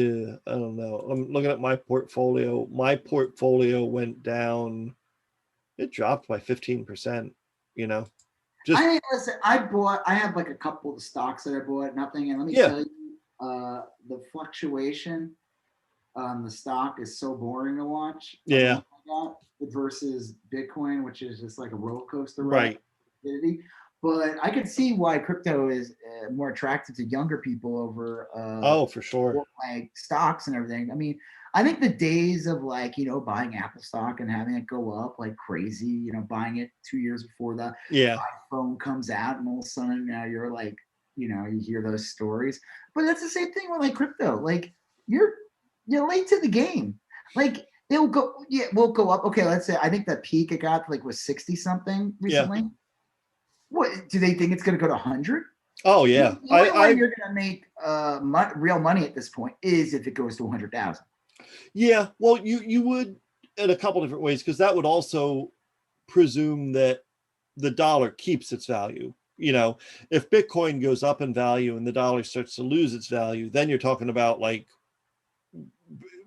don't know. I'm looking at my portfolio. My portfolio went down. It dropped by 15%. Listen, I have like a couple of stocks that I bought, nothing. And let me tell you, the fluctuation on the stock is so boring to watch. Yeah. Versus Bitcoin, which is just like a roller coaster ride. Right. But I could see why crypto is more attractive to younger people over for sure, like stocks and everything. I mean, I think the days of like buying Apple stock and having it go up like crazy, buying it 2 years before the iPhone comes out, and all of a sudden now you're like, you hear those stories. But that's the same thing with like crypto. Like you're late to the game. Like we'll go up. Okay, let's say I think the peak it got like was 60 something recently. Yeah. What do they think it's going to go to 100? Oh yeah, the only way you're going to make real money at this point is if it goes to 100,000. Yeah, well, you would in a couple different ways, because that would also presume that the dollar keeps its value. If Bitcoin goes up in value and the dollar starts to lose its value, then you're talking about like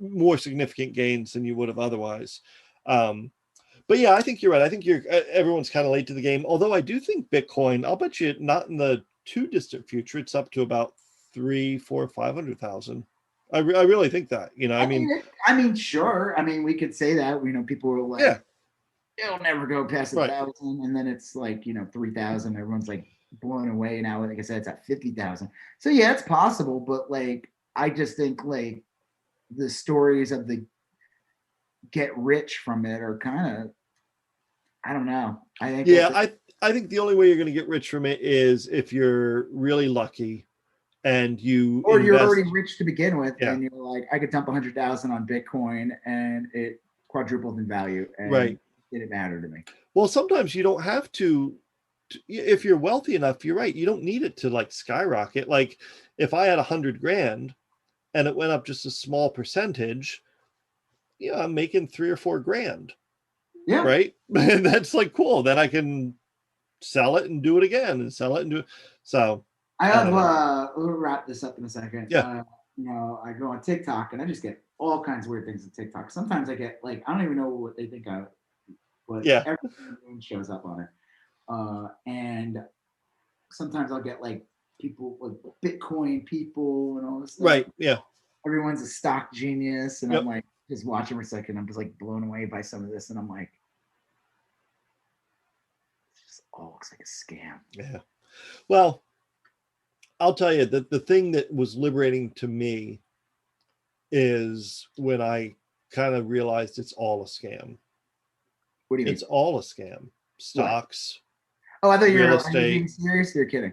more significant gains than you would have otherwise. But yeah, I think you're right. I think everyone's kind of late to the game. Although I do think Bitcoin, I'll bet you not in the too distant future, it's up to about 300,000, 400,000, 500,000. I really think that. I mean, sure. I mean, we could say that. People are like, it'll never go past 1,000, and then it's like 3,000. Everyone's like blown away now. Like I said, it's at 50,000. So yeah, it's possible. But like, I just think like the stories of the get rich from it are kind of, I don't know. I think I think the only way you're going to get rich from it is if you're really lucky and you're already rich to begin with, and you're like, I could dump 100,000 on Bitcoin and it quadrupled in value, and Right. it didn't matter to me. Well, sometimes you don't have to, if you're wealthy enough, you're right. You don't need it to like skyrocket. Like if I had 100 grand and it went up just a small percentage, yeah, I'm making 3 or 4 grand. Yeah. Right. And that's like, cool. Then I can sell it and do it again and sell it and do it. So I have, we'll wrap this up in a second. Yeah. I go on TikTok and I just get all kinds of weird things on TikTok. Sometimes I get like, I don't even know what they think of, but everything shows up on it. And sometimes I'll get like people, like Bitcoin people and all this stuff. Right. Yeah. Everyone's a stock genius. And I'm like, just watching for a second. I'm just like blown away by some of this. And I'm like, it just all looks like a scam. Yeah. Well, I'll tell you that the thing that was liberating to me is when I kind of realized it's all a scam. What do you mean? It's all a scam. Stocks. What? Oh, I thought you were being serious. You're kidding.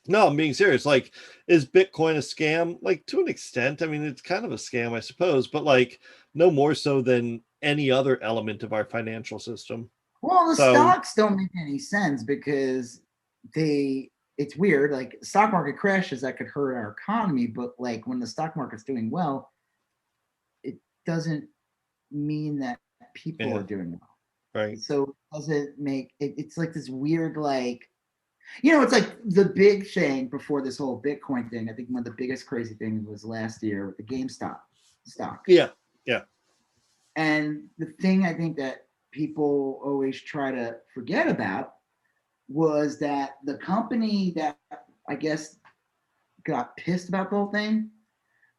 No, I'm being serious. Like, is Bitcoin a scam? Like, to an extent. I mean, it's kind of a scam, I suppose, but like no more so than any other element of our financial system. Well, the stocks don't make any sense because it's weird. Like stock market crashes that could hurt our economy, but like when the stock market's doing well, it doesn't mean that people are doing well. Right. So it doesn't make it's like this weird, like, it's like the big thing before this whole Bitcoin thing. I think one of the biggest crazy things was last year with the GameStop stock. Yeah. Yeah. And the thing I think that people always try to forget about was that the company that I guess got pissed about the whole thing,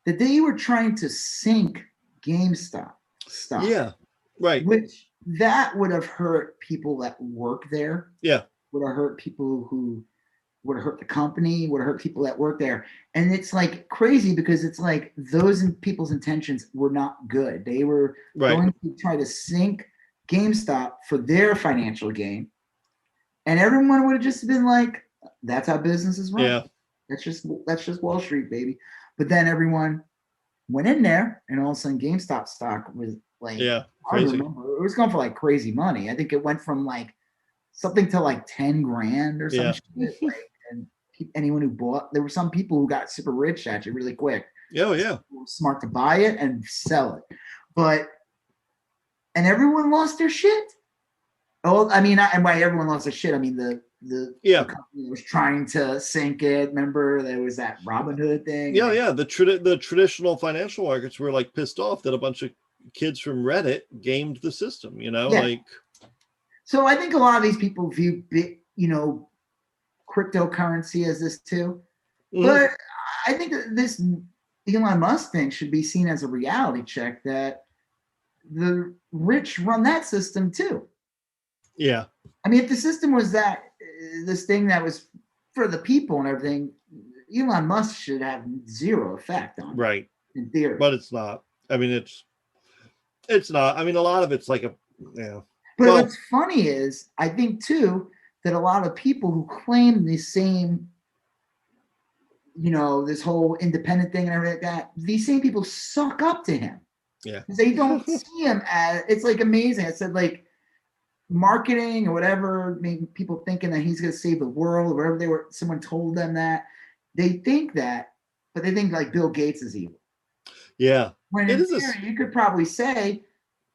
that they were trying to sink GameStop stock. Yeah, right. Which that would have hurt people that work there. Yeah. Would have hurt people who would have hurt the company, would have hurt people that work there. And it's like crazy because it's like those people's intentions were not good. They were going to try to sink GameStop for their financial gain. And everyone would have just been like, that's how businesses run. Yeah. That's just Wall Street, baby. But then everyone went in there and all of a sudden GameStop stock was like, crazy. it was going for like crazy money. I think it went from like something to like 10 grand or something. Like, and anyone who bought, there were some people who got super rich actually really quick. Oh yeah. Smart to buy it and sell it. And everyone lost their shit. Oh, I mean, and by everyone lost their shit, I mean the company was trying to sink it. Remember, there was that Robinhood thing. Yeah. The traditional financial markets were like pissed off that a bunch of kids from Reddit gamed the system. Like. So I think a lot of these people view cryptocurrency as this too, but I think that this Elon Musk thing should be seen as a reality check that the rich run that system too. Yeah. I mean, if the system was this thing that was for the people and everything, Elon Musk should have zero effect on it. Right. In theory. But it's not. I mean, it's not. I mean, a lot of it's like But what's funny is, I think too, that a lot of people who claim the same, this whole independent thing and everything like that, these same people suck up to him. Yeah. They don't see him as, it's like amazing. I said like marketing or whatever, maybe people thinking that he's going to save the world or whatever someone told them that. They think that, but they think like Bill Gates is evil. Yeah. When in theory, you could probably say,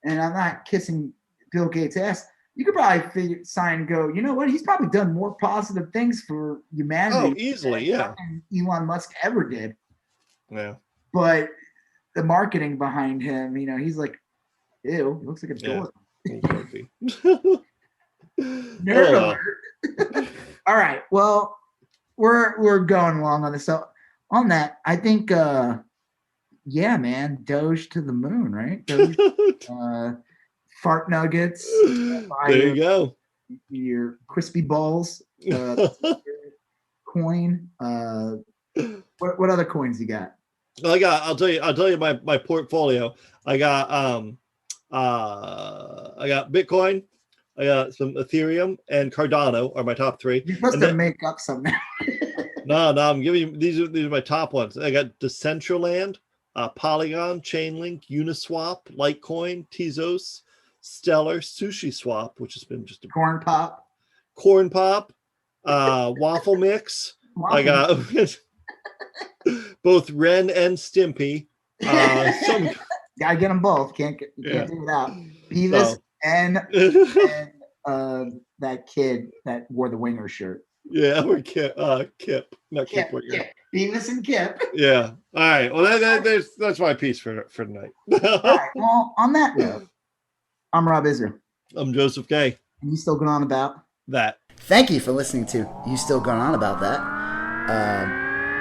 and I'm not kissing Bill Gates' ass, you could probably go, you know what? He's probably done more positive things for humanity. Oh, easily, yeah. Than Elon Musk ever did. Yeah. But the marketing behind him, he's like, ew, looks like a door. Nerd alert. All right. Well, we're going along on this. So on that, I think man, Doge to the moon, right? Doge, fart nuggets. There you go. Your crispy balls coin. What other coins you got? I'll tell you my portfolio. I got Bitcoin, I got some Ethereum, and Cardano are my top 3. You're supposed to make up some now. No, I'm giving you these are my top ones. I got Decentraland, Polygon, Chainlink, Uniswap, Litecoin, Tezos, Stellar, SushiSwap, which has been just a Corn Pop. Corn Pop, Waffle Mix. I got both Ren and Stimpy. Gotta get them both. Can't do it without Beavis and that kid that wore the Winger shirt. Yeah, or Kip, not Kip. Beavis and Kip. Yeah. All right. Well, that's my piece for tonight. All right. Well, on that note, I'm Rob Israel. I'm Joseph Kay. And you still going on about that? Thank you for listening to You Still Going On About That.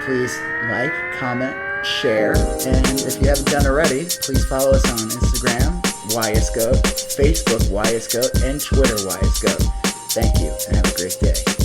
Please like, comment, share, and if you haven't done already, please follow us on Instagram, YSGOAT, Facebook, YSGOAT, and Twitter, YSGOAT. Thank you, and have a great day.